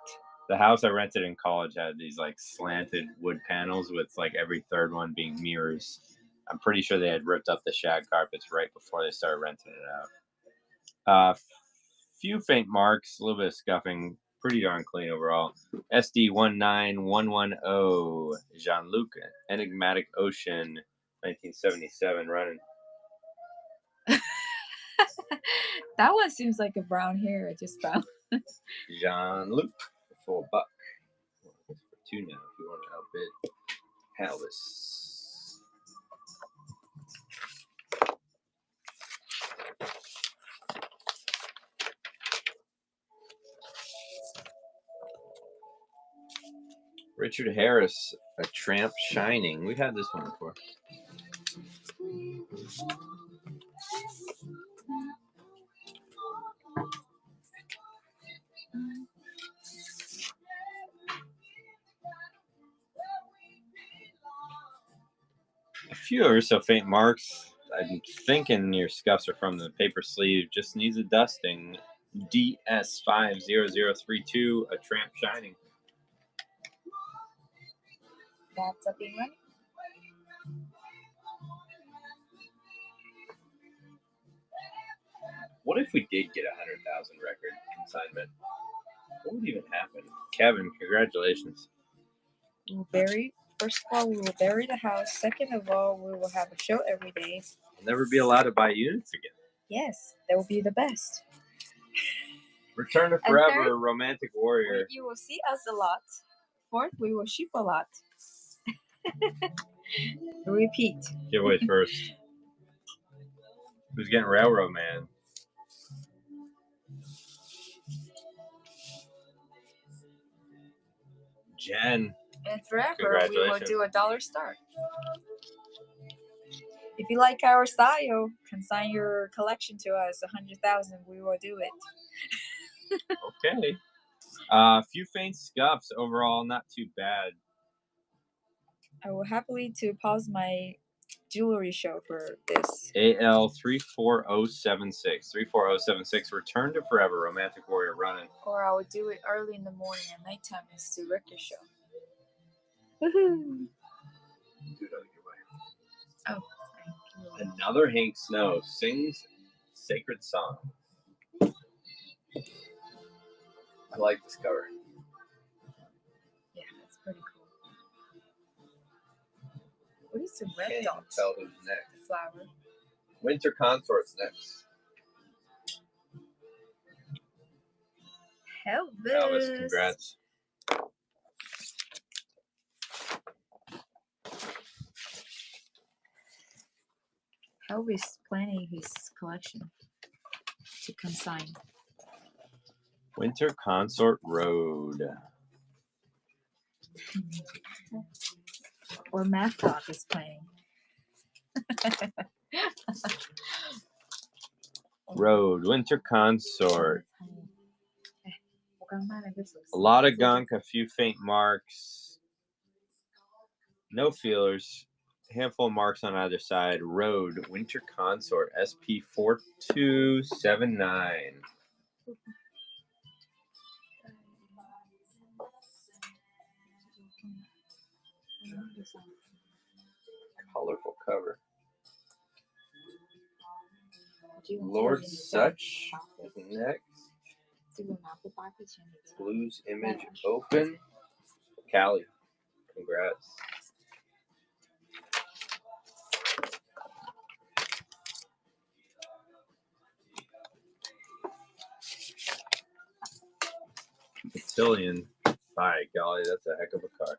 The house I rented in college had these like slanted wood panels with like every third one being mirrors. I'm pretty sure they had ripped up the shag carpets right before they started renting it out. Few faint marks, a little bit of scuffing, pretty darn clean overall. SD 19110, Jean-Luc, Enigmatic Ocean, 1977 running. That one seems like a brown hair I just found. Jean-Luc for $1. For $2 now if you want to outbid Halvis. Richard Harris, A Tramp Shining. We've had this one before. A few ever so faint marks. I'm thinking your scuffs are from the paper sleeve. Just needs a dusting. DS50032, A Tramp Shining. That's a big one. What if we did get a 100,000 record consignment? What would even happen? Kevin, congratulations. First of all, we will bury the house. Second of all, we will have a show every day. I'll never be allowed to buy units again. Yes, that will be the best. Return to Forever, Romantic Warrior. You will see us a lot. Fourth, we will ship a lot. Repeat. Giveaways first. Who's getting Railroad Man? Jen. And forever, we will do a $1 start. If you like our style, consign your collection to us. 100,000, we will do it. Okay. A few faint scuffs. Overall, not too bad. I will happily to pause my jewelry show for this. AL34076. 34076. Return to Forever, Romantic Warrior running. Or I will do it early in the morning and nighttime. It's the record show. Woohoo! Oh, thank you. Another Hank Snow sings Sacred Song. I like this cover. Yeah, that's pretty cool. What is the red Can't dot? even tell who's next. The flower. Winter Consort's next. Elvis, congrats. Elvis planning his collection to consign. Winter Consort Road. Or Math Talk is playing. Road, Winter Consort. A lot of gunk, a few faint marks. No feelers. A handful of marks on either side. Road, Winter Consort, SP4279. Colorful cover. Lord Such is next. Blues Image Open. Callie, congrats. Cotillion. By golly, that's a heck of a card.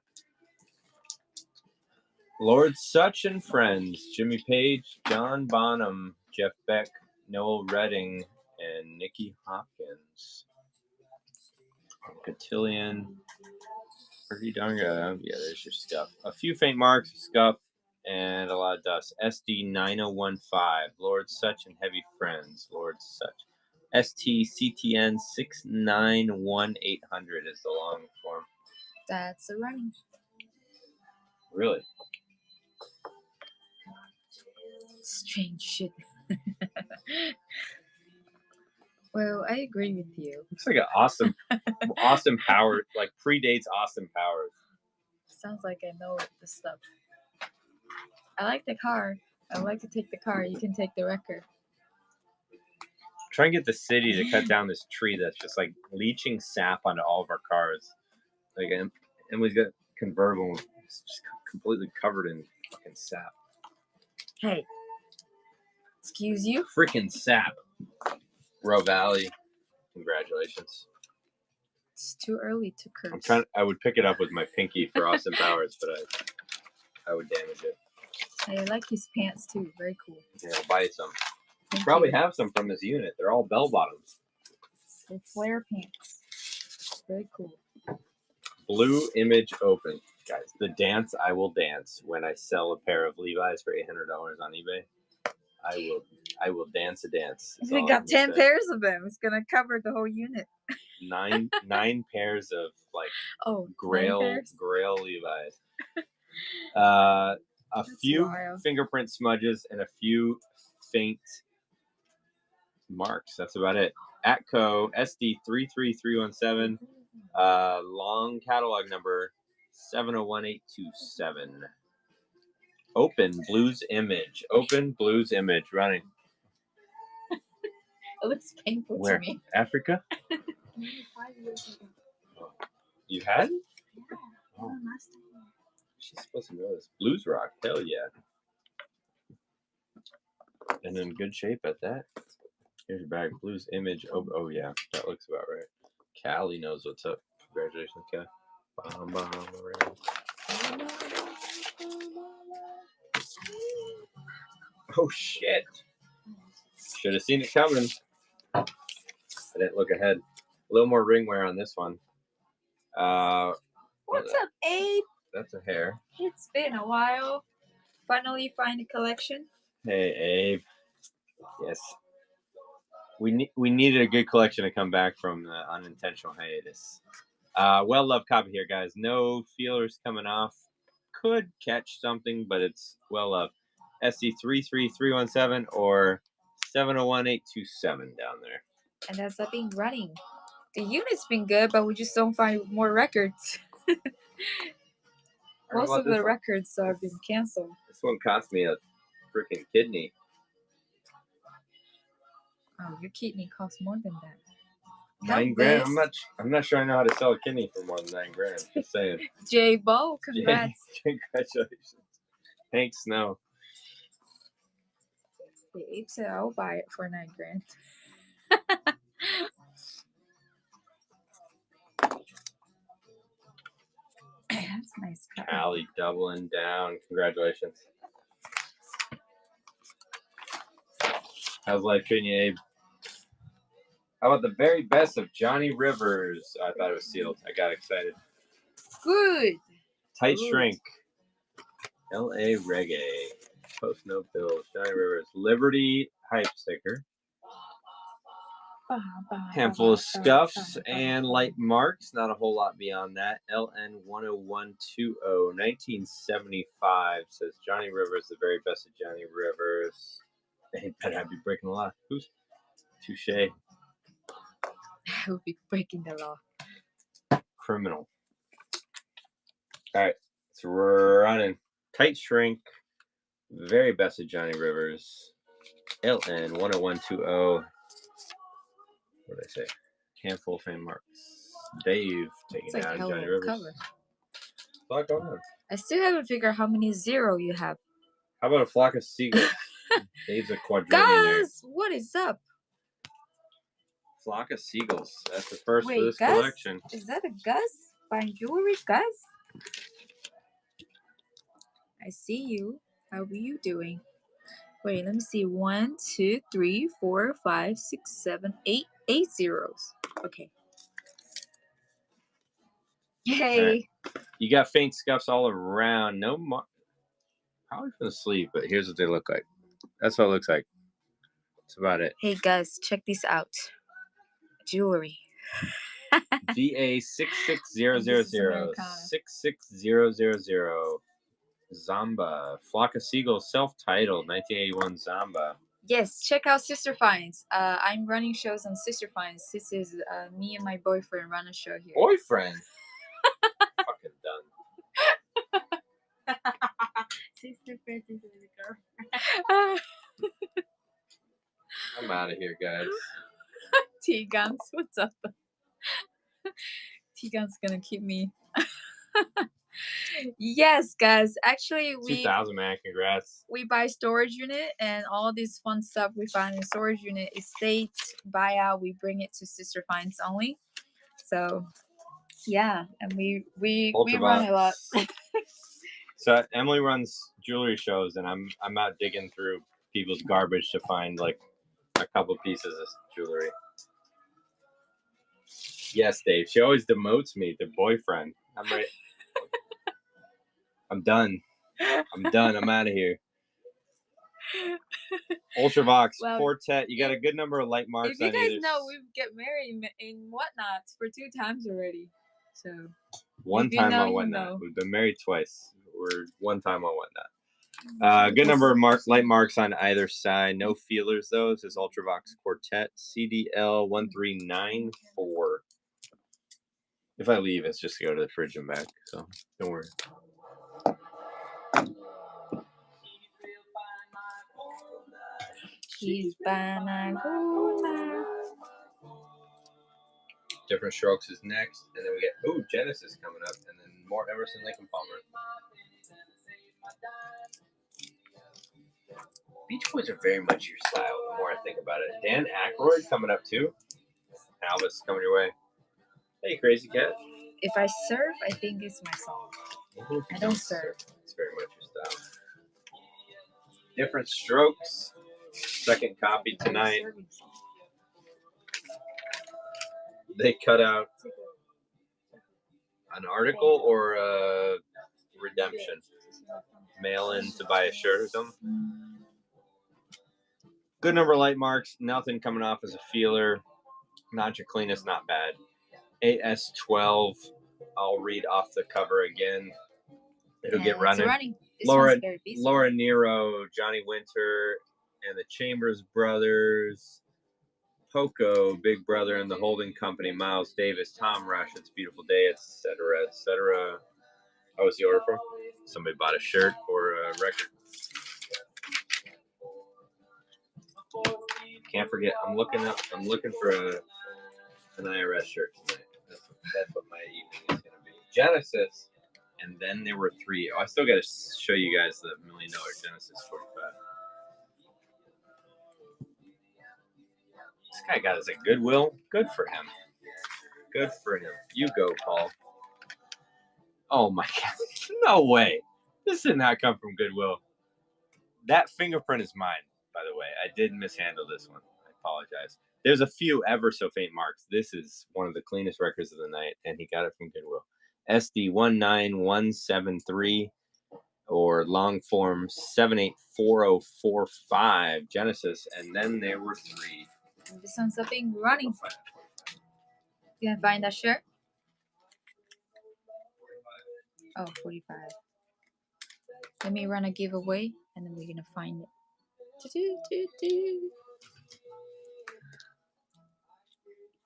Lord Such and Friends. Jimmy Page, John Bonham, Jeff Beck, Noel Redding, and Nikki Hopkins. Cotillion. Pretty darn good. Yeah, there's your stuff. A few faint marks, scuff, and a lot of dust. SD 9015. Lord Such and Heavy Friends. Lord Such. STCTN 691800 is the long form. That's a running. Really? Strange shit. Well, I agree with you. Looks like an awesome, Austin Powers, like predates Austin Powers. Sounds like I know the stuff. I like the car. I would like to take the car. You can take the record. Try and get the city to cut down this tree that's just like leaching sap onto all of our cars. Like, and we've got convertible, it's just completely covered in fucking sap. Hey, excuse you. Freaking sap. Row Valley. Congratulations. It's too early to curse. I'm trying. I would pick it up with my pinky for Austin Powers, but I would damage it. I like his pants too. Very cool. Yeah, I'll buy you some. Thank Probably you. have some from his unit. They're all bell bottoms. They're flare pants. Very cool. Blue Image Open. Guys, the dance I will dance when I sell a pair of Levi's for $800 on eBay. I will dance a dance. If we got 10 pairs of them, it's gonna cover the whole unit. Nine pairs of like grail Levi's. A That's few wild. fingerprint smudges and a few faint marks. That's about it. Atco SD 33317. Long catalog number 701827. Open Blues Image. Open Blues Image running. It looks painful Where? to me. Africa? 5 years ago. You had? Yeah. Oh. Last time. She's supposed to know this. Blues rock. Hell yeah. And in good shape at that. Here's your bag. Blues Image. Oh yeah. That looks about right. Callie knows what's up. Congratulations, Callie. Oh shit. Should have seen it coming. I didn't look ahead. A little more ring wear on this one. What's up, Abe? That's a hair. It's been a while. Finally find a collection. Hey, Abe. Yes. We needed a good collection to come back from the unintentional hiatus. Well loved copy here, guys. No feelers coming off. Could catch something, but it's well loved. SD 33317 or 701827 down there. And that's up been running. The unit's been good, but we just don't find more records. Most of the records have been canceled. This one cost me a freaking kidney. Oh, your kidney costs more than that. $9,000. I'm not sure I know how to sell a kidney for more than $9,000. Just saying. J-Bo, congrats. Congratulations. Hank Snow. The Abe said I'll buy it for $9,000. That's nice. Allie doubling down. Congratulations. How's life treating you, Abe? How about the very best of Johnny Rivers? I thought it was sealed. I got excited. Good. Tight Good. Shrink. L.A. Reggae. Post No Pills. Johnny Rivers. Liberty Hype Sticker. Handful of scuffs and light marks. Not a whole lot beyond that. LN 10120 1975 says Johnny Rivers, the very best of Johnny Rivers. Hey, better I'd be breaking the law. Who's touche? I would be breaking the law. Criminal. All right, it's running. Tight Shrink. Very best of Johnny Rivers. LN 10120. What did I say? Handful of fan marks. Dave taking It's like down hell Johnny of a Rivers. cover. A lot going on. I still haven't figured out how many zero you have. How about a flock of seagulls? Dave's a quadrillion. Guys, what is up? Flock of seagulls. That's the first Wait, for this Gus? collection. Is that a Gus buying jewelry? Gus? I see you. How are you doing? Wait, let me see. 1, 2, 3, 4, 5, 6, 7, 8. 8 zeros. Okay. Hey. Right. You got faint scuffs all around. No mark. Probably from the sleeve, but here's what they look like. That's what it looks like. That's about it. Hey, Gus, check this out. Jewelry. VA 66000 66000 Zamba. Flock of Seagulls, self-titled 1981 Zamba. Yes, check out Sister Finds. I'm running shows on Sister Finds. This is me and my boyfriend run a show here. Boyfriend? Fucking done. Sister Friends is the girl. I'm out of here, guys. T-Guns, what's up? T-Guns gonna keep me Yes, guys. Actually, 2,000, man. Congrats. we buy storage unit and all this fun stuff we find in storage unit estates buyout. We bring it to Sister Finds only. So yeah, and we run a lot. So Emily runs jewelry shows, and I'm out digging through people's garbage to find like a couple pieces of jewelry. Yes, Dave. She always demotes me to boyfriend. I'm right. I'm done. I'm done. I'm out of here. Ultravox Quartet. You got a good number of light marks. If you guys know, we get married in Whatnot for 2 times already. So one time on Whatnot. We've been married twice. We're 1 time on Whatnot. Good number of light marks on either side. No feelers though. This is Ultravox Quartet CDL 1394. If I leave, it's just to go to the fridge and back. So don't worry. She's banana. Different Strokes is next, and then we get Genesis coming up, and then more Emerson, Lake and Palmer. Beach Boys are very much your style. The more I think about it, Dan Aykroyd coming up too. Albus coming your way. Hey, Crazy Cat. If I surf, I think it's my song. I don't surf. It's very much your style. Different Strokes. Second copy tonight. They cut out an article or a redemption. Mail in to buy a shirt or something. Good number of light marks. Nothing coming off as a feeler. Not your cleanest, not bad. AS12. I'll read off the cover again. It'll get running. Laura Nero, Johnny Winter, and the Chambers Brothers. Poco, Big Brother, and the Holding Company. Miles Davis, Tom Rush, It's a Beautiful Day, etc., etc. What was the order for? Somebody bought a shirt or a record. Can't forget. I'm looking for an IRS shirt tonight. That's what my evening is gonna be. Genesis, and then there were 3. Oh, I still got to show you guys the $1 Million Genesis 45. This guy got us at Goodwill. Good for him. Good for him. You go, Paul. Oh my God! No way. This did not come from Goodwill. That fingerprint is mine, by the way. I did mishandle this one. I apologize. There's a few ever so faint marks. This is one of the cleanest records of the night, and he got it from Goodwill. SD 19173 or long form 784045 Genesis, and then there were 3. This one's up in running. You can find that shirt? Oh, 45. Let me run a giveaway, and then we're gonna find it.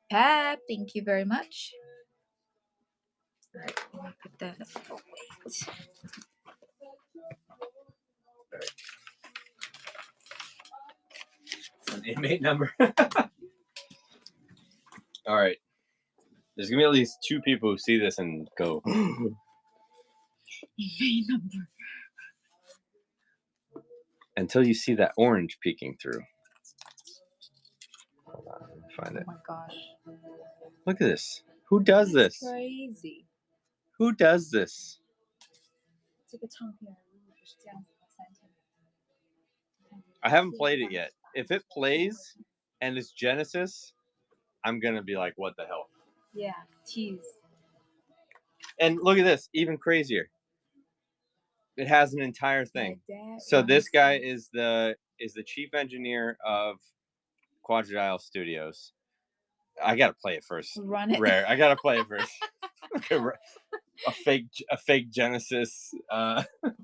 Pap, thank you very much. All right, let me put that up. Oh, wait. An inmate number. All right. There's gonna be at least 2 people who see this and go. Inmate number. Until you see that orange peeking through. Hold on, let me find it. Oh my gosh. Look at this. Who does this? Crazy. Who does this? I haven't played it yet. If it plays and it's Genesis, I'm gonna be like, what the hell? Yeah, tease. And look at this, even crazier. It has an entire thing. So this guy is the chief engineer of Quadradial Studios. I gotta play it first. Run it. Rare. I gotta play it first. a fake Genesis.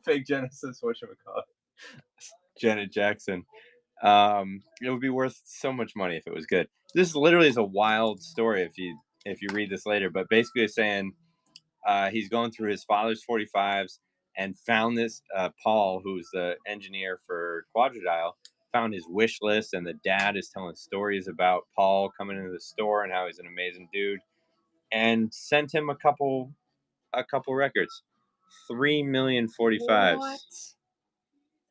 Fake Genesis. Whatchamacallit? Janet Jackson. It would be worth so much money if it was good. This literally is a wild story if you read this later. But basically, it's saying he's going through his father's 45s and found this Paul, who's the engineer for Quadradial, found his wish list, and the dad is telling stories about Paul coming into the store and how he's an amazing dude, and sent him a couple records. 3,045,000. What?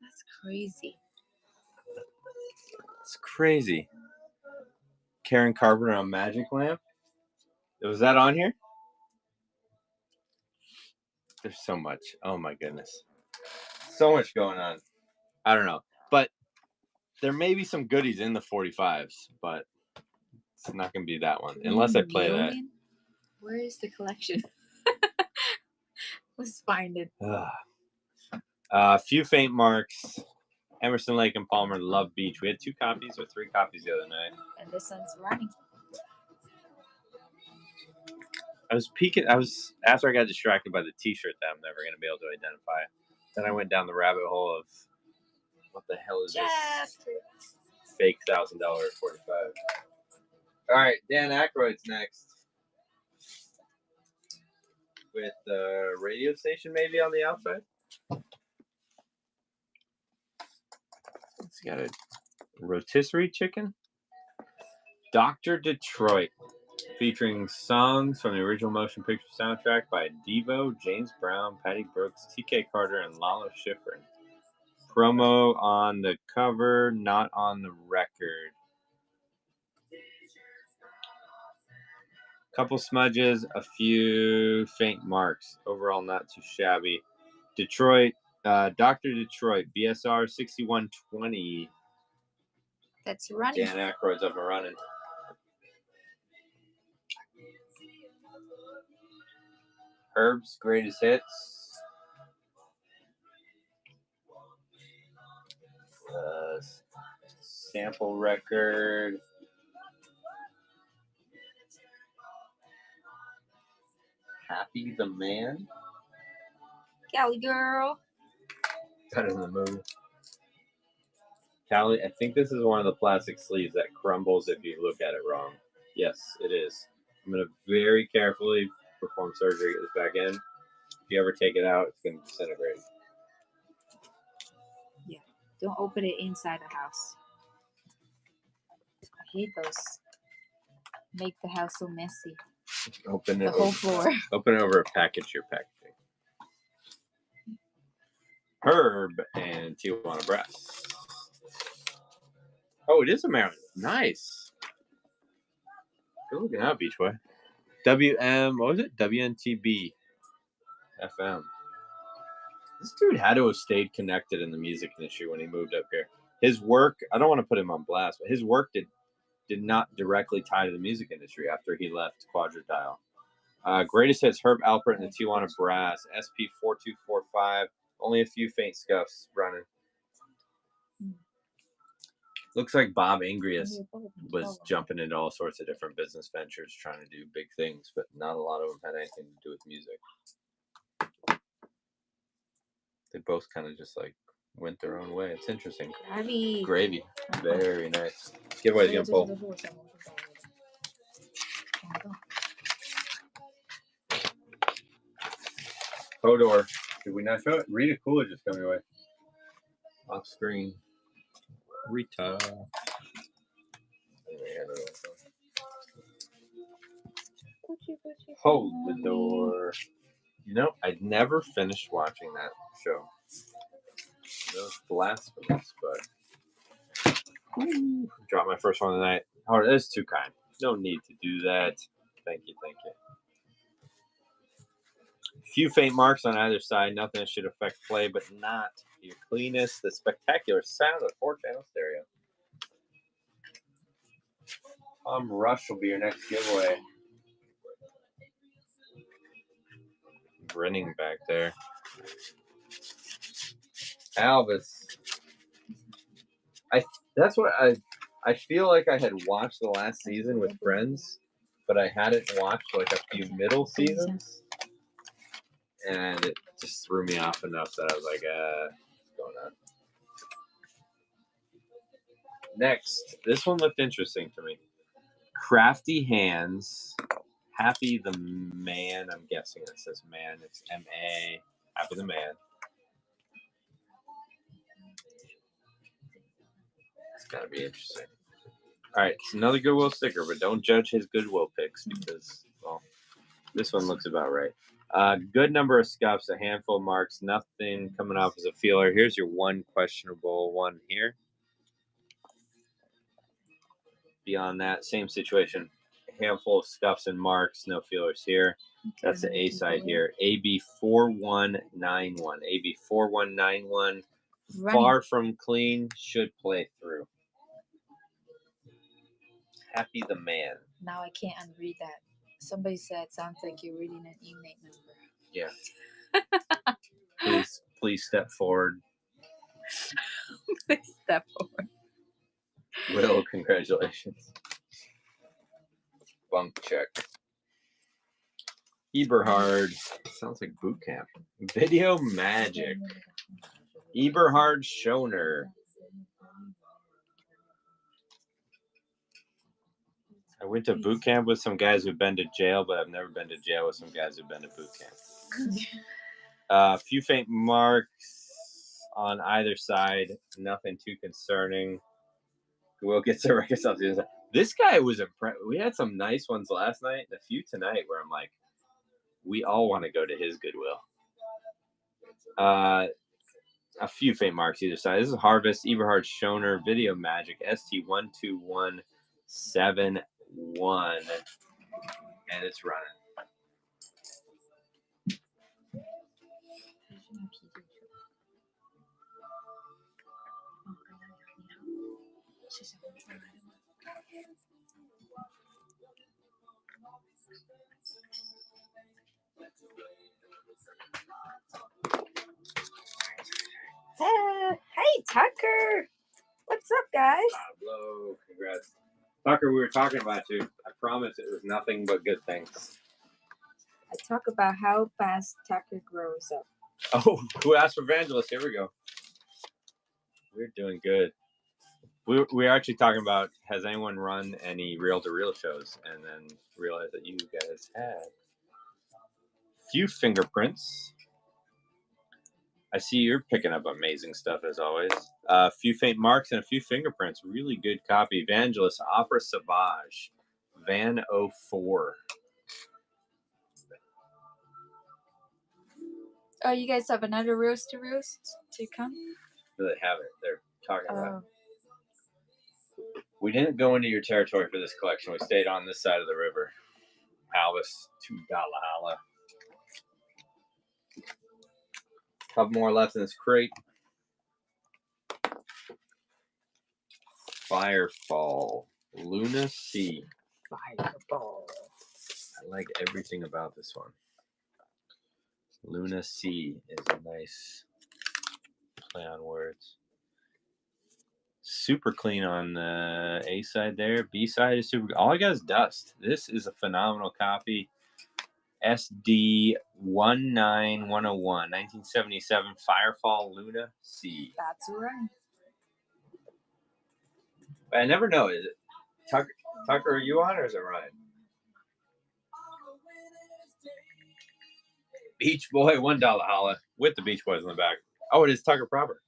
That's crazy. It's crazy. Karen Carpenter on Magic Lamp. Was that on here? There's so much. Oh my goodness. So much going on. I don't know. But there may be some goodies in the 45s, but it's not going to be that one. Unless I play that. Where is the collection? Let's find it. A few faint marks. Emerson, Lake, and Palmer, Love Beach. We had 2 copies or 3 copies the other night. And this one's running. I was peeking. After I got distracted by the T-shirt that I'm never going to be able to identify. Then I went down the rabbit hole of what the hell is this fake $1,000 45. All right, Dan Aykroyd's next with the radio station maybe on the outside. It's got a rotisserie chicken. Dr. Detroit, featuring songs from the original motion picture soundtrack by Devo, James Brown, Patty Brooks, T.K. Carter, and Lalo Schifrin. Promo on the cover, not on the record. Couple smudges, a few faint marks. Overall, not too shabby. Detroit, Dr. Detroit, BSR 6120. That's running. Dan Aykroyd's up and running. Herb's Greatest Hits. Sample record. Happy the Man. Cali girl. Better than the movie. Cali, I think this is one of the plastic sleeves that crumbles if you look at it wrong. Yes, it is. I'm going to very carefully perform surgery, get this back in. If you ever take it out, it's going to disintegrate. Yeah, don't open it inside the house. I hate those. Make the house so messy. Open it. The whole floor. Open it over a package you're packaging. Herb and Tijuana Brass. Oh, it is a Maryland. Nice. Good looking out, Beach Boy. WM, what was it? WNTB FM. This dude had to have stayed connected in the music industry when he moved up here. His work, I don't want to put him on blast, but his work did not directly tie to the music industry after he left Quadradial. Greatest hits, Herb Alpert and the Tijuana Brass, SP4245. Only a few faint scuffs running. Looks like Bob Ingrius was jumping into all sorts of different business ventures, trying to do big things, but not a lot of them had anything to do with music. They both kind of just like went their own way. It's interesting. Gravy. Very nice. Giveaway's gonna pull. Hodor. Did we not show it? Rita Coolidge is coming away. Off screen. Rita. Hold the door. You know, I'd never finished watching that show. It was blasphemous, but dropped my first one tonight. Oh, that's too kind. No need to do that. Thank you, thank you. Few faint marks on either side. Nothing that should affect play, but not your cleanest. The spectacular sound of the 4-channel stereo. Rush will be your next giveaway. Grinning back there. Alvis. That's what I feel like I had watched the last season with friends, but I hadn't watched like a few middle seasons. And it just threw me off enough that I was like, what's going on? Next, this one looked interesting to me. Crafty Hands, Happy the Man. I'm guessing it says man. It's M-A. Happy the Man. It's gotta be interesting. All right, it's another Goodwill sticker, but don't judge his Goodwill picks because, well, this one looks about right. Good number of scuffs, a handful of marks, nothing coming off as a feeler. Here's your one questionable one here. Beyond that, same situation. A handful of scuffs and marks, no feelers here. Okay, That's the A side here. AB4191. AB4191. Far from clean, should play through. Happy the man. Now I can't unread that. Somebody said sounds like you're reading an inmate number. Yeah. Please step forward. Please step forward. Will, congratulations. Bunk check. Eberhard. Sounds like boot camp. Video magic. Eberhard Schoner. I went to boot camp with some guys who've been to jail, but I've never been to jail with some guys who've been to boot camp. A few faint marks on either side. Nothing too concerning. Will gets a record something. This guy was impressed. We had some nice ones last night and a few tonight where I'm like, we all want to go to his Goodwill. A few faint marks either side. This is Harvest, Eberhard Schoner, Video Magic, ST12171, and it's running. Hey, Tucker. What's up, guys? Pablo, congrats. Tucker, we were talking about you. I promise it was nothing but good things. I talk about how fast Tucker grows up. Oh, who asked for Evangelist? Here we go. We're doing good. We're actually talking about, has anyone run any reel-to-reel shows? And then realized that you guys had. Few fingerprints. I see you're picking up amazing stuff as always. A few faint marks and a few fingerprints. Really good copy. Evangelist, Opera Sauvage, Van 04. Oh, you guys have another roast to come? No, they haven't. They're talking about. We didn't go into your territory for this collection. We stayed on this side of the river. Albus, $2 holla. Couple more left in this crate. Firefall, Luna Sea. Fireball. I like everything about this one. Luna Sea is a nice play on words. Super clean on the A side there. B side is super. All I got is dust. This is a phenomenal copy. SD 19101, 1977 Firefall Luna Sea. That's right. But I never know. Is it Tucker, are you on or is it Ryan? Beach Boy, $1 holla with the Beach Boys in the back. Oh, it is Tucker proper.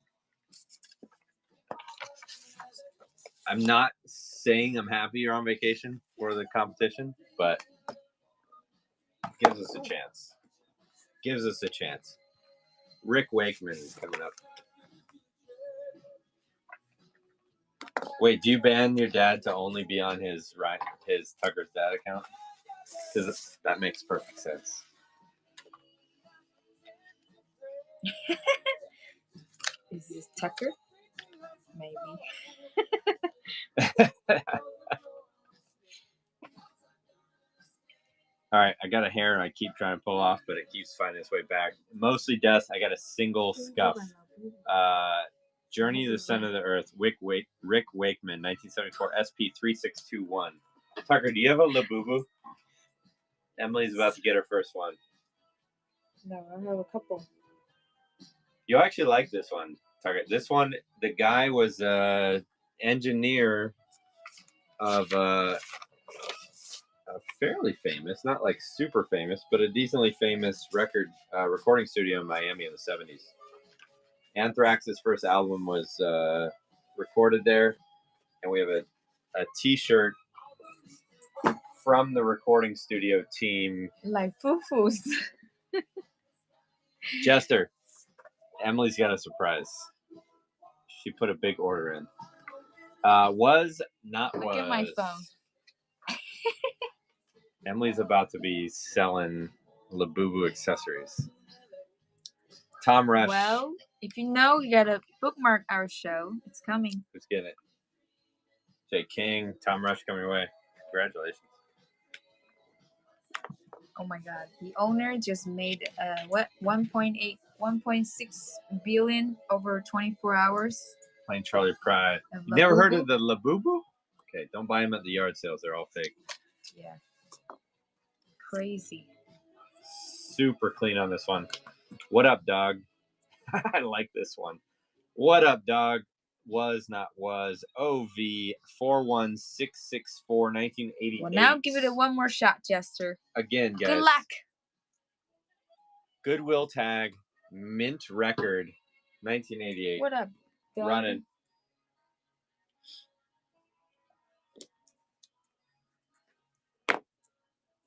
I'm not saying I'm happy you're on vacation for the competition, but gives us a chance. Gives us a chance. Rick Wakeman is coming up. Wait, do you ban your dad to only be on his Tucker's dad account? Because that makes perfect sense. Is this Tucker? Maybe. All right, I got a hair I keep trying to pull off, but it keeps finding its way back. Mostly dust. I got a single scuff. Journey to the Center of the Earth, Rick Wakeman, 1974, SP3621. Tucker, do you have a Labubu? Emily's about to get her first one. No, I have a couple. You actually like this one, Tucker. This one, the guy was an engineer of a fairly famous, not like super famous, but a decently famous recording studio in Miami in the 70s. Anthrax's first album was recorded there, and we have a T-shirt from the recording studio team. Like foo-foos. Jester, Emily's got a surprise. She put a big order in. Was not Look was. at my phone. Emily's about to be selling Labubu accessories. Tom Rush. Well, if you know, you gotta bookmark our show. It's coming. Who's getting it? Jay King, Tom Rush coming your way. Congratulations. Oh my God! The owner just made 1.6 billion over 24 hours. Playing Charlie Pride. of You never heard Labubu. of the Labubu? Okay, don't buy them at the yard sales. They're all fake. Yeah. Crazy. Super clean on this one. What up, dog? I like this one. What up, dog? Was not was OV 41664 1988. Well, now give it one more shot, Jester. Again, guys. Good luck. Goodwill tag, mint record, 1988. What up, dog? Running.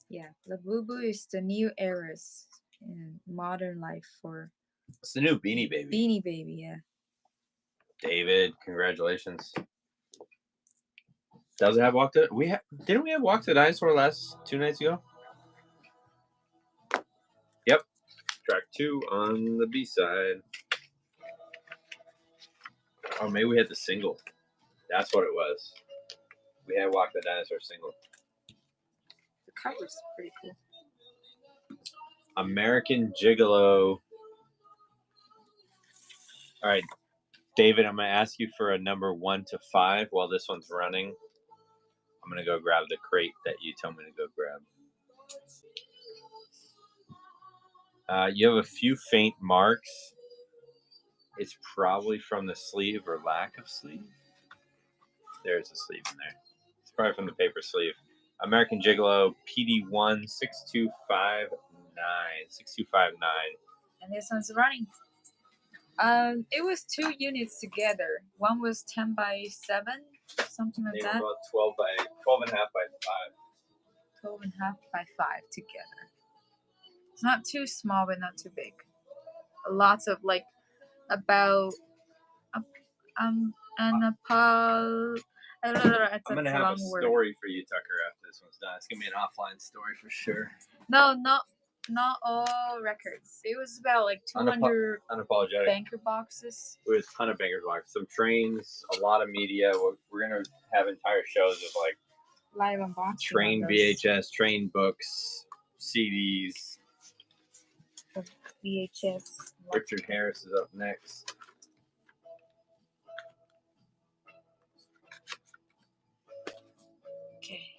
Yeah, Labubu is the new eras in modern life for It's the new Beanie Baby. Beanie Baby. Yeah. David, congratulations. Does it have Walk the? Didn't we have Walk the Dinosaur last 2 nights ago? Yep. Track 2 on the B side. Oh, maybe we had the single. That's what it was. We had Walk the Dinosaur single. The cover's pretty cool. American Gigolo. All right, David, I'm going to ask you for a number 1 to 5 while this one's running. I'm going to go grab the crate that you told me to go grab. You have a few faint marks. It's probably from the sleeve or lack of sleeve. There's a sleeve in there. It's probably from the paper sleeve. American Gigolo PD1 6259. And this one's running. It was 2 units together. One was 10 by 7, something like They that. were about 12 and a half by 12 and a half by 5 together. It's not too small, but not too big. Lots of like about I'm gonna have a story for you, Tucker, after this one's done. It's gonna be an offline story for sure. No, not all records. It was about like 200 unapologetic banker boxes. It was a ton of bankers boxes, some trains, a lot of media. We're gonna have entire shows of like live unboxing. Train VHS, train books, CDs. VHS. Richard Harris is up next. Okay.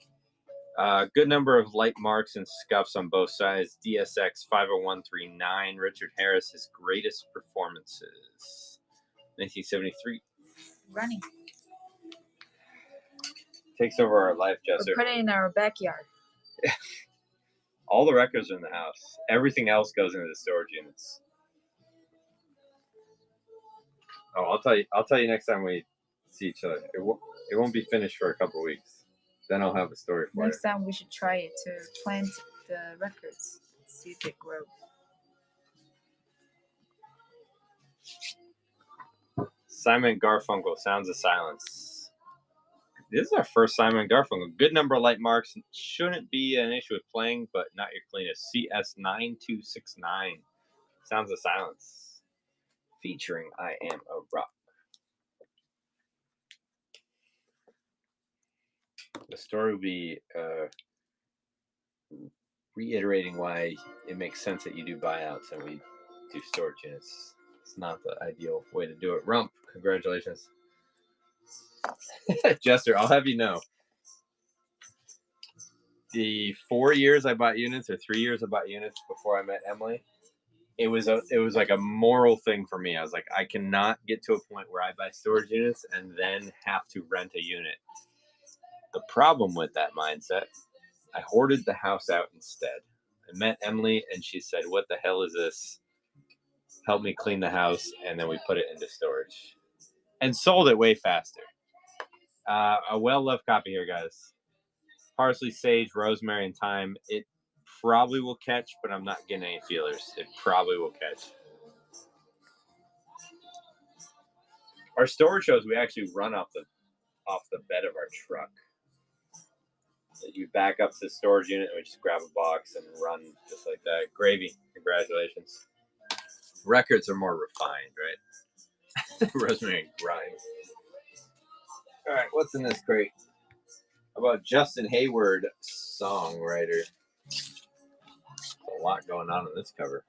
Good number of light marks and scuffs on both sides. DSX 50139. Richard Harris, his greatest performances. 1973. Running. Takes over our life, Jester. We'll put it in our backyard. All the records are in the house. Everything else goes into the storage units. Oh, I'll tell you next time we see each other. It won't be finished for a couple weeks. Then I'll have a story for Next time we should try it to plant the records. See if they grow. Simon Garfunkel, Sounds of Silence. This is our first Simon Garfunkel. Good number of light marks. Shouldn't be an issue with playing, but not your cleanest. CS9269. Sounds of Silence. Featuring I Am a Rock. The story will be reiterating why it makes sense that you do buyouts and we do storage units. It's not the ideal way to do it. Rump, congratulations. Jester, I'll have you know. The 4 years I bought units or 3 years I bought units before I met Emily, it was like a moral thing for me. I was like, I cannot get to a point where I buy storage units and then have to rent a unit. The problem with that mindset, I hoarded the house out instead. I met Emily and she said, what the hell is this? Help me clean the house, and then we put it into storage. And sold it way faster. A well-loved copy here, guys. Parsley, sage, rosemary, and thyme. It probably will catch, but I'm not getting any feelers. It probably will catch. Our storage shows, we actually run off the bed of our truck. You back up to the storage unit and we just grab a box and run just like that. Gravy. Congratulations. Records are more refined, right? Rosemary grinds. All right, what's in this crate? How about Justin Hayward, songwriter? A lot going on in this cover.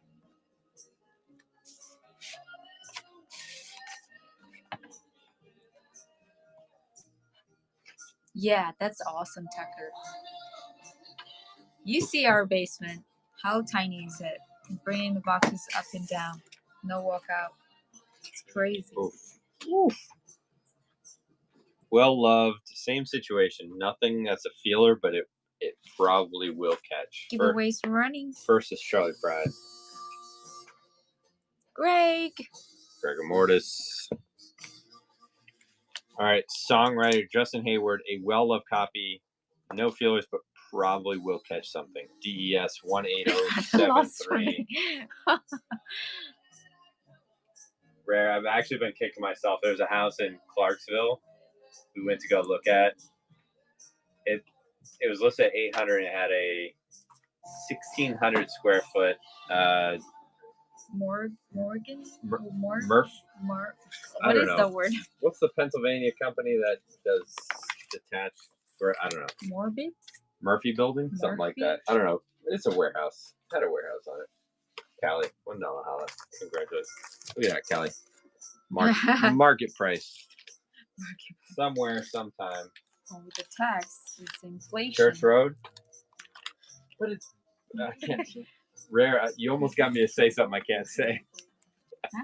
Yeah, that's awesome, Tucker. You see our basement. How tiny is it? Bringing the boxes up and down. No walkout. It's crazy. Oof. Oof. Well loved. Same situation. Nothing that's a feeler, but it probably will catch. Giveaways running. First is Charlie Pride. Greg. Gregor Mortis. All right, songwriter Justin Hayward, a well-loved copy, no feelers, but probably will catch something. DES 18073. Rare. I've actually been kicking myself. There's a house in Clarksville we went to go look at. It was listed at 800 and it had a 1,600 square foot. Morgan? Murph. What is the word? What's the Pennsylvania company that does detached? I don't know. Morbid? Murphy Building? Something like that. I don't know. It's a warehouse. It had a warehouse on it. Callie. $1 holla. Congratulations. Look at that, Callie. Market price. Somewhere, sometime. Oh, with the tax. It's inflation. Church Road? But it's... Rare. You almost got me to say something I can't say. Huh?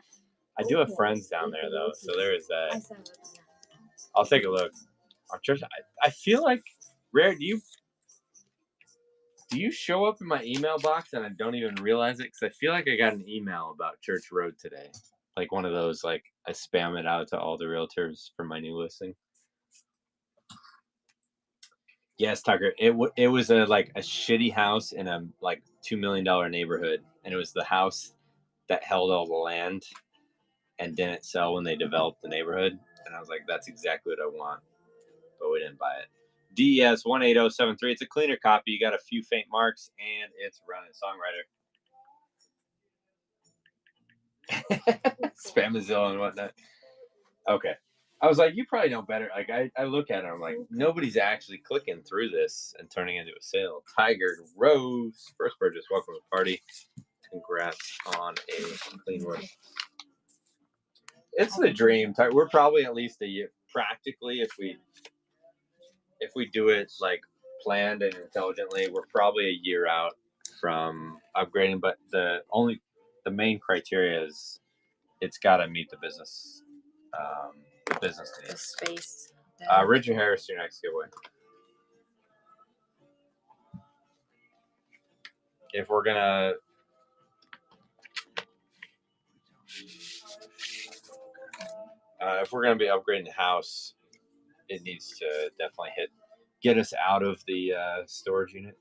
I do have friends down there, though, so there is that. I'll take a look. Our church, I feel like, Rare, do you show up in my email box and I don't even realize it? Because I feel like I got an email about Church Road today. Like one of those, like, I spam it out to all the realtors for my new listing. Yes, Tucker. It was a shitty house in a like $2 million neighborhood, and it was the house that held all the land and didn't sell when they developed the neighborhood. And I was like, that's exactly what I want, but we didn't buy it. DES 18073. It's a cleaner copy. You got a few faint marks, and it's running songwriter. Spamazilla and whatnot. Okay. I was like, you probably know better. Like, I look at it, I'm like, nobody's actually clicking through this and turning into a sale. Tiger Rose, first purchase, welcome to the party. Congrats on a clean one. It's the dream. We're probably at least a year, practically, if we do it like planned and intelligently, we're probably a year out from upgrading. But the main criteria is it's got to meet the business. The business needs. The space. Richard Harris, your next giveaway. If we're gonna be upgrading the house, it needs to definitely get us out of the storage unit.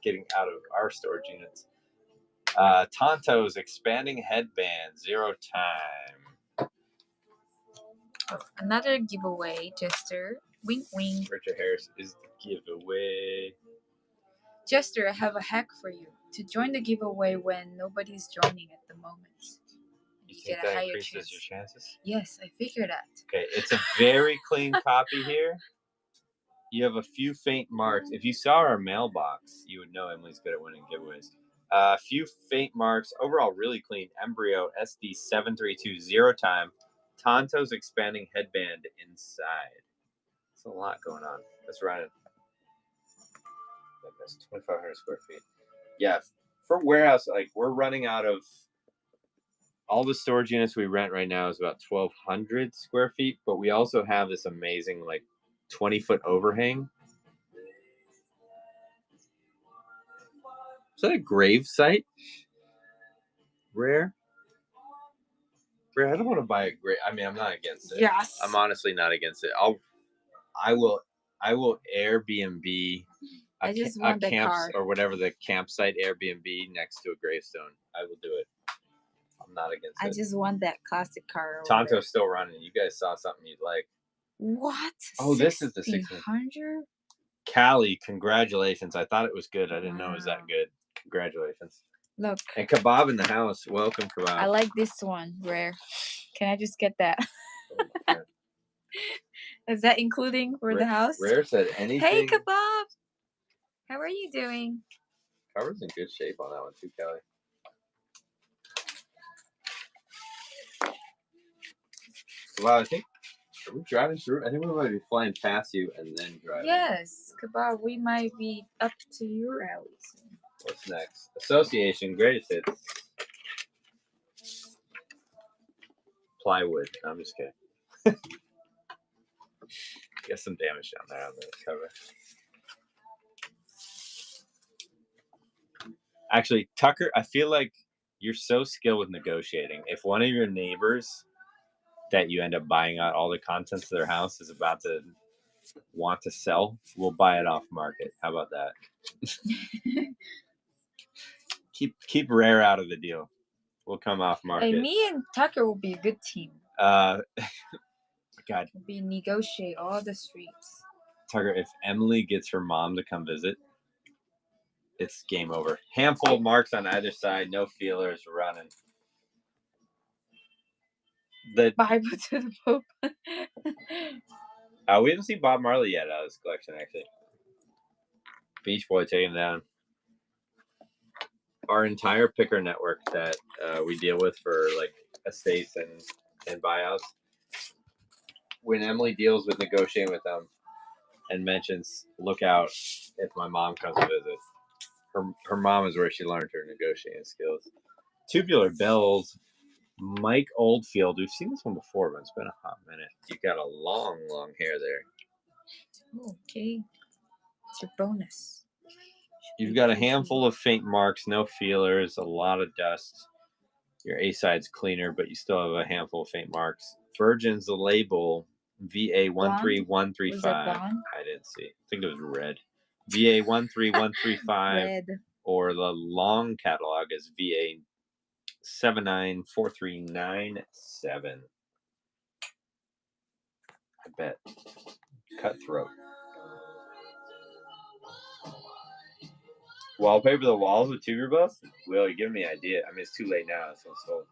Getting out of our storage units. Tonto's expanding headband, 0 time. Another giveaway, Jester. Wink, wink. Richard Harris is the giveaway. Jester, I have a hack for you. To join the giveaway when nobody's joining at the moment. You get a higher increases chance. Your chances? Yes, I figured that. Okay, it's a very clean copy here. You have a few faint marks. If you saw our mailbox, you would know Emily's good at winning giveaways. A few faint marks. Overall, really clean. Embryo SD732, 0 time. Tonto's expanding headband inside. That's a lot going on. That's running. That's 2,500 square feet. Yeah, for warehouse, like we're running out of all the storage units we rent right now is about 1,200 square feet, but we also have this amazing like 20-foot overhang. Is that a grave site? Rare? I don't want to buy a grave. I mean, I'm not against it. Yes. I'm honestly not against it. I will Airbnb I just want that car. Or whatever the campsite Airbnb next to a gravestone. I will do it. I'm not against it. I just want that classic car. Tonto's still running. You guys saw something you'd like. What? Oh, this is the 1600. Callie, congratulations. I thought it was good. I didn't know it was that good. Congratulations. Look. And Kebab in the house. Welcome, Kebab. I like this one. Rare. Can I just get that? Is that including for the house? Rare said anything. Hey, Kebab. How are you doing? Cover's in good shape on that one too, Kelly. Wow, I think, are we driving through? I think we might be flying past you and then driving. Yes, Kebab, we might be up to your alley soon. What's next? Association, greatest hits. Plywood. No, I'm just kidding. Got some damage down there on the cover. Actually, Tucker, I feel like you're so skilled with negotiating. If one of your neighbors that you end up buying out all the contents of their house is about to want to sell, we'll buy it off market. How about that? keep Rare out of the deal. We'll come off market. Hey, me and Tucker will be a good team. God. We'll be negotiate all the streets. Tucker, if Emily gets her mom to come visit, it's game over. Handful of marks on either side, no feelers, running. The Bible to the Pope. We haven't seen Bob Marley yet out of this collection, actually. Beach Boy taking him down. Our entire picker network that we deal with for like estates and buyouts. When Emily deals with negotiating with them and mentions, look out if my mom comes to visit. Her mom is where she learned her negotiating skills. Tubular Bells, Mike Oldfield. We've seen this one before, but it's been a hot minute. You got a long, long hair there. Okay. It's your bonus. You've got a handful of faint marks, no feelers, a lot of dust. Your A side's cleaner, but you still have a handful of faint marks. Virgin's the label, VA13135. I didn't see. I think it was red. VA13135. Red. Or the long catalog is VA794397. I bet. Cutthroat. Wallpaper the walls with tubular bells? Will, you give me an idea. I mean, it's too late now. So sold.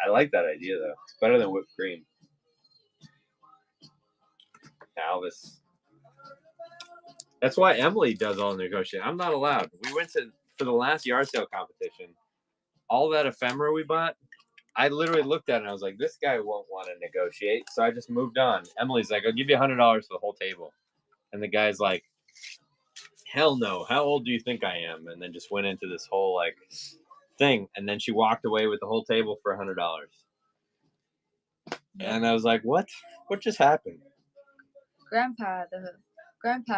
I like that idea, though. It's better than whipped cream. Alvis. That's why Emily does all the negotiating. I'm not allowed. We went for the last yard sale competition. All that ephemera we bought, I literally looked at it and I was like, this guy won't want to negotiate. So I just moved on. Emily's like, I'll give you $100 for the whole table. And the guy's like, hell no. How old do you think I am? And then just went into this whole like thing. And then she walked away with the whole table for $100. And I was like, what? What just happened? Grandpa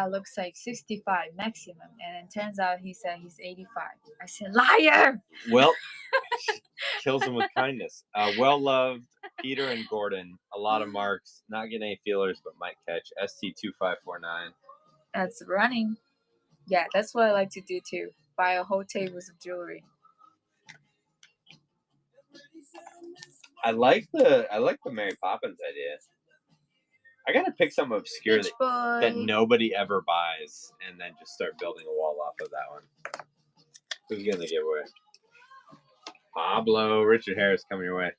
looks like 65 maximum, and it turns out he said he's 85. I said, liar! Well, kills him with kindness. Well-loved, Peter and Gordon. A lot of marks. Not getting any feelers, but might catch. ST2549. That's running. Yeah, that's what I like to do too. Buy a whole table of jewelry. I like the Mary Poppins idea. I gotta pick some obscure that nobody ever buys, and then just start building a wall off of that one. Who's getting the giveaway? Pablo, Richard Harris coming your way.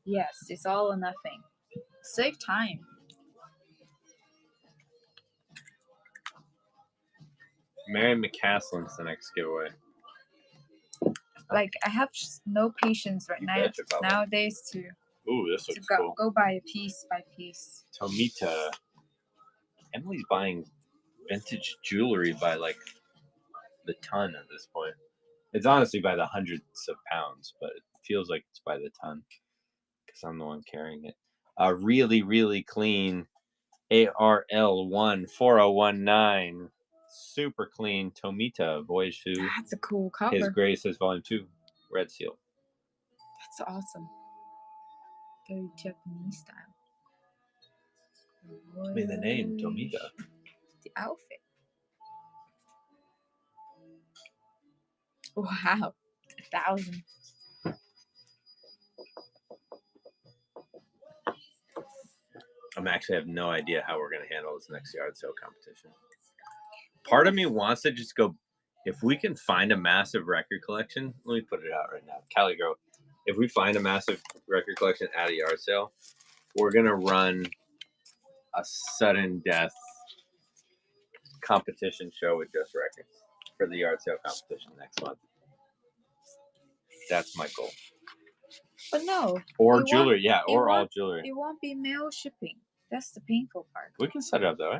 Yes, it's all or nothing. Save time. Mary McCaslin's the next giveaway. Like, I have no patience right now nowadays to. Ooh, this looks cool. Go buy piece by piece. Tomita. Emily's buying vintage jewelry by like the ton at this point. It's honestly by the hundreds of pounds, but it feels like it's by the ton because I'm the one carrying it. Really, really clean ARL14019. Super clean Tomita Voyage 2. That's a cool cover. His Grace says Volume 2. Red seal. That's awesome. Very Japanese style. I mean, the name Tomita. outfit. Wow, 1,000. I'm actually have no idea how we're going to handle this next yard sale competition. Part of me wants to just go, if we can find a massive record collection, let me put it out right now. Cali Girl, if we find a massive record collection at a yard sale, we're going to run a sudden death competition show with just records for the yard sale competition next month. That's my goal. But no. Or it jewelry, won't- yeah, it or all won't- jewelry. It won't be mail shipping. That's the painful part. We can set it up that way.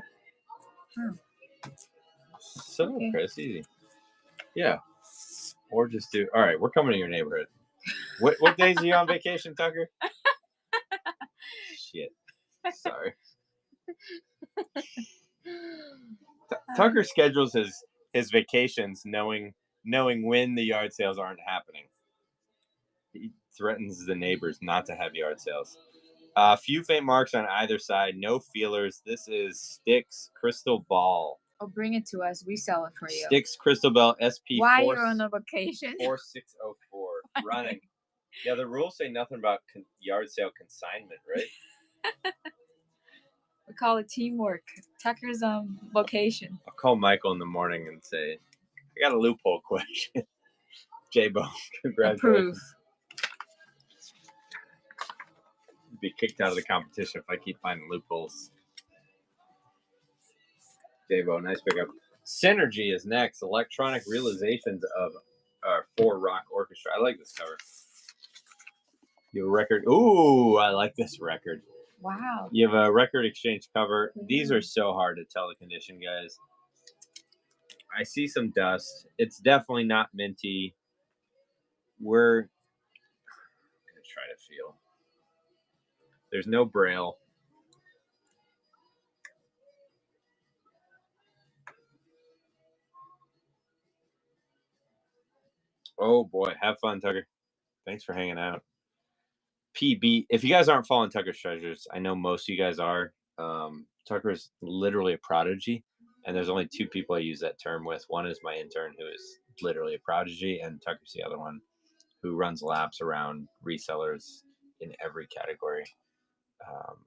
Set it up, Okay. Chris. Easy. Yeah. Or just do. All right, we're coming to your neighborhood. What days are you on vacation, Tucker? Shit. Sorry. Tucker schedules his vacations knowing when the yard sales aren't happening. He threatens the neighbors not to have yard sales. Few faint marks on either side. No feelers. This is Sticks Crystal Ball. Oh, bring it to us. We sell it for you. Sticks Crystal Ball SP. Why you're on a vacation? 4604 running. Yeah, the rules say nothing about yard sale consignment, right? We call it teamwork. Tucker's on vacation. I'll call Michael in the morning and say, I got a loophole question. J-Bo, congratulations. Approve. Be kicked out of the competition if I keep finding loopholes. J-Bo, nice pickup. Synergy is next. Electronic realizations of For Rock Orchestra. I like this cover. You have a record. Ooh, I like this record. Wow. You have a record exchange cover. These are so hard to tell the condition, guys. I see some dust. It's definitely not minty. We're going to try to feel. There's no braille. Oh, boy. Have fun, Tucker. Thanks for hanging out. PB. If you guys aren't following Tucker's Treasures, I know most of you guys are. Tucker's literally a prodigy, and there's only two people I use that term with. One is my intern, who is literally a prodigy, and Tucker's the other one, who runs laps around resellers in every category.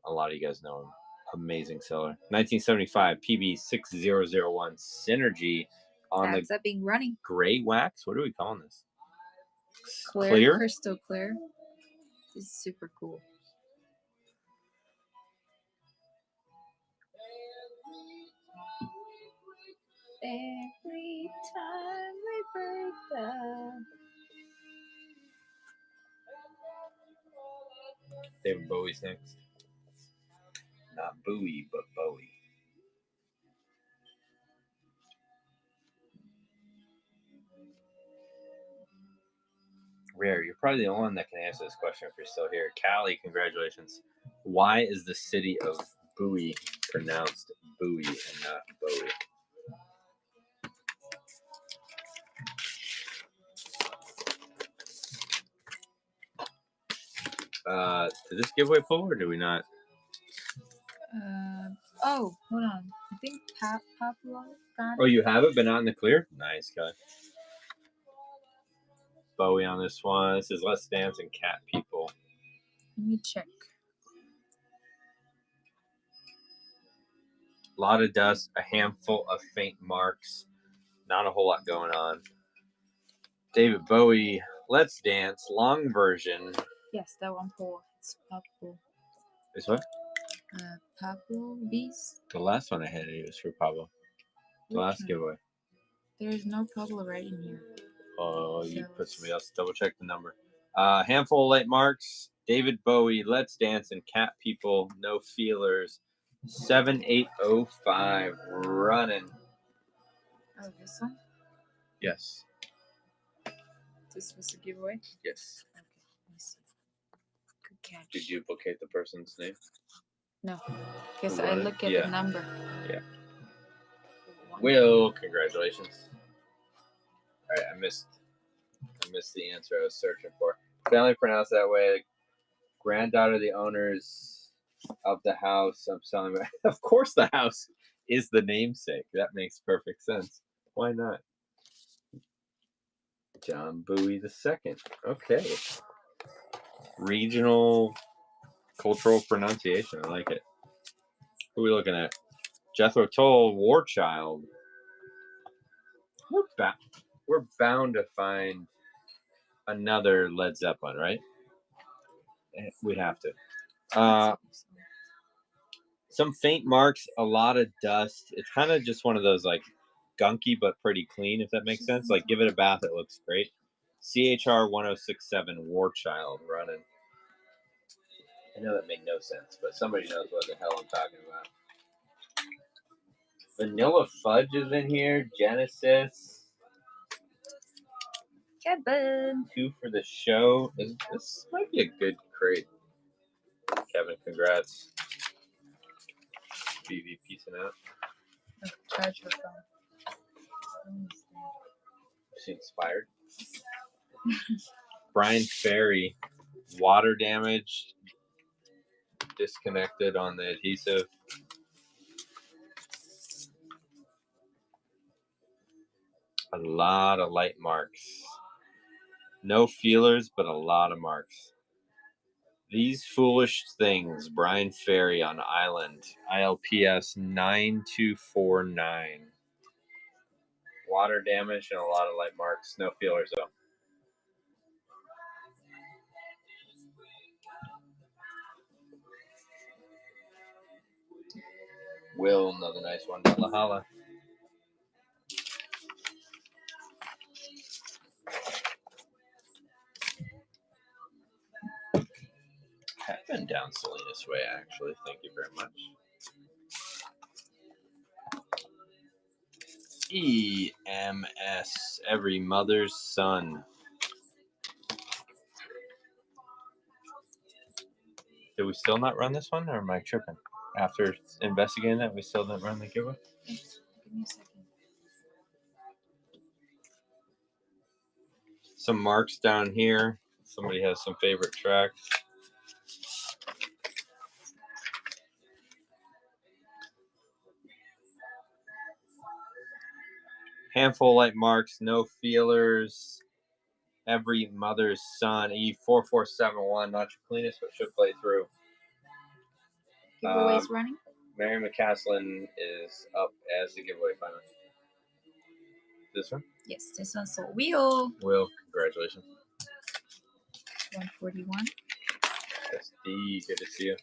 A lot of you guys know him. Amazing seller. 1975 PB6001 Synergy on That's a big running. gray wax. What are we calling this? Clear? Crystal clear. This is super cool. Every time we break down. David Bowie's next. Not Bowie, but Bowie. Rare, you're probably the only one that can answer this question if you're still here. Callie, congratulations. Why is the city of Bowie pronounced Bowie and not Bowie? Did this giveaway pull or do we not? Oh, hold on. I think Pablo got it. Oh, you have it, but not in the clear? Nice, Kelly. Bowie on this one. This is Let's Dance and Cat People. Let me check. A lot of dust, a handful of faint marks. Not a whole lot going on. David Bowie, Let's Dance, long version. Yes, that one pull. It's Pablo. This what? Pablo Bees. The last one I had it was for Pablo. The last giveaway. There's no Pablo right in here. Oh, you put somebody else. Double check the number. Handful of late marks. David Bowie, Let's Dance, and Cat People, No Feelers. 7805 running. Oh, this one? Yes. This was a giveaway? Yes. Okay, let me see. Good catch. Did you duplicate the person's name? No. Guess I look at the number. Yeah. Will, congratulations. All right, I missed the answer I was searching for. Family pronounced that way. Granddaughter of the owners of the house I'm selling. Of course, the house. is the namesake. That makes perfect sense. Why not? John Bowie II. Okay. Regional cultural pronunciation. I like it. Who are we looking at? Jethro Tull, War Child. We're bound to find another Led Zeppelin, right? We'd have to. Some faint marks, a lot of dust. It's kind of just one of those like gunky but pretty clean, if that makes sense. Like give it a bath, it looks great. CHR 1067 War Child running. I know that made no sense, but somebody knows what the hell I'm talking about. Vanilla Fudge is in here. Genesis. Kevin. 2 for the show. This might be a good crate. Kevin, congrats. BV piecing out. Charge your phone. She inspired. Brian Ferry. Water damage. Disconnected on the adhesive. A lot of light marks. No feelers, but a lot of marks. These Foolish Things, Brian Ferry on Island, ILPS 9249. Water damage and a lot of light marks. No feelers though. Will, another nice one. Lahala. I've been down Salinas Way, actually. Thank you very much. EMS, Every Mother's Son. Did we still not run this one, or am I tripping? After investigating that, we still didn't run the giveaway? Give me a second. Some marks down here. Somebody has some favorite tracks. Handful of light marks, no feelers. Every Mother's Son, E4471, not your cleanest, but should play through. Giveaway's running? Mary McCaslin is up as the giveaway finalist. This one? Yes, this one's for Will. Will, congratulations. 141. SD, good to see you.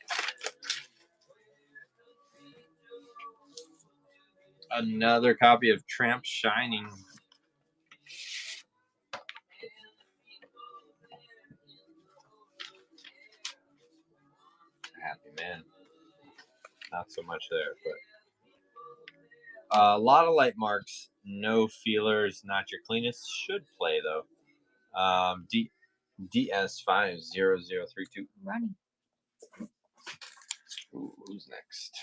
Another copy of Tramp Shining. Happy man. Not so much there, but a lot of light marks, no feelers, not your cleanest. Should play though. DS50032. Running. Ooh, who's next?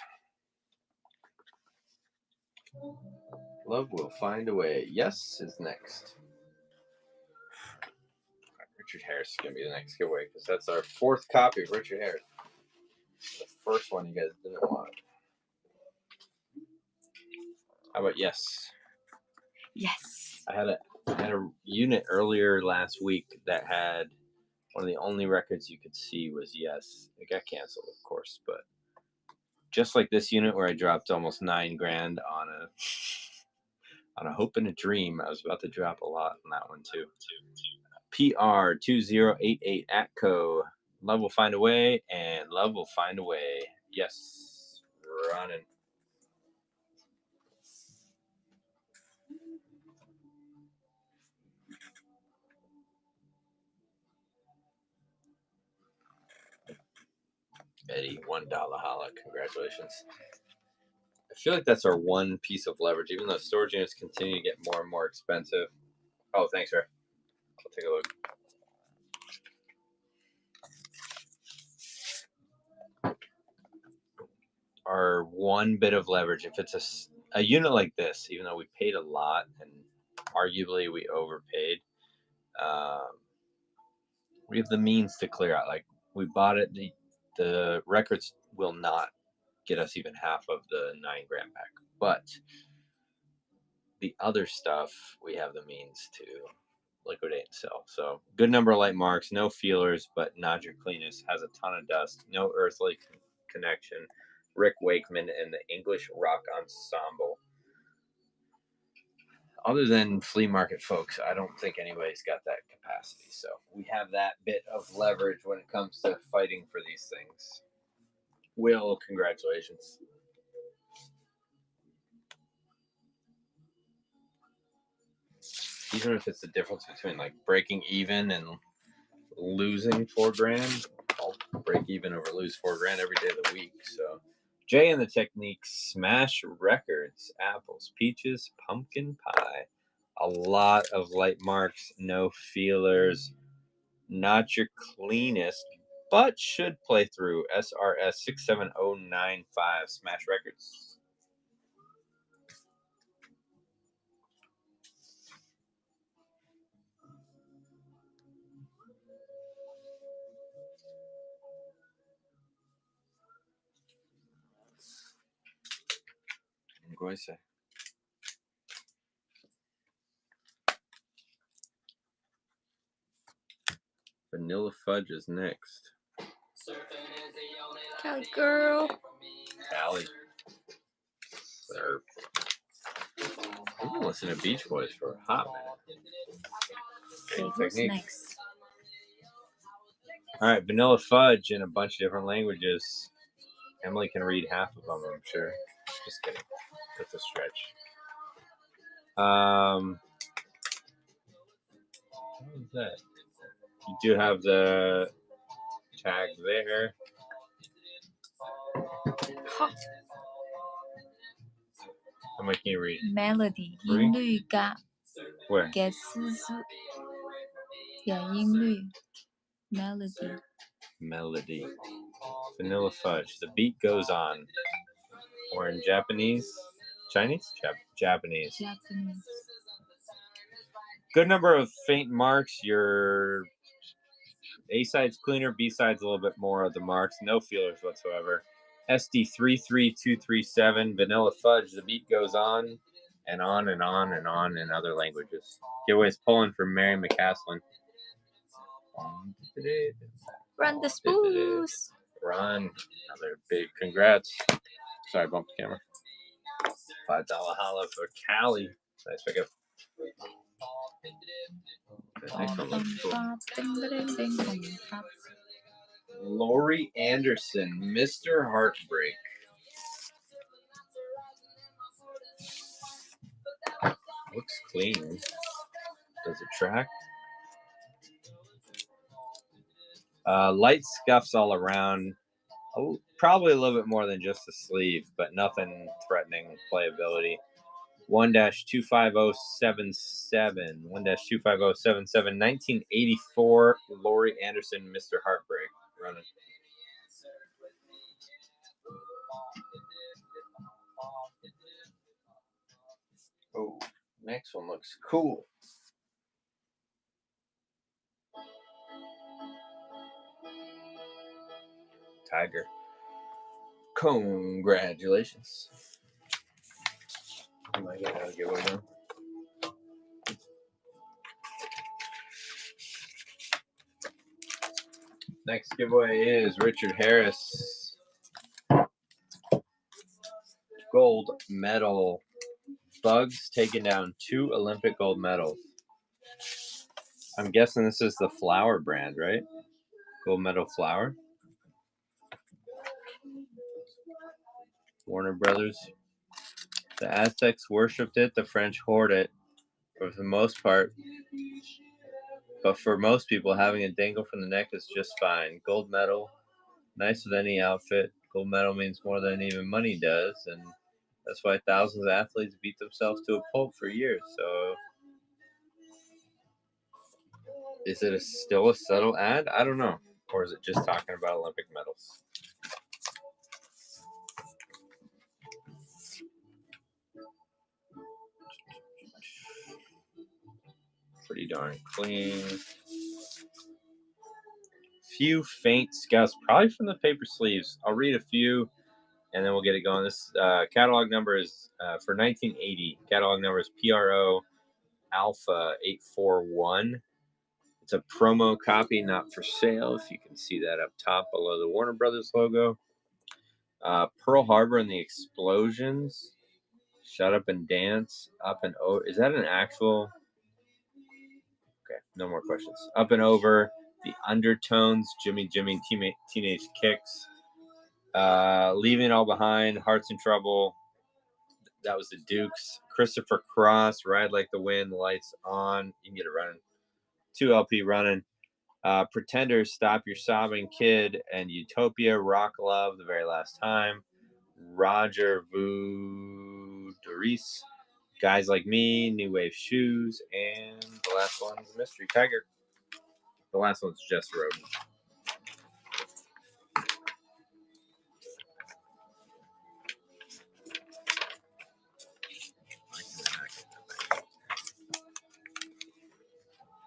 Love Will Find a Way. Yes is next. Richard Harris is going to be the next giveaway because that's our 4th copy of Richard Harris. The first one you guys didn't want. How about Yes? Yes. I had a unit earlier last week that had one of the only records you could see was Yes. It got canceled, of course, but just like this unit where I dropped almost $9 grand on a hope and a dream, I was about to drop a lot on that one too. PR2088 Atco. Love Will Find a Way, and Love Will Find a Way. Yes, running. Eddie, $1 holla. Congratulations. I feel like that's our one piece of leverage, even though storage units continue to get more and more expensive. Oh, thanks, Ray. I'll take a look. Our one bit of leverage, if it's a unit like this, even though we paid a lot and arguably we overpaid, we have the means to clear out. Like we bought it, the records will not get us even half of the 9-gram pack. But the other stuff, we have the means to liquidate and sell. So good number of light marks, no feelers, but not your cleanest. Has a ton of dust, no earthly connection. Rick Wakeman and the English Rock Ensemble. Other than flea market folks, I don't think anybody's got that capacity. So we have that bit of leverage when it comes to fighting for these things. Will, congratulations. Even if it's the difference between like breaking even and losing $4,000, I'll break even over lose $4,000 every day of the week. So Jay and the Technique smash records, apples, peaches, pumpkin pie. A lot of light marks, no feelers, not your cleanest, but should play through. SRS 67095 smash records. I'm going to say. Vanilla fudge is next. Cali girl. Cali. We've been listening to Beach Boys for a hot minute. Okay, who's next? All right, vanilla fudge in a bunch of different languages. Emily can read half of them, I'm sure. Just kidding. That's a stretch. What is that? You do have the tag there. Huh. How much can you read? Melody, 3? 音律感 Where? 嘅思思 Yeah, 音律 melody. Melody. Vanilla fudge. The beat goes on. Or in Japanese? Chinese? Japanese. Japanese. Good number of faint marks. Your A side's cleaner, B side's a little bit more of the marks. No feelers whatsoever. SD 33237, vanilla fudge. The beat goes on and on and on and on in other languages. Giveaways pulling from Mary McCaslin. Run the spools. Run. Another big congrats. Sorry, bump the camera. $5 holla for Cali. Nice pickup. Next one looks cool. Lori Anderson, Mr. Heartbreak. Looks clean. Does it track? Light scuffs all around. Oh, probably a little bit more than just the sleeve, but nothing threatening playability. 1-25077. 1-25077. 1984 Lori Anderson, Mr. Heartbreak. Running. Oh, next one looks cool. Tiger. Congratulations. Am I getting a giveaway now? Next giveaway is Richard Harris. Gold medal. Bugs taking down 2 Olympic gold medals. I'm guessing this is the flower brand, right? Gold medal flower. Warner Brothers. The Aztecs worshipped it, the French hoard it. But for the most part, for most people, having a dangle from the neck is just fine. Gold medal, nice with any outfit. Gold medal means more than even money does, and that's why thousands of athletes beat themselves to a pulp for years. So, is it still a subtle ad? I don't know. Or is it just talking about Olympic medals? Pretty darn clean. Few faint scuffs, probably from the paper sleeves. I'll read a few. and then we'll get it going. This catalog number is for 1980. Catalog number is PRO Alpha 841. It's a promo copy, not for sale. If you can see that up top below the Warner Brothers logo. Pearl Harbor and the Explosions. Shut Up and Dance. Up and Over. Is that an actual? Okay, no more questions. Up and Over. The Undertones. Jimmy Teenage Kicks. Leaving It All Behind. Hearts in Trouble. That was the Dukes. Christopher Cross. Ride Like the Wind. Lights On. You can get it running. 2 LP running. Pretenders, Stop Your Sobbing Kid, and Utopia, Rock Love, The Very Last Time. Roger Voudouris, Guys Like Me, New Wave Shoes, and the last one's Mystery Tiger. The last one's Just Road.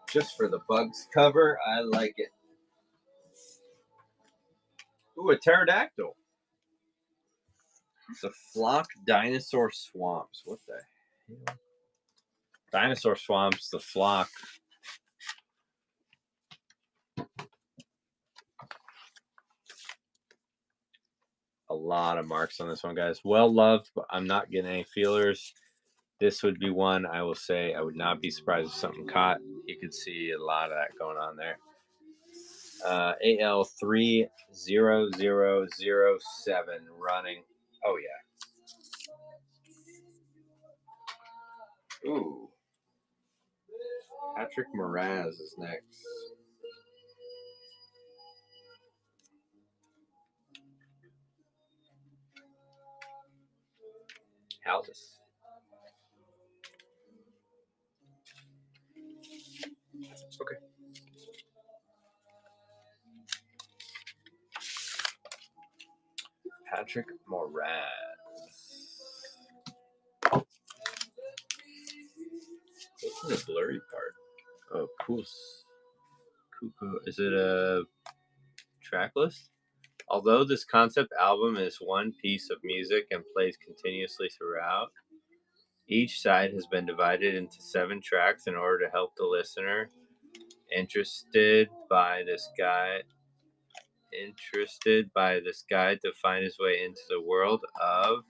Just for the Bugs cover, I like it. Ooh, a pterodactyl. It's a flock dinosaur swamps. What the hell? Dinosaur swamps, the flock. A lot of marks on this one, guys. Well loved, but I'm not getting any feelers. This would be one I will say I would not be surprised if something caught. You could see a lot of that going on there. AL30007 running. Oh, yeah. Ooh. Patrick Moraz is next. Houses. Okay. Patrick Moraz. What's in the blurry part? Oh, cool. Is it a track list? Although this concept album is one piece of music and plays continuously throughout, each side has been divided into 7 tracks in order to help the listener interested by this guide to find his way into the world of,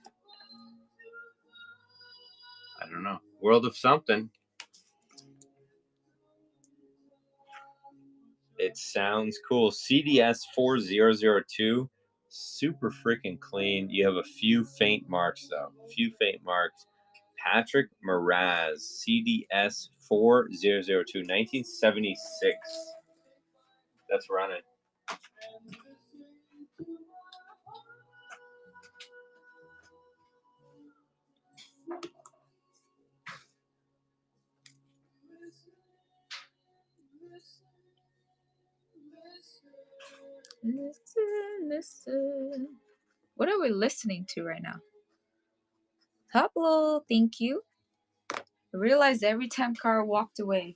I don't know, world of something. It sounds cool. CDS 4002, super freaking clean. You have a few faint marks, though. Patrick Moraz, CDS 4002, 1976. That's running. Listen. What are we listening to right now? Pablo, thank you. I realized every time Carl walked away,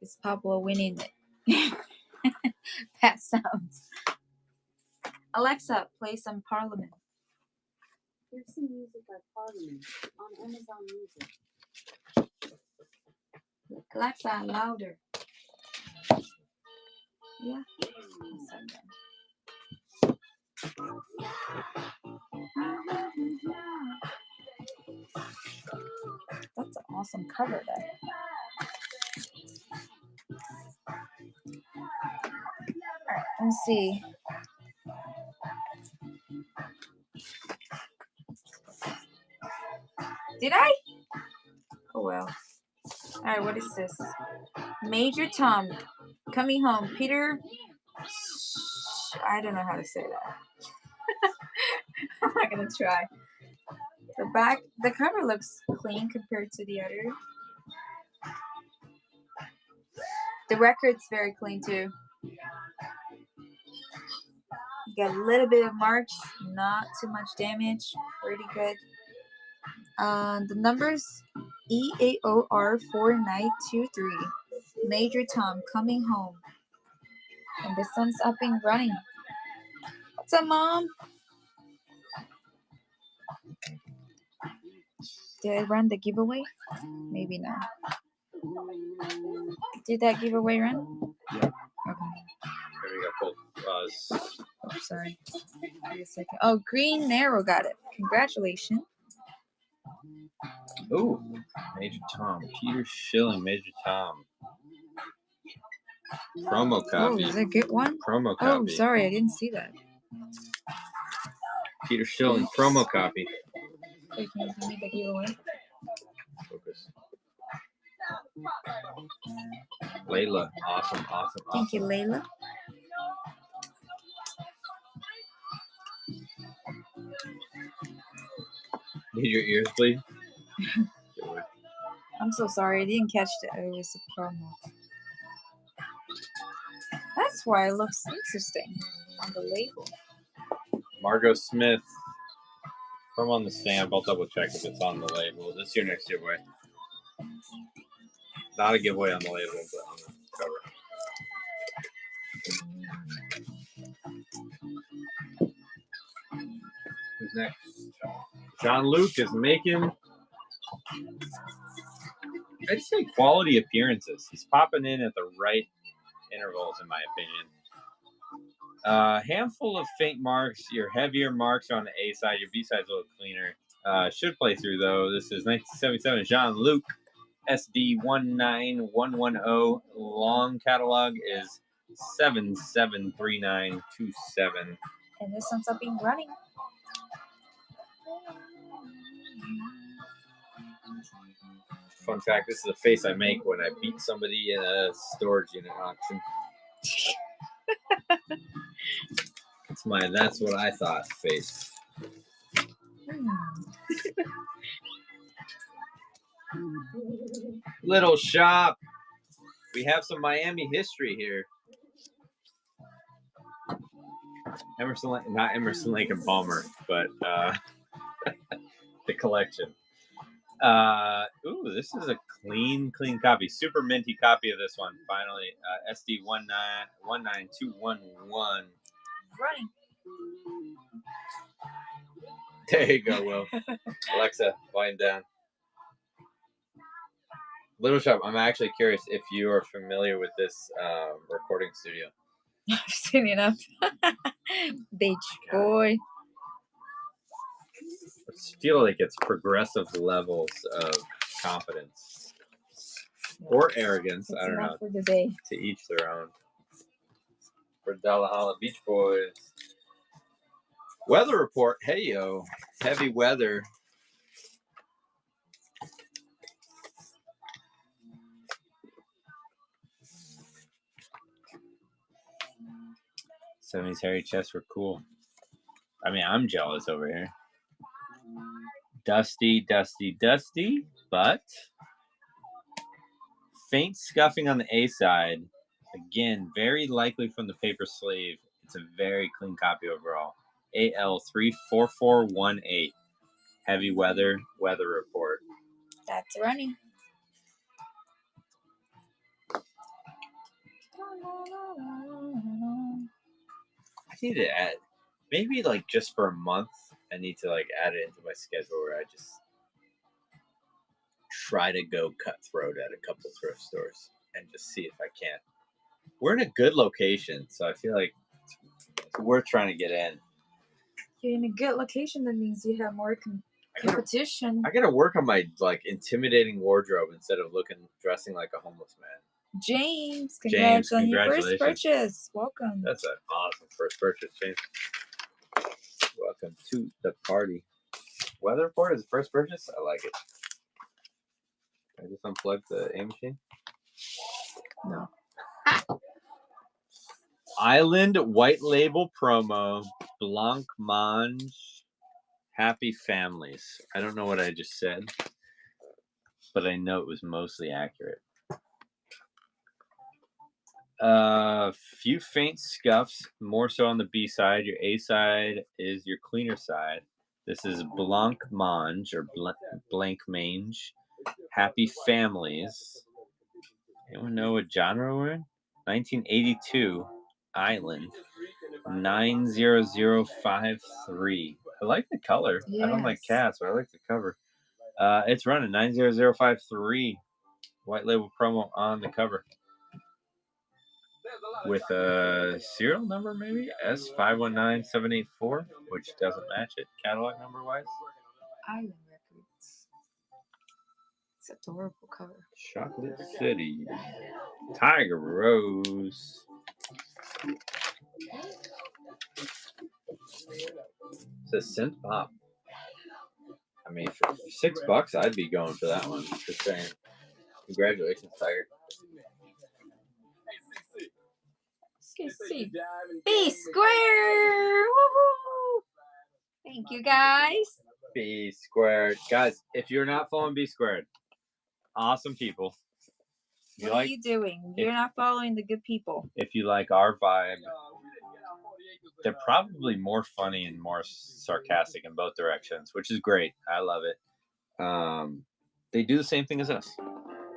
it's Pablo winning it. That sounds. Alexa, play some Parliament. Here's some music by Parliament on Amazon Music. Alexa, louder. Yeah. That's an awesome cover there. Alright, let's see. Did I? Oh well. Alright, what is this? Major Tom, Coming Home. Peter. I don't know how to say that. I'm not gonna try. The cover looks clean compared to the other. The record's very clean too. You got a little bit of marks, not too much damage, pretty good. The numbers EAOR4923. Major Tom, Coming Home. And the sun's up and running. What's up, Mom? Did I run the giveaway? Maybe not. Did that giveaway run? Yeah. Okay. There we go. Cool. Oh, sorry. Wait a second. Oh, Green Narrow got it. Congratulations. Ooh, Major Tom. Peter Schilling, Major Tom. Promo Oh, copy. is that a good one? Promo Oh, copy. sorry, I didn't see that. Peter Schilling, promo copy. Wait, can you give me the giveaway? Focus. Layla, awesome. Thank you, Layla. Need your ears, please. I'm so sorry, I didn't catch that. It was a promo. That's why it looks interesting on the label. Margot Smith. From on the stamp, I'll double check if it's on the label. This is your next giveaway. Not a giveaway on the label, but on the cover. Who's next? John Luke is making, I'd say, quality appearances. He's popping in at the right intervals, in my opinion. Handful of faint marks. Your heavier marks are on the A side. Your B side's a little cleaner. Should play through, though. This is 1977 Jean Luc SD 19110. Long catalog is 773927. And this ends up being running. Fun fact, this is the face I make when I beat somebody in a storage unit auction. That's what I thought face. Little shop. We have some Miami history here. Not Emerson, Lake and Palmer, but the collection. Ooh, this is a clean copy. Super minty copy of this one. Finally, SD 19211. Running. There you go, Will. Alexa, wind down. Little Shop, I'm actually curious if you are familiar with this recording studio. I've seen enough. Beach boy. I feel like it's progressive levels of confidence or arrogance. That's I don't enough know. for the day. To each their own. For Dallahala Beach Boys. Weather report. Hey, yo. Heavy weather. Some of these hairy chests were cool. I mean, I'm jealous over here. Dusty, but faint scuffing on the A side. Again, very likely from the paper sleeve. It's a very clean copy overall. AL34418. Heavy weather report. That's running. I need to add, maybe like just for a month, I need to like add it into my schedule where I just try to go cutthroat at a couple thrift stores and just see if I can. We're in a good location, so I feel like it's worth trying to get in. You're in a good location. That means you have more competition. I gotta work on my like intimidating wardrobe instead of dressing like a homeless man. James, congrats on your first purchase. Welcome. That's an awesome first purchase, James. Welcome to the party. Weather report is the first purchase? I like it. Can I just unplug the A machine? No. Island White Label Promo. Blanc Mange. Happy Families. I don't know what I just said, but I know it was mostly accurate. Few faint scuffs, more so on the B side. Your A side is your cleaner side. This is Blanc Mange or Blanc Mange. Happy Families. Anyone know what genre we're in? 1982. Island. 90053. I like the color. Yes. I don't like cats, but I like the cover. It's running 90053. White label promo on the cover. With a serial number, maybe S519784, which doesn't match it catalog number wise. Island Records. It's adorable cover. Chocolate City. Tiger Rose. It's a synth pop. I mean, for $6, I'd be going for that one. Just saying. Congratulations, Tiger. B squared. Woohoo! Thank you, guys. B squared. Guys, if you're not following B squared, awesome people. What are you doing? You're not following the good people. If you like our vibe, they're probably more funny and more sarcastic in both directions, which is great. I love it. They do the same thing as us.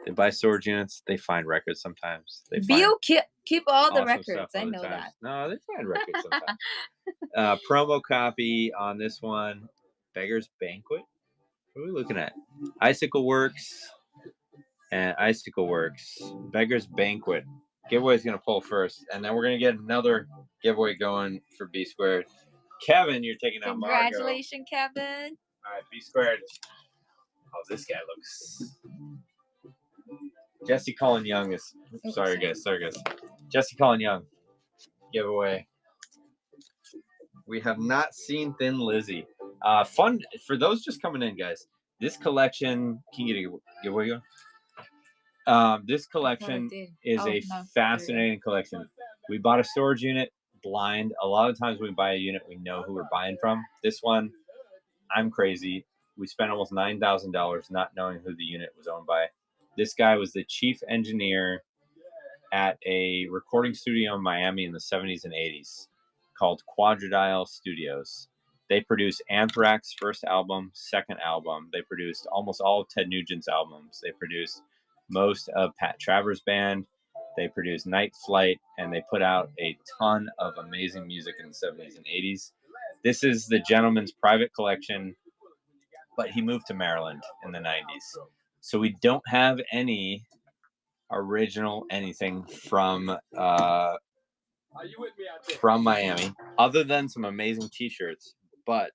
They buy storage units. They find records sometimes. They keep all the awesome records. I other know times. that. No, they find records sometimes. Promo copy on this one. Beggar's Banquet. What are we looking at? Icicle Works and Icicle Works. Beggar's Banquet. Giveaway's going to pull first, and then we're going to get another giveaway going for B squared. Kevin, you're taking out Margo. Congratulations, Kevin. All right, B squared. Oh, this guy looks. Jesse Colin Young is. Sorry, guys. Jesse Colin Young. Giveaway. We have not seen Thin Lizzy. Fun for those just coming in, guys. This collection. Can you get a giveaway going? This collection is a fascinating collection. We bought a storage unit blind. A lot of times when we buy a unit, we know who we're buying from. This one, I'm crazy. We spent almost $9,000 not knowing who the unit was owned by. This guy was the chief engineer at a recording studio in Miami in the 70s and 80s called Quadradial Studios. They produced Anthrax's first album, second album. They produced almost all of Ted Nugent's albums. They produced most of Pat Travers' band. They produced Night Flight, and they put out a ton of amazing music in the 70s and 80s. This is the gentleman's private collection, but he moved to Maryland in the 90s. So we don't have any original anything from Miami, other than some amazing t-shirts, but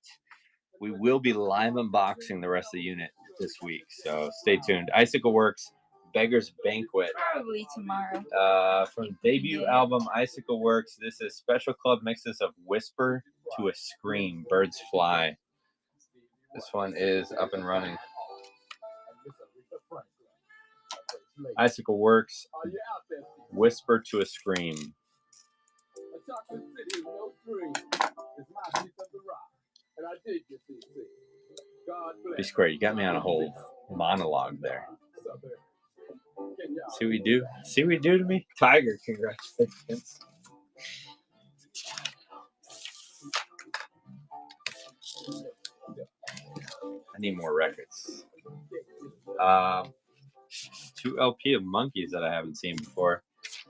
we will be live unboxing the rest of the unit this week, so stay tuned. Icicle Works, Beggar's Banquet. Probably tomorrow. From debut album Icicle Works, this is special club mixes of Whisper to a Scream, Birds Fly. This one is up and running. Icicle Works, Whisper to a Scream. B squared, you got me on a whole monologue there. See what we do? See what we do to me? Tiger, congratulations. I need more records. 2 LP of Monkeys that I haven't seen before.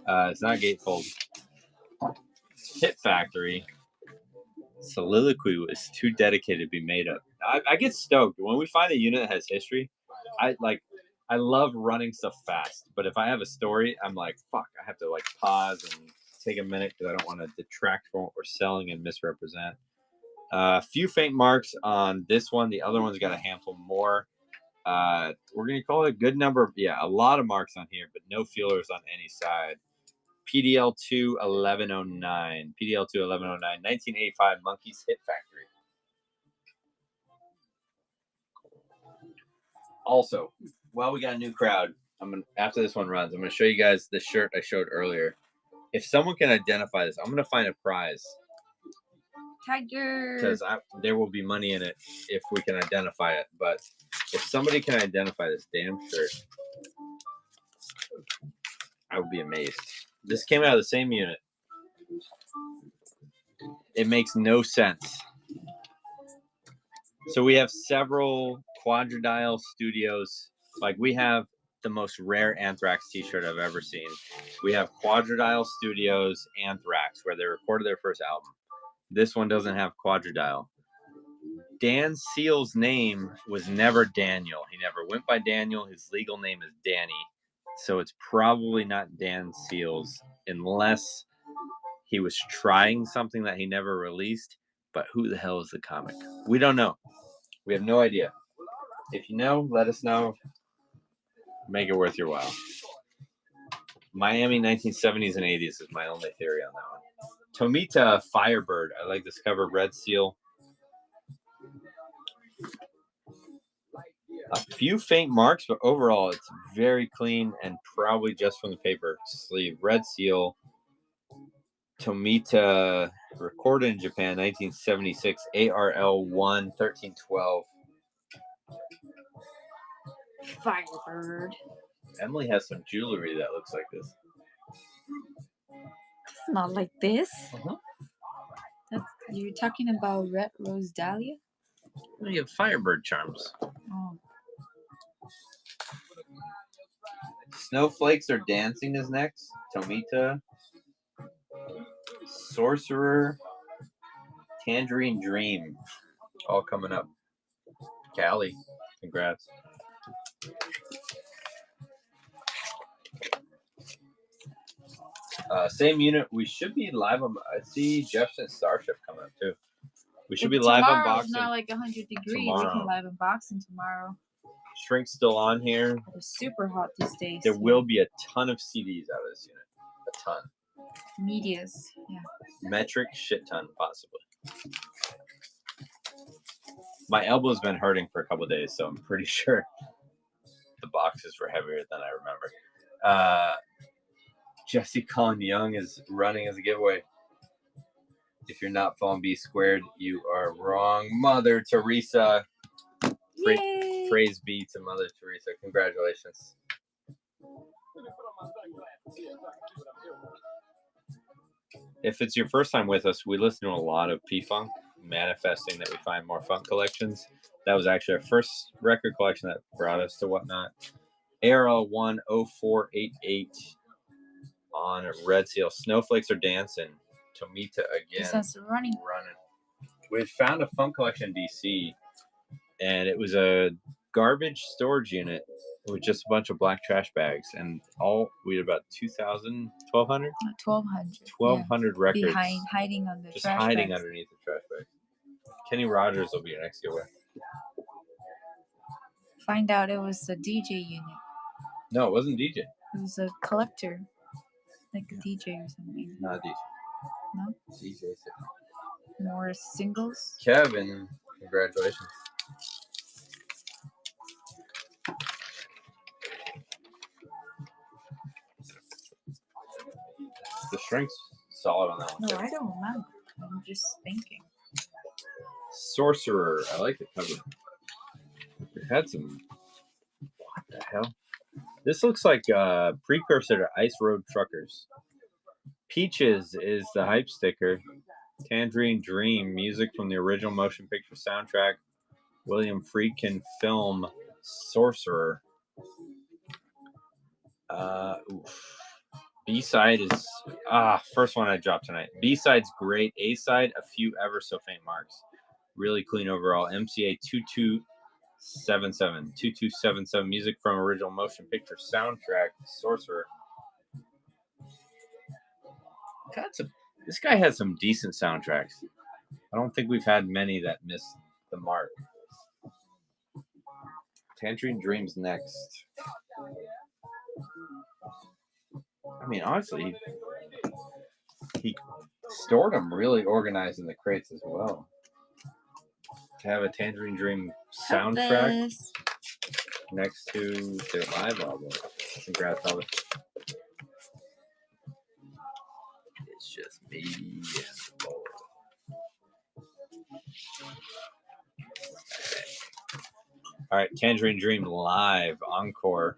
It's not gatefold. Hit Factory. Soliloquy was too dedicated to be made up. I get stoked when we find a unit that has history. I love running stuff fast, but if I have a story, I'm like, fuck, I have to like pause and take a minute because I don't want to detract from what we're selling and misrepresent. A few faint marks on this one. The other one's got a handful more. We're going to call it a good number. Yeah, a lot of marks on here, but no feelers on any side. PDL2 1109. PDL2 1109. 1985 Monkeys Hit Factory. Also, while we got a new crowd, after this one runs, I'm going to show you guys the shirt I showed earlier. If someone can identify this, I'm going to find a prize. Tiger. Because there will be money in it if we can identify it. But if somebody can identify this damn shirt, I would be amazed. This came out of the same unit. It makes no sense. So we have several Quadradial Studios. Like we have the most rare Anthrax t-shirt I've ever seen. We have Quadradial Studios Anthrax, where they recorded their first album. This one doesn't have Quadradial. Dan Seal's name was never Daniel. He never went by Daniel. His legal name is Danny. So it's probably not Dan Seals unless he was trying something that he never released. But who the hell is the comic? We don't know. We have no idea. If you know, let us know. Make it worth your while. Miami 1970s and 80s is my only theory on that one. Tomita Firebird. I like this cover. Red Seal. A few faint marks, but overall it's very clean and probably just from the paper sleeve. Red Seal. Tomita, recorded in Japan, 1976. ARL 1, 1312. Firebird. Emily has some jewelry that looks like this. It's not like this. You're talking about red rose dahlia? We have Firebird charms. Oh. Snowflakes Are Dancing is next. Tomita. Sorcerer. Tangerine Dream. All coming up. Callie, congrats. Same unit. We should be live on. I see Jefferson Starship coming up too. We should be live unboxing. Tomorrow's not like 100 degrees. Tomorrow. We can live unboxing tomorrow. Shrink's still on here. It's super hot these days. There will be a ton of CDs out of this unit. A ton. Medias. Yeah. Metric shit ton, possibly. My elbow's been hurting for a couple of days, so I'm pretty sure the boxes were heavier than I remember. Jesse Colin Young is running as a giveaway. If you're not following B Squared, you are wrong. Mother Teresa. Praise be to Mother Teresa. Congratulations. If it's your first time with us, we listen to a lot of P-Funk, manifesting that we find more funk collections. That was actually our first record collection that brought us to Whatnot. ARL 10488 on Red Seal. Snowflakes Are Dancing. Tomita again. That's running. We found a funk collection in DC, and it was a garbage storage unit with just a bunch of black trash bags, and we had about 2,000, 1,200? 1,200. 1,200 records. Hiding on the just trash hiding bags. Underneath the trash bags. Kenny Rogers will be your next giveaway. Find out it was a DJ unit. No, it wasn't DJ. It was a collector. Like a DJ or something. Not a DJ. No? DJ. More singles? Kevin, congratulations. The shrink's solid on that one. No, I don't remember. I'm just thinking. Sorcerer. I like the cover. We've had some. What the hell? This looks like a precursor to Ice Road Truckers. Peaches is the hype sticker. Tangerine Dream, music from the original motion picture soundtrack. William Friedkin film Sorcerer. B-side is first one I dropped tonight. B-side's great. A-side, a few ever so faint marks. Really clean overall. MCA 2277. 2277 music from original motion picture soundtrack Sorcerer. This guy has some decent soundtracks. I don't think we've had many that miss the mark. Tangerine Dream's next. I mean, honestly, he stored them really organized in the crates as well. To have a Tangerine Dream soundtrack next to their live album. Congrats, Elvis. It's just me and the Lord. All right, Tangerine Dream live encore.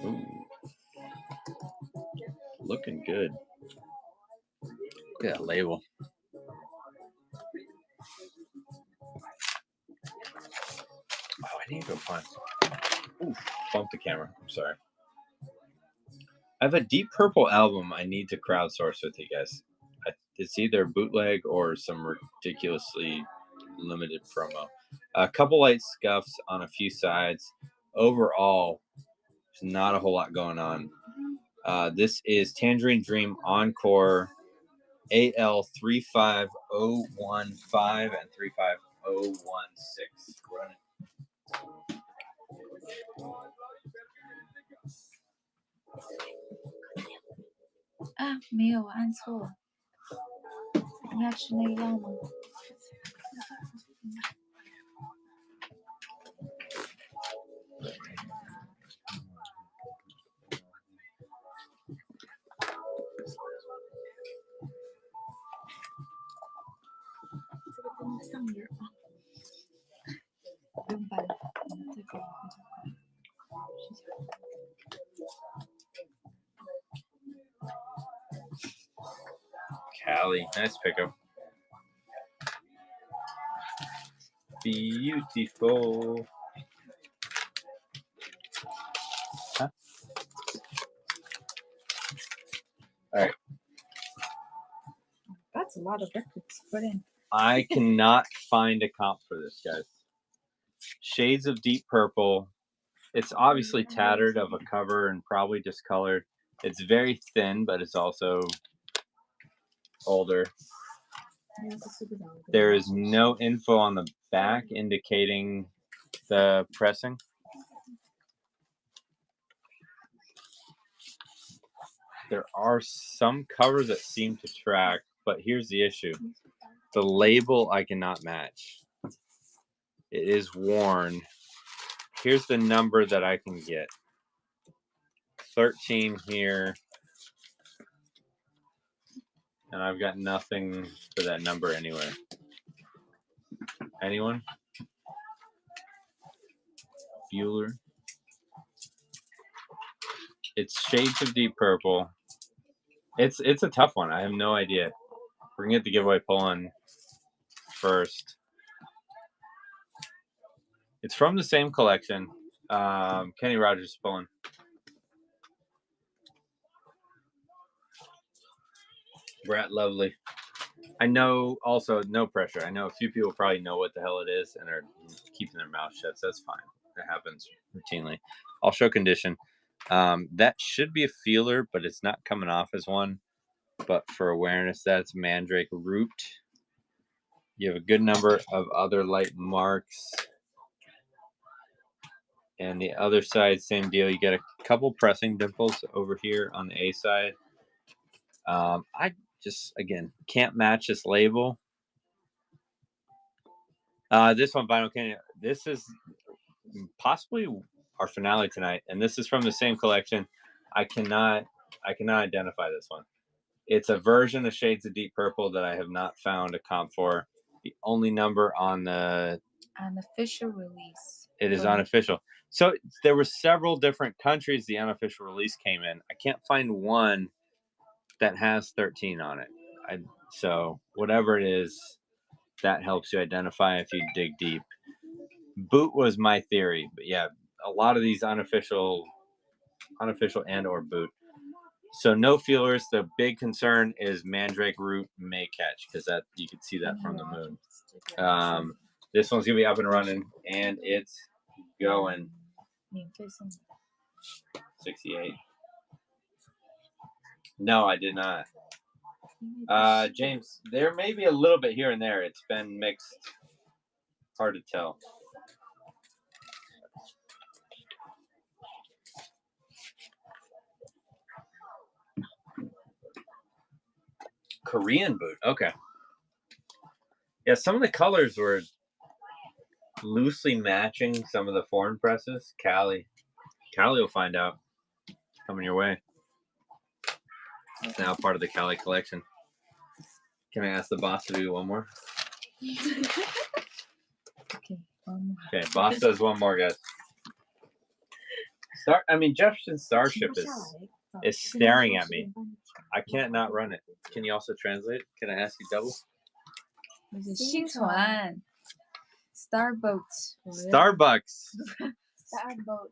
Ooh. Looking good. Look at that label. Oh, I need to go find. Ooh, bumped the camera. I'm sorry. I have a deep purple album I need to crowdsource with you guys. It's either bootleg or some ridiculously limited promo. A couple light scuffs on a few sides. Overall, there's not a whole lot going on. This is Tangerine Dream Encore AL35015 and 35016. Run it.啊，没有按错，你要吃那个药吗？这个真的上瘾啊！不用搬了，我们这个非常快。Callie, nice pickup. Beautiful. Huh? All right. That's a lot of records put in. I cannot find a comp for this, guys. Shades of Deep Purple. It's obviously tattered of a cover and probably discolored. It's very thin, but it's also older. There is no info on the back indicating the pressing. There are some covers that seem to track, but here's the issue. The label I cannot match. It is worn. Here's the number that I can get. 13 here. And I've got nothing for that number anywhere. Anyone? Bueller. It's Shades of Deep Purple. It's a tough one. I have no idea. We're gonna get the giveaway pulling first. It's from the same collection. Kenny Rogers pulling. Brat Lovely. I know also, no pressure. I know a few people probably know what the hell it is and are keeping their mouth shut, so that's fine. That happens routinely. I'll show condition. That should be a feeler, but it's not coming off as one. But for awareness, that's Mandrake Root. You have a good number of other light marks. And the other side, same deal. You get a couple pressing dimples over here on the A side. I just, again, can't match this label. This one, Vinyl Canyon, this is possibly our finale tonight, and this is from the same collection. I cannot identify this one. It's a version of Shades of Deep Purple that I have not found a comp for. The only number on the unofficial release. It is unofficial. So there were several different countries the unofficial release came in. I can't find one that has 13 on it. So whatever it is, that helps you identify if you dig deep. Boot was my theory, but yeah, a lot of these unofficial and or boot. So no feelers. The big concern is Mandrake Root may catch, because that you can see that from the moon. This one's gonna be up and running, and it's going. 68. No, I did not. James, there may be a little bit here and there. It's been mixed. Hard to tell. Korean boot. Okay. Yeah, some of the colors were loosely matching some of the foreign presses. Callie will find out. Coming your way. It's now part of the Callie collection. Can I ask the boss to do one more? Okay, one more. Okay, boss does one more, guys. Jefferson Starship is staring at me. I can't not run it. Can you also translate? Can I ask you double? 新船 Starboat. Starbucks. Starboat.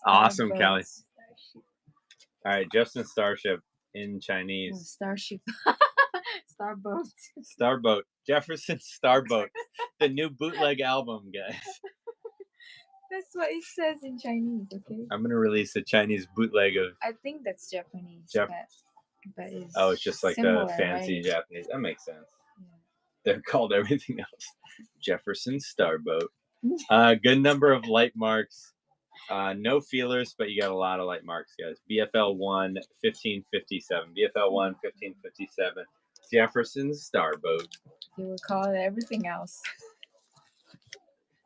Awesome, Callie. All right, Justin Starship in Oh, Chinese. Starship. Starboat. Starboat. Jefferson Starboat. The new bootleg album, guys. That's what it says in Chinese, okay? I'm gonna release a Chinese bootleg of. I think that's Japanese. Jap- but it's Oh, it's just like similar, the fancy right? Japanese. That makes sense. Yeah. They're called everything else. Jefferson Starboat. Good number of light marks. No feelers, but you got a lot of light marks, guys. BFL 1, 1557. BFL 1, 1557. Jefferson Starboat. You would call it everything else.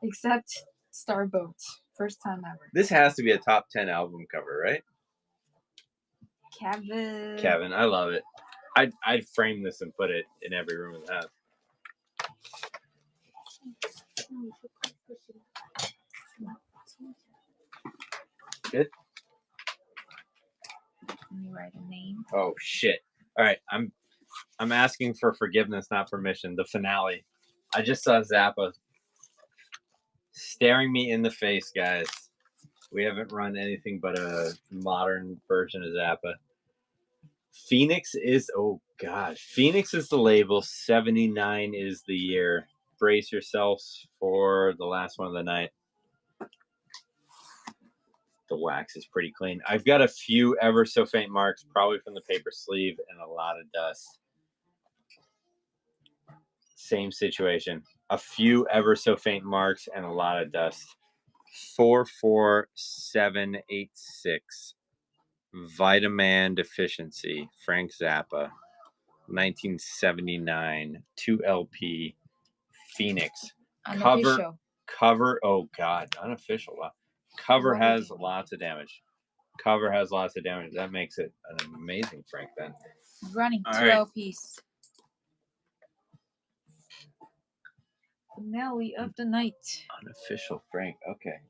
Except Starboat. First time ever. This has to be a top 10 album cover, right? Kevin. I love it. I'd frame this and put it in every room in the house. Good. Let me write a name. Oh shit! All right, I'm asking for forgiveness, not permission. The finale. I just saw Zappa staring me in the face, guys. We haven't run anything but a modern version of Zappa. Phoenix is Phoenix is the label. 79 is the year. Brace yourselves for the last one of the night. The wax is pretty clean. I've got a few ever so faint marks, probably from the paper sleeve, and a lot of dust. Same situation. A few ever so faint marks and a lot of dust. 44786. Vitamin Deficiency. Frank Zappa. 1979. 2LP. Phoenix. Unofficial. Cover. Oh God, unofficial. Cover What has is it? lots of damage. Cover has lots of damage. That makes it an amazing Frank then. Running All 2 right. LPs. Finale of the night. Unofficial Frank. Okay.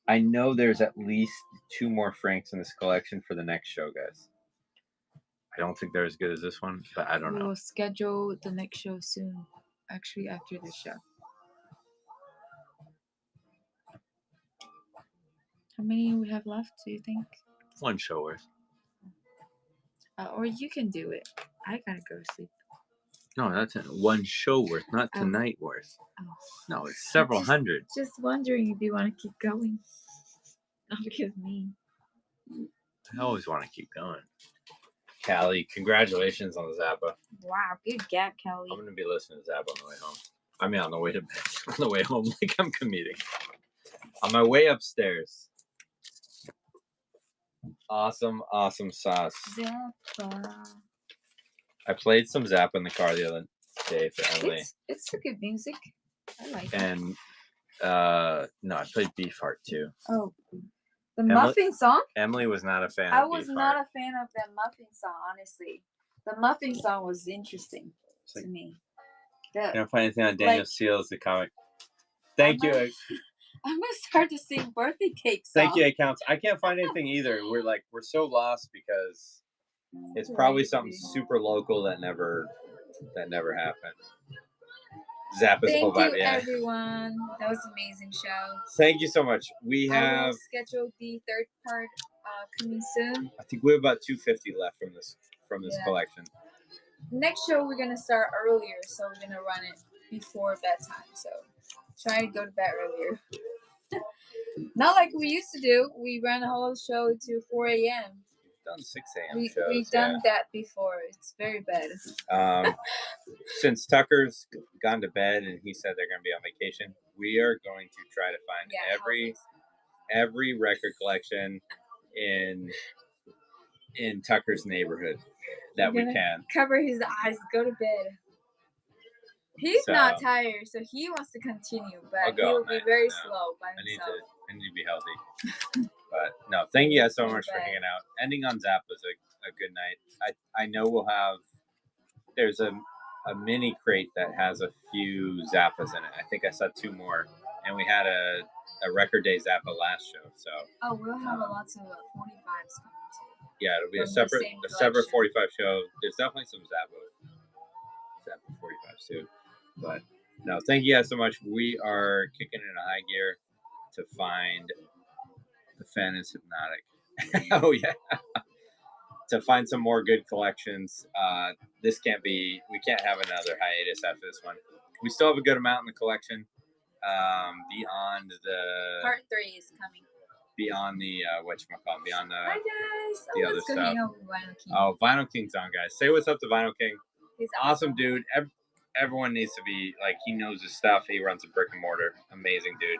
I know there's at least 2 more Franks in this collection for the next show, guys. I don't think they're as good as this one, but I don't know. We'll schedule the next show soon. Actually, after the show. How many we have left, do you think? 1 show worth. Or you can do it. I gotta go to sleep. No, that's 1 show worth, not Oh. tonight worth. Oh. No, it's several hundred. Just wondering if you want to keep going. Not because me. I always want to keep going. Callie, congratulations on the Zappa. Wow, good gap, Kelly. I'm going to be listening to Zappa on the way home. I mean, on the way to bed. On the way home, like I'm commuting. On my way upstairs. Awesome sauce. Zappa. I played some Zappa in the car the other day for Emily. It's a good music. I like it. And no, I played Beefheart too. Oh, the Muffin song? Emily was not a fan I of was Beefheart. not a fan of that Muffin song, honestly. The Muffin song was interesting to me. You don't find anything on Daniel Seals, the comic. Thank you. I'm gonna start to sing birthday cake song. Thank you, accounts. I can't find anything either. We're so lost because it's probably something super local that never happened. Zappa's whole vibe. Thank you, Yeah. everyone. That was an amazing show. Thank you so much. We I have will schedule the third part coming soon. I think we have about 250 left from this collection. Next show we're gonna start earlier, so we're gonna run it before bedtime. So try to go to bed earlier. Not like we used to do. We ran a whole show to 4 a.m. We've done 6 a.m. shows. We've done that before. It's very bad. Since Tucker's gone to bed and he said they're going to be on vacation, we are going to try to find every record collection in Tucker's neighborhood that we can. Cover his eyes, go to bed. He's not tired, so he wants to continue, but he'll be very slow by himself. I need to be healthy. But no, thank you guys so much for hanging out. Ending on Zappa is a good night. I know there's a mini crate that has a few Zappas in it. I think I saw 2 more. And we had a record day Zappa last show. So we'll have lots of 45s coming too. Yeah, it'll be a separate 45 show. There's definitely some Zappa 45s too. But no, thank you guys so much. We are kicking in a high gear to find The Fan is Hypnotic. Oh yeah. to find some more good collections. We can't have another hiatus after this one. We still have a good amount in the collection. Beyond the Part 3 is coming. beyond the whatchamacallit, beyond Hi guys. the Oh, other let's go stuff. hang out with Vinyl King. Oh, Vinyl King's on, guys. Say what's up to Vinyl King. He's Awesome dude. Everyone needs to be like, he knows his stuff. He runs a brick and mortar. Amazing dude.